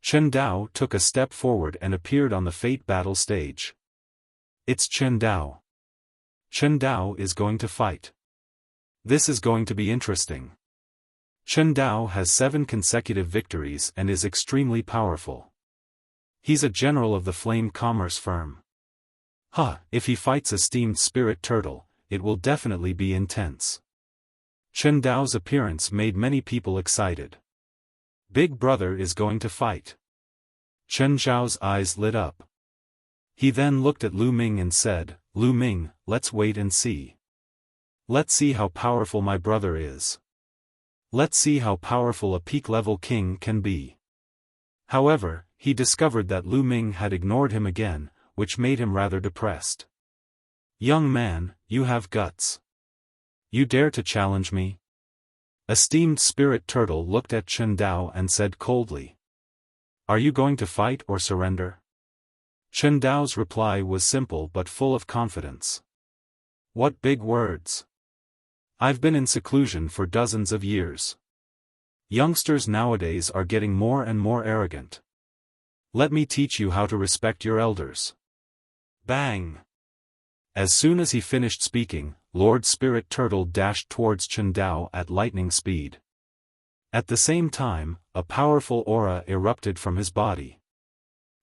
Chen Dao took a step forward and appeared on the fate battle stage. It's Chen Dao. Chen Dao is going to fight. This is going to be interesting. Chen Dao has 7 consecutive victories and is extremely powerful. He's a general of the Flame Commerce firm. If he fights esteemed spirit turtle, it will definitely be intense. Chen Dao's appearance made many people excited. Big brother is going to fight. Chen Zhao's eyes lit up. He then looked at Lu Ming and said, Lu Ming, let's wait and see. Let's see how powerful my brother is. Let's see how powerful a peak-level king can be. However, he discovered that Lu Ming had ignored him again, which made him rather depressed. Young man, you have guts. You dare to challenge me? Esteemed spirit turtle looked at Chen Dao and said coldly. Are you going to fight or surrender? Chen Dao's reply was simple but full of confidence. What big words. I've been in seclusion for dozens of years. Youngsters nowadays are getting more and more arrogant. Let me teach you how to respect your elders. Bang! As soon as he finished speaking, Lord Spirit Turtle dashed towards Chen Dao at lightning speed. At the same time, a powerful aura erupted from his body.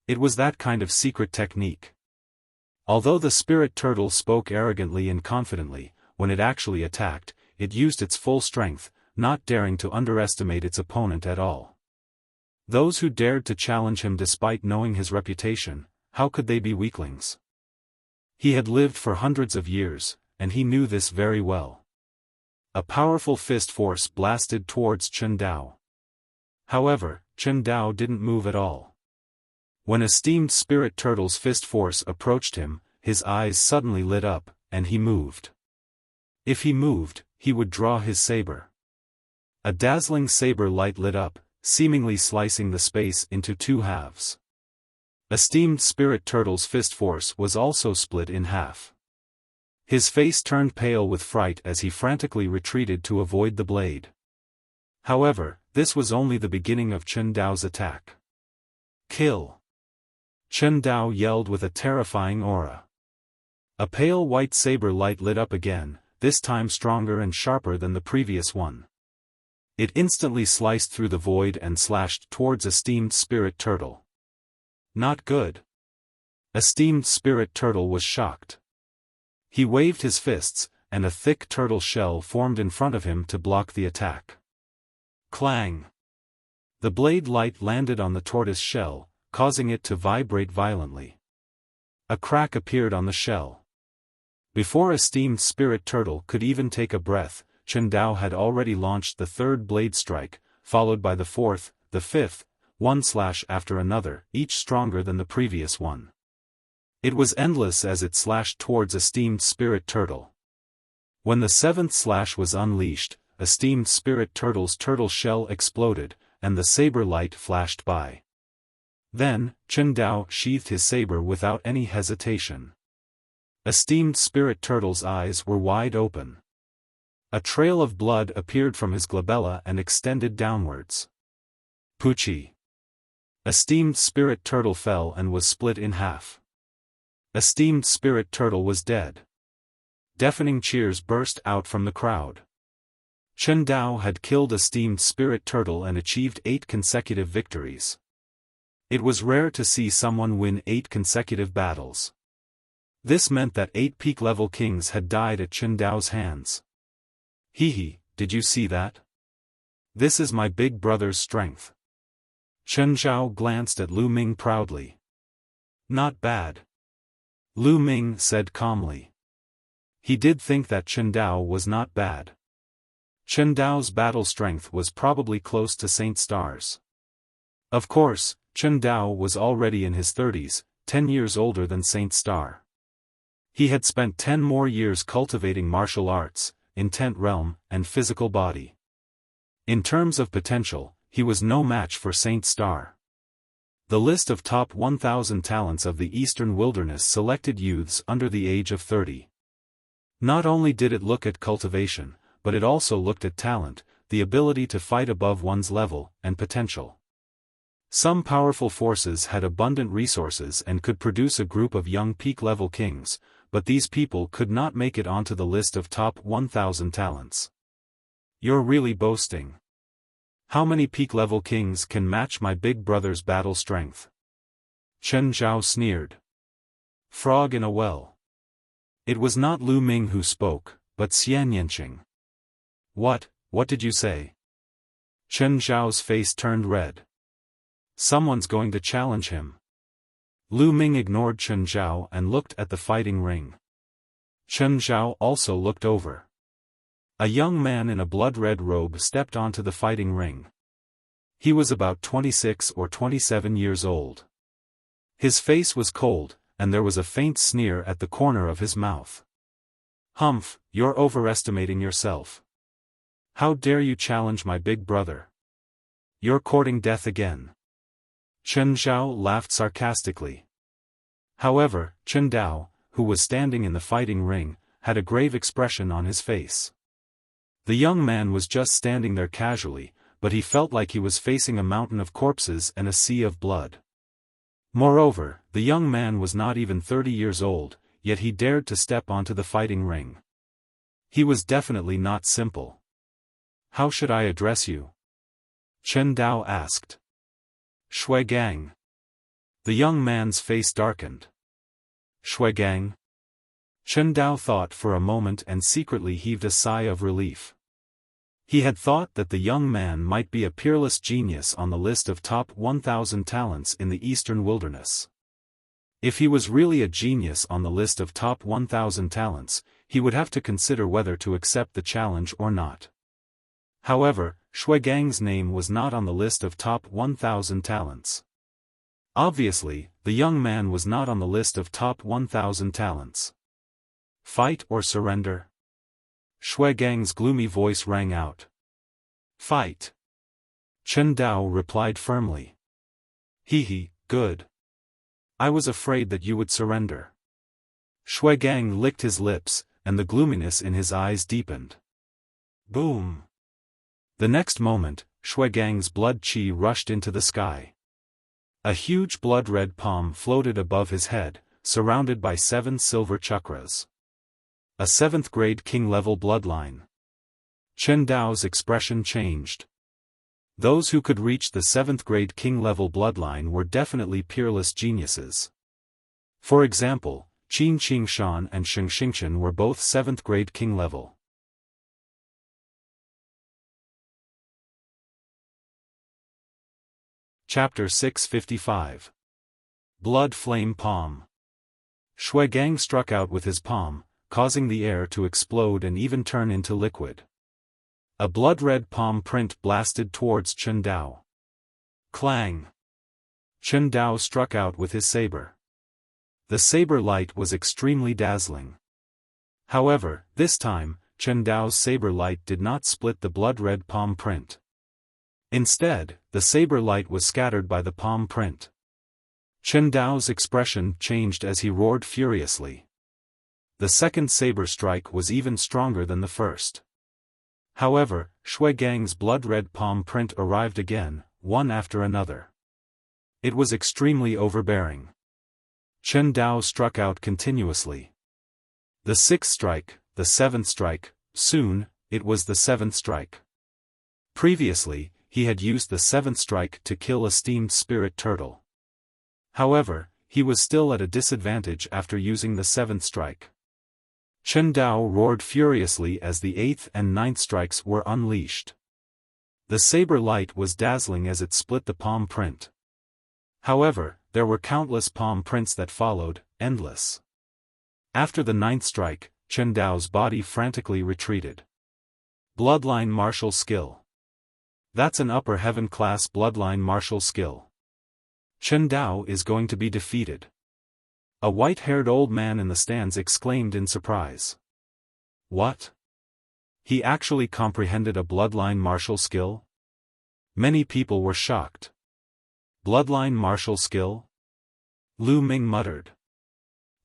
It was that kind of secret technique. Although the Spirit Turtle spoke arrogantly and confidently, when it actually attacked, it used its full strength, not daring to underestimate its opponent at all. Those who dared to challenge him despite knowing his reputation, how could they be weaklings? He had lived for hundreds of years, and he knew this very well. A powerful fist force blasted towards Chen Dao. However, Chen Dao didn't move at all. When esteemed Spirit Turtle's fist force approached him, his eyes suddenly lit up, and he moved. If he moved, he would draw his saber. A dazzling saber light lit up, seemingly slicing the space into 2 halves. Esteemed Spirit Turtle's fist force was also split in half. His face turned pale with fright as he frantically retreated to avoid the blade. However, this was only the beginning of Chen Dao's attack. Kill! Chen Dao yelled with a terrifying aura. A pale white saber light lit up again, this time stronger and sharper than the previous one. It instantly sliced through the void and slashed towards esteemed Spirit Turtle. Not good. Esteemed spirit turtle was shocked. He waved his fists, and a thick turtle shell formed in front of him to block the attack. Clang! The blade light landed on the tortoise shell, causing it to vibrate violently. A crack appeared on the shell. Before esteemed spirit turtle could even take a breath, Chen Dao had already launched the third blade strike, followed by the fourth, the fifth, one slash after another, each stronger than the previous one. It was endless as it slashed towards esteemed spirit turtle. When the seventh slash was unleashed, esteemed spirit turtle's turtle shell exploded, and the saber light flashed by. Then, Chen Dao sheathed his saber without any hesitation. Esteemed spirit turtle's eyes were wide open. A trail of blood appeared from his glabella and extended downwards. Pucci! Esteemed spirit turtle fell and was split in half. Esteemed spirit turtle was dead. Deafening cheers burst out from the crowd. Chen Dao had killed esteemed spirit turtle and achieved 8 consecutive victories. It was rare to see someone win 8 consecutive battles. This meant that 8 peak-level kings had died at Chen Dao's hands. Hehe, did you see that? This is my big brother's strength. Chen Zhao glanced at Lu Ming proudly. Not bad. Lu Ming said calmly. He did think that Chen Dao was not bad. Chen Dao's battle strength was probably close to Saint Star's. Of course, Chen Dao was already in his 30s, 10 years older than Saint Star. He had spent 10 more years cultivating martial arts, intent realm, and physical body. In terms of potential, he was no match for Saint Star. The list of top 1,000 talents of the Eastern Wilderness selected youths under the age of 30. Not only did it look at cultivation, but it also looked at talent, the ability to fight above one's level, and potential. Some powerful forces had abundant resources and could produce a group of young peak-level kings, but these people could not make it onto the list of top 1,000 talents. You're really boasting. How many peak-level kings can match my big brother's battle strength? Chen Zhao sneered. Frog in a well. It was not Lu Ming who spoke, but Xian Yanqing. What did you say? Chen Zhao's face turned red. Someone's going to challenge him. Lu Ming ignored Chen Zhao and looked at the fighting ring. Chen Zhao also looked over. A young man in a blood-red robe stepped onto the fighting ring. He was about 26 or 27 years old. His face was cold, and there was a faint sneer at the corner of his mouth. Humph, you're overestimating yourself. How dare you challenge my big brother? You're courting death again. Chen Zhao laughed sarcastically. However, Chen Dao, who was standing in the fighting ring, had a grave expression on his face. The young man was just standing there casually, but he felt like he was facing a mountain of corpses and a sea of blood. Moreover, the young man was not even 30 years old, yet he dared to step onto the fighting ring. He was definitely not simple. How should I address you? Chen Dao asked. Shuigang. The young man's face darkened. Shuigang? Chen Dao thought for a moment and secretly heaved a sigh of relief. He had thought that the young man might be a peerless genius on the list of top 1,000 talents in the Eastern Wilderness. If he was really a genius on the list of top 1,000 talents, he would have to consider whether to accept the challenge or not. However, Shuigang's name was not on the list of top 1,000 talents. Obviously, the young man was not on the list of top 1,000 talents. Fight or surrender? Shuigang's gloomy voice rang out. Fight. Chen Dao replied firmly. Hehe, good. I was afraid that you would surrender. Shuigang licked his lips, and the gloominess in his eyes deepened. Boom. The next moment, Shuigang's blood qi rushed into the sky. A huge blood-red palm floated above his head, surrounded by 7 silver chakras. A 7th-grade king-level bloodline. Chen Dao's expression changed. Those who could reach the 7th-grade king-level bloodline were definitely peerless geniuses. For example, Qin Qingshan and Sheng Xingchen were both 7th grade king level. Chapter 655. Blood Flame Palm. Shui Gang struck out with his palm, causing the air to explode and even turn into liquid. A blood-red palm print blasted towards Chen Dao. Clang! Chen Dao struck out with his saber. The saber light was extremely dazzling. However, this time, Chen Dao's saber light did not split the blood-red palm print. Instead, the saber light was scattered by the palm print. Chen Dao's expression changed as he roared furiously. The second saber strike was even stronger than the first. However, Shui Gang's blood-red palm print arrived again, one after another. It was extremely overbearing. Chen Dao struck out continuously. The 6th strike, the 7th strike, soon, it was the 7th strike. Previously, he had used the 7th strike to kill a steamed spirit turtle. However, he was still at a disadvantage after using the 7th strike. Chen Dao roared furiously as the 8th and 9th strikes were unleashed. The saber light was dazzling as it split the palm print. However, there were countless palm prints that followed, endless. After the 9th strike, Chen Dao's body frantically retreated. Bloodline martial skill. That's an upper heaven class bloodline martial skill. Chen Dao is going to be defeated. A white-haired old man in the stands exclaimed in surprise. What? He actually comprehended a bloodline martial skill? Many people were shocked. Bloodline martial skill? Lu Ming muttered.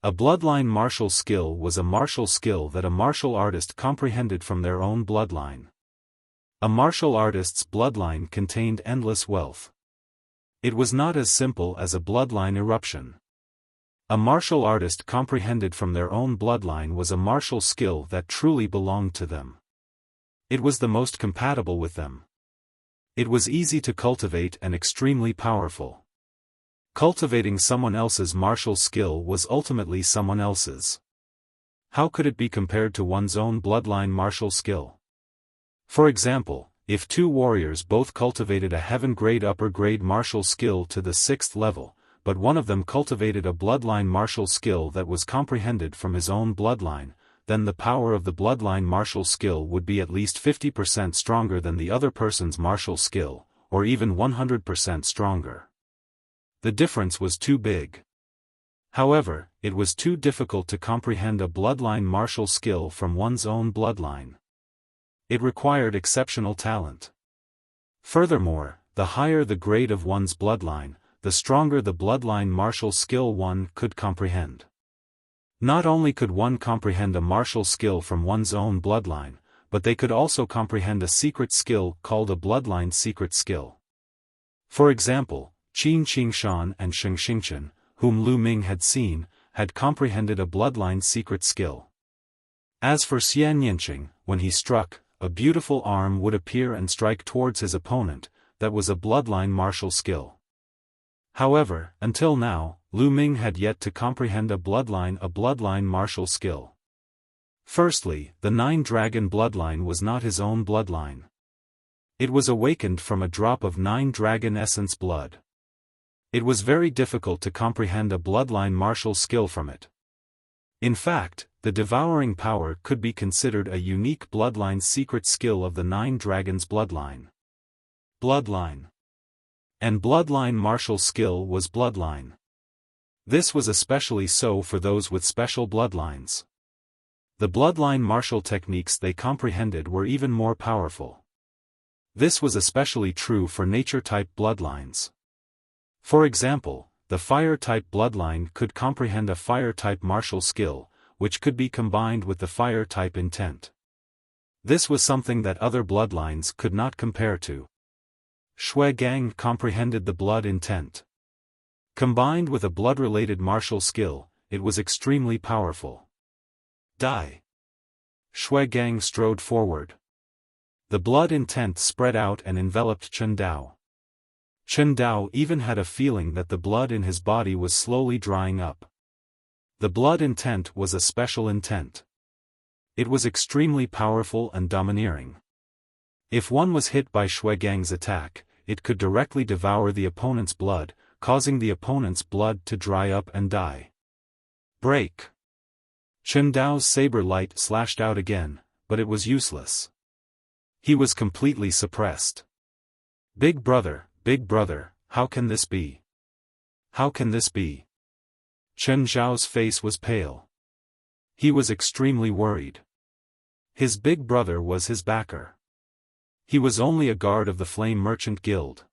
A bloodline martial skill was a martial skill that a martial artist comprehended from their own bloodline. A martial artist's bloodline contained endless wealth. It was not as simple as a bloodline eruption. A martial artist comprehended from their own bloodline was a martial skill that truly belonged to them. It was the most compatible with them. It was easy to cultivate and extremely powerful. Cultivating someone else's martial skill was ultimately someone else's. How could it be compared to one's own bloodline martial skill? For example, if 2 warriors both cultivated a heaven-grade upper-grade martial skill to the 6th level, but one of them cultivated a bloodline martial skill that was comprehended from his own bloodline, then the power of the bloodline martial skill would be at least 50% stronger than the other person's martial skill, or even 100% stronger. The difference was too big. However, it was too difficult to comprehend a bloodline martial skill from one's own bloodline. It required exceptional talent. Furthermore, the higher the grade of one's bloodline, the stronger the bloodline martial skill one could comprehend. Not only could one comprehend a martial skill from one's own bloodline, but they could also comprehend a secret skill called a bloodline secret skill. For example, Qin Qingshan and Sheng Xingchen, whom Lu Ming had seen, had comprehended a bloodline secret skill. As for Xian Yanqing, when he struck, a beautiful arm would appear and strike towards his opponent. That was a bloodline martial skill. However, until now, Lu Ming had yet to comprehend a bloodline martial skill. Firstly, the 9-dragon bloodline was not his own bloodline. It was awakened from a drop of 9-dragon essence blood. It was very difficult to comprehend a bloodline martial skill from it. In fact, the devouring power could be considered a unique bloodline secret skill of the 9 dragons bloodline. Bloodline. And bloodline martial skill was bloodline. This was especially so for those with special bloodlines. The bloodline martial techniques they comprehended were even more powerful. This was especially true for nature-type bloodlines. For example, the fire-type bloodline could comprehend a fire-type martial skill, which could be combined with the fire-type intent. This was something that other bloodlines could not compare to. Shui Gang comprehended the blood intent. Combined with a blood-related martial skill, it was extremely powerful. Die! Shui Gang strode forward. The blood intent spread out and enveloped Chen Dao. Chen Dao even had a feeling that the blood in his body was slowly drying up. The blood intent was a special intent. It was extremely powerful and domineering. If one was hit by Shuigang's attack, it could directly devour the opponent's blood, causing the opponent's blood to dry up and die. Break! Chen Dao's saber light slashed out again, but it was useless. He was completely suppressed. Big brother, how can this be? How can this be? Chen Zhao's face was pale. He was extremely worried. His big brother was his backer. He was only a guard of the Flame Merchant Guild.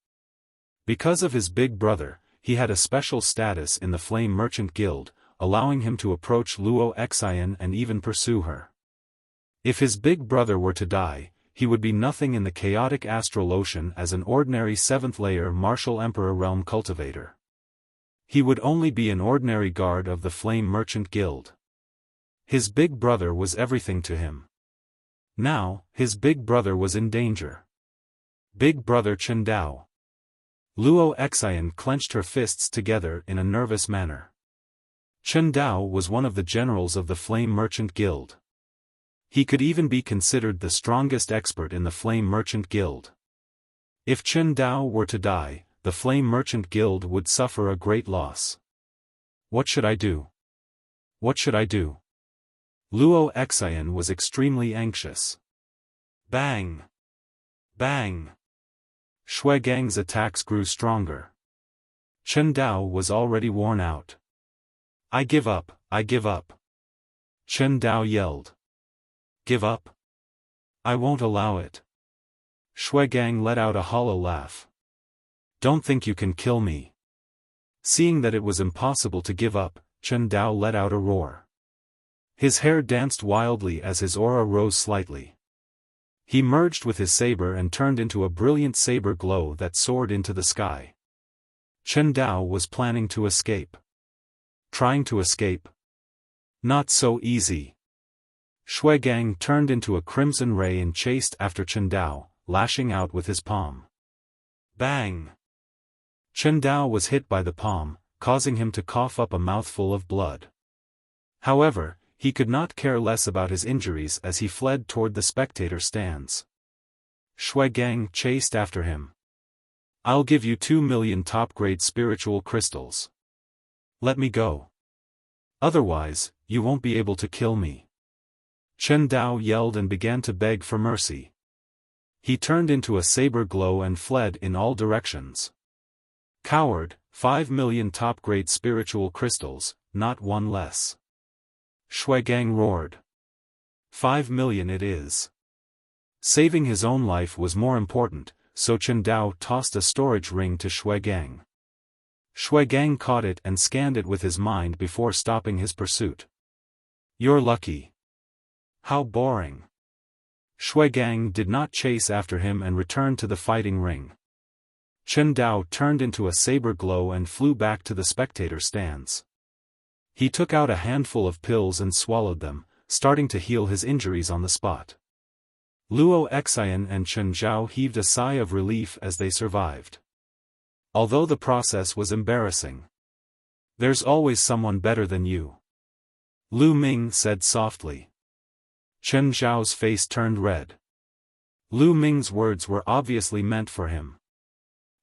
Because of his big brother, he had a special status in the Flame Merchant Guild, allowing him to approach Luo Xian and even pursue her. If his big brother were to die, he would be nothing in the chaotic astral ocean as an ordinary 7th-layer martial emperor realm cultivator. He would only be an ordinary guard of the Flame Merchant Guild. His big brother was everything to him. Now, his big brother was in danger. Big brother Chen Dao. Luo Xian clenched her fists together in a nervous manner. Chen Dao was one of the generals of the Flame Merchant Guild. He could even be considered the strongest expert in the Flame Merchant Guild. If Chen Dao were to die, the Flame Merchant Guild would suffer a great loss. What should I do? What should I do? Luo Xian was extremely anxious. Bang! Bang! Shuigang's attacks grew stronger. Chen Dao was already worn out. I give up, I give up. Chen Dao yelled. Give up? I won't allow it. Shuigang let out a hollow laugh. Don't think you can kill me. Seeing that it was impossible to give up, Chen Dao let out a roar. His hair danced wildly as his aura rose slightly. He merged with his saber and turned into a brilliant saber glow that soared into the sky. Chen Dao was planning to escape. Trying to escape? Not so easy. Shuigang turned into a crimson ray and chased after Chen Dao, lashing out with his palm. Bang! Chen Dao was hit by the palm, causing him to cough up a mouthful of blood. However, he could not care less about his injuries as he fled toward the spectator stands. Shuigang chased after him. I'll give you 2 million top-grade spiritual crystals. Let me go. Otherwise, you won't be able to kill me. Chen Dao yelled and began to beg for mercy. He turned into a saber glow and fled in all directions. Coward, 5 million top-grade spiritual crystals, not one less. Shuigang roared. 5 million it is. Saving his own life was more important, so Chen Dao tossed a storage ring to Shuigang. Shuigang caught it and scanned it with his mind before stopping his pursuit. You're lucky. How boring. Shuigang did not chase after him and returned to the fighting ring. Chen Dao turned into a saber glow and flew back to the spectator stands. He took out a handful of pills and swallowed them, starting to heal his injuries on the spot. Luo Xian and Chen Zhao heaved a sigh of relief as they survived. Although the process was embarrassing. There's always someone better than you. Lu Ming said softly. Chen Zhao's face turned red. Lu Ming's words were obviously meant for him.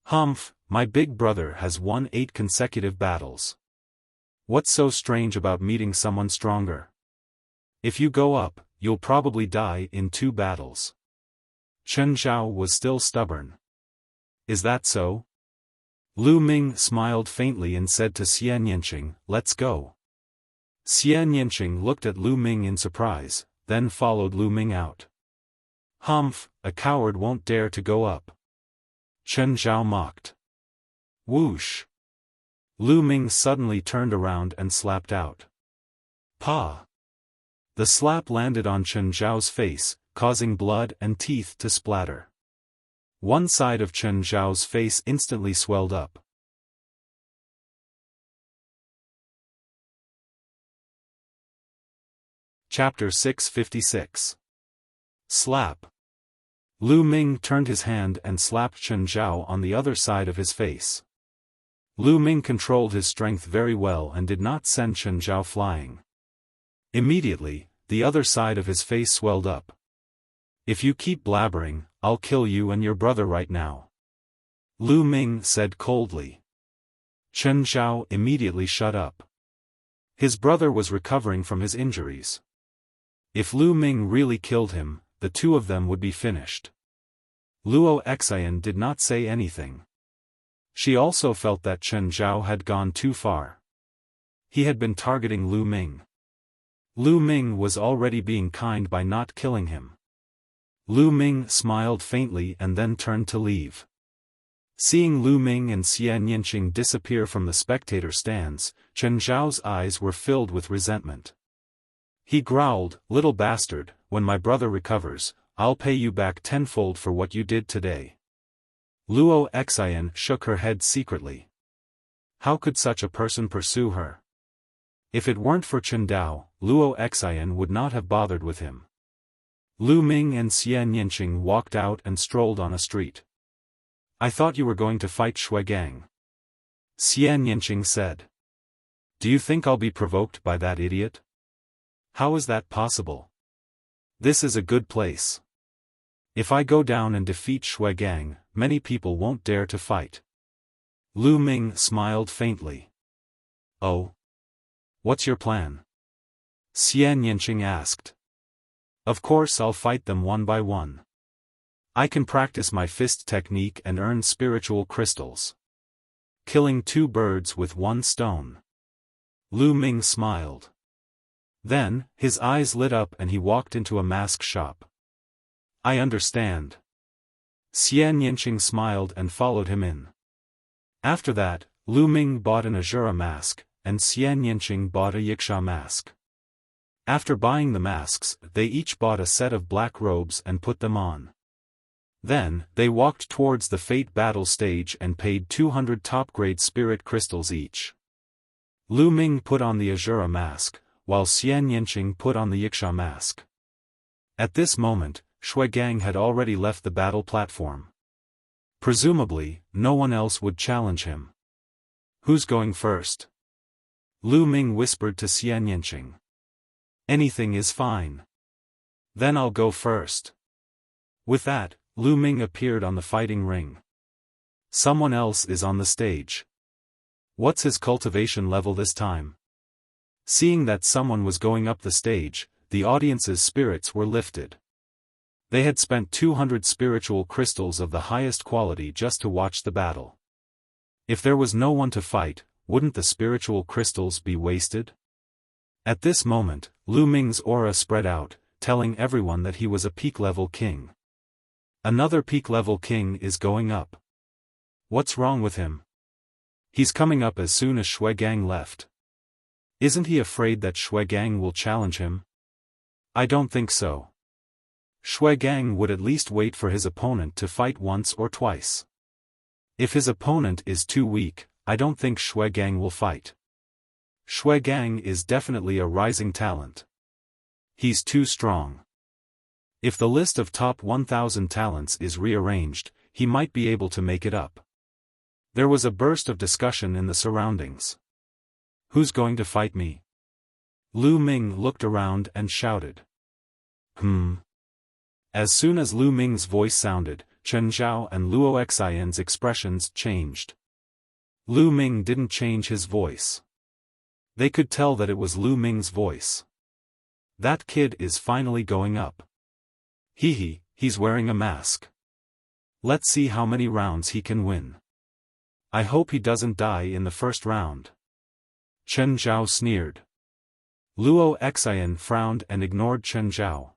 Humph, my big brother has won 8 consecutive battles. What's so strange about meeting someone stronger? If you go up, you'll probably die in 2 battles. Chen Zhao was still stubborn. Is that so? Lu Ming smiled faintly and said to Xian Yanqing, let's go. Xian Yanqing looked at Lu Ming in surprise, then followed Lu Ming out. Humph, a coward won't dare to go up. Chen Zhao mocked. Whoosh. Lu Ming suddenly turned around and slapped out. Pa! The slap landed on Chen Zhao's face, causing blood and teeth to splatter. One side of Chen Zhao's face instantly swelled up. Chapter 656. Slap. Lu Ming turned his hand and slapped Chen Zhao on the other side of his face. Lu Ming controlled his strength very well and did not send Chen Zhao flying. Immediately, the other side of his face swelled up. "If you keep blabbering, I'll kill you and your brother right now," Lu Ming said coldly. Chen Zhao immediately shut up. His brother was recovering from his injuries. If Lu Ming really killed him, the two of them would be finished. Luo Xian did not say anything. She also felt that Chen Zhao had gone too far. He had been targeting Lu Ming. Lu Ming was already being kind by not killing him. Lu Ming smiled faintly and then turned to leave. Seeing Lu Ming and Xian Yinqing disappear from the spectator stands, Chen Zhao's eyes were filled with resentment. He growled, "Little bastard, when my brother recovers, I'll pay you back tenfold for what you did today." Luo Xian shook her head secretly. How could such a person pursue her? If it weren't for Chen Dao, Luo Xian would not have bothered with him. Lu Ming and Xian Yinqing walked out and strolled on a street. "I thought you were going to fight Shui Gang," Xian Yinqing said. "Do you think I'll be provoked by that idiot? How is that possible? This is a good place. If I go down and defeat Shui Gang, many people won't dare to fight." Lu Ming smiled faintly. "Oh? What's your plan?" Xian Yinqing asked. "Of course I'll fight them one by one. I can practice my fist technique and earn spiritual crystals. Killing two birds with one stone." Lu Ming smiled. Then, his eyes lit up and he walked into a mask shop. "I understand." Xian Yinqing smiled and followed him in. After that, Lu Ming bought an Azura mask, and Xian Yinqing bought a Yiksha mask. After buying the masks, they each bought a set of black robes and put them on. Then, they walked towards the Fate battle stage and paid 200 top-grade spirit crystals each. Lu Ming put on the Azura mask, while Xian Yinqing put on the Yiksha mask. At this moment, Shui Gang had already left the battle platform. Presumably, no one else would challenge him. "Who's going first?" Lu Ming whispered to Xian Yinqing. "Anything is fine. Then I'll go first." With that, Lu Ming appeared on the fighting ring. Someone else is on the stage. What's his cultivation level this time? Seeing that someone was going up the stage, the audience's spirits were lifted. They had spent 200 spiritual crystals of the highest quality just to watch the battle. If there was no one to fight, wouldn't the spiritual crystals be wasted? At this moment, Lu Ming's aura spread out, telling everyone that he was a peak-level king. Another peak-level king is going up. What's wrong with him? He's coming up as soon as Shui Gang left. Isn't he afraid that Shui Gang will challenge him? I don't think so. Shui Gang would at least wait for his opponent to fight once or twice. If his opponent is too weak, I don't think Shui Gang will fight. Shui Gang is definitely a rising talent. He's too strong. If the list of top 1,000 talents is rearranged, he might be able to make it up. There was a burst of discussion in the surroundings. Who's going to fight me? Lu Ming looked around and shouted. As soon as Lu Ming's voice sounded, Chen Zhao and Luo Xian's expressions changed. Lu Ming didn't change his voice. They could tell that it was Lu Ming's voice. That kid is finally going up. He's wearing a mask. Let's see how many rounds he can win. I hope he doesn't die in the first round. Chen Zhao sneered. Luo Xian frowned and ignored Chen Zhao.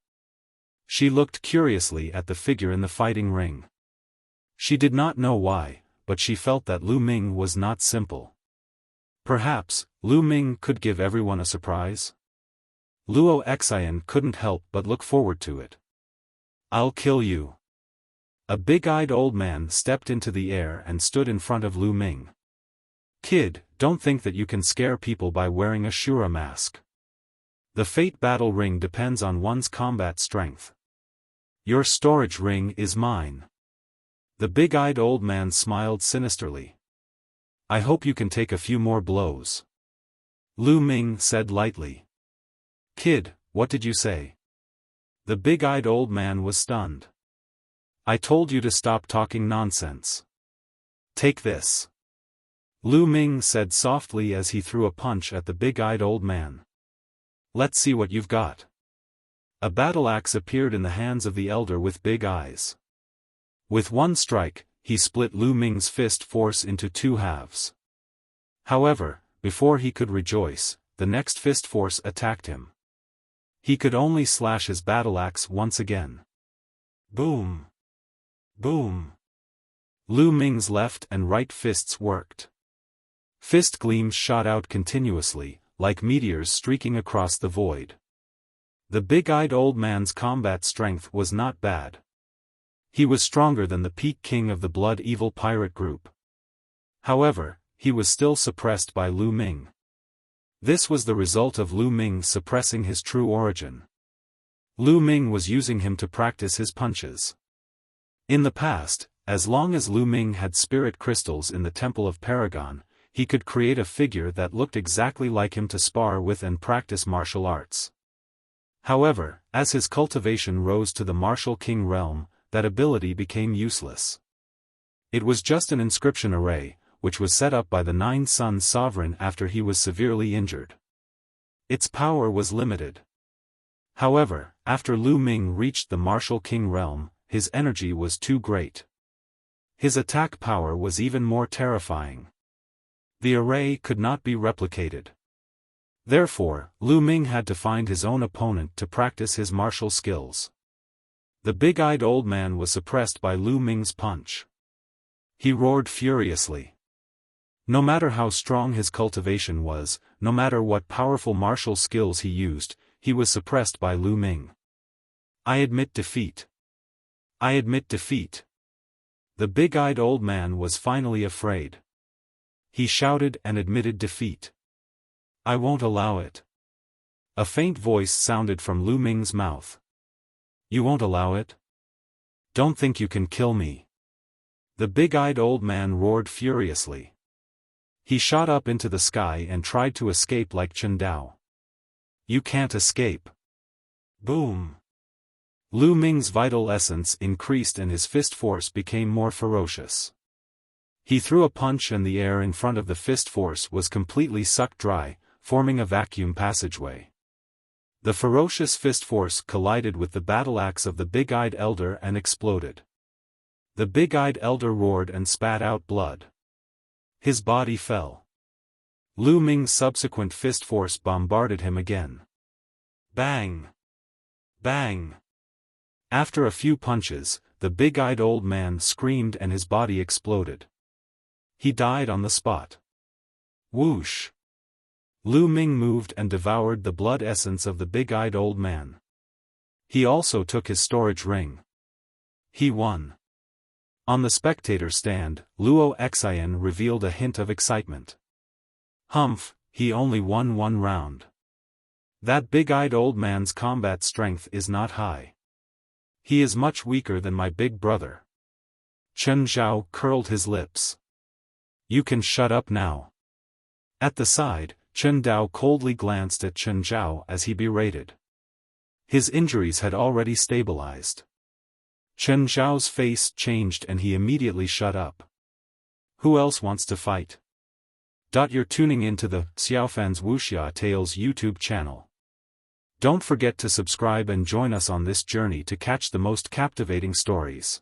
She looked curiously at the figure in the fighting ring. She did not know why, but she felt that Lu Ming was not simple. Perhaps, Lu Ming could give everyone a surprise? Luo Xian couldn't help but look forward to it. I'll kill you. A big-eyed old man stepped into the air and stood in front of Lu Ming. Kid, don't think that you can scare people by wearing a Shura mask. The Fate battle ring depends on one's combat strength. Your storage ring is mine. The big-eyed old man smiled sinisterly. I hope you can take a few more blows. Lu Ming said lightly. Kid, what did you say? The big-eyed old man was stunned. I told you to stop talking nonsense. Take this. Lu Ming said softly as he threw a punch at the big-eyed old man. Let's see what you've got. A battle axe appeared in the hands of the elder with big eyes. With one strike, he split Lu Ming's fist force into two halves. However, before he could rejoice, the next fist force attacked him. He could only slash his battle axe once again. Boom! Boom! Lu Ming's left and right fists worked. Fist gleams shot out continuously, like meteors streaking across the void. The big-eyed old man's combat strength was not bad. He was stronger than the peak king of the Blood Evil pirate group. However, he was still suppressed by Lu Ming. This was the result of Lu Ming suppressing his true origin. Lu Ming was using him to practice his punches. In the past, as long as Lu Ming had spirit crystals in the Temple of Paragon, he could create a figure that looked exactly like him to spar with and practice martial arts. However, as his cultivation rose to the Martial King realm, that ability became useless. It was just an inscription array, which was set up by the Nine Suns sovereign after he was severely injured. Its power was limited. However, after Lu Ming reached the Martial King realm, his energy was too great. His attack power was even more terrifying. The array could not be replicated. Therefore, Lu Ming had to find his own opponent to practice his martial skills. The big-eyed old man was suppressed by Lu Ming's punch. He roared furiously. No matter how strong his cultivation was, no matter what powerful martial skills he used, he was suppressed by Lu Ming. I admit defeat. I admit defeat. The big-eyed old man was finally afraid. He shouted and admitted defeat. I won't allow it. A faint voice sounded from Lu Ming's mouth. You won't allow it? Don't think you can kill me. The big-eyed old man roared furiously. He shot up into the sky and tried to escape like Chen Dao. You can't escape. Boom! Lu Ming's vital essence increased and his fist force became more ferocious. He threw a punch and the air in front of the fist force was completely sucked dry, forming a vacuum passageway. The ferocious fist force collided with the battle axe of the big-eyed elder and exploded. The big-eyed elder roared and spat out blood. His body fell. Lu Ming's subsequent fist force bombarded him again. Bang! Bang! After a few punches, the big-eyed old man screamed and his body exploded. He died on the spot. Whoosh! Lu Ming moved and devoured the blood essence of the big-eyed old man. He also took his storage ring. He won. On the spectator stand, Luo Xian revealed a hint of excitement. Humph, he only won one round. That big-eyed old man's combat strength is not high. He is much weaker than my big brother. Chen Zhao curled his lips. You can shut up now. At the side, Chen Dao coldly glanced at Chen Zhao as he berated. His injuries had already stabilized. Chen Zhao's face changed and he immediately shut up. Who else wants to fight? You're tuning into the Xiaofan's Wuxia Tales YouTube channel. Don't forget to subscribe and join us on this journey to catch the most captivating stories.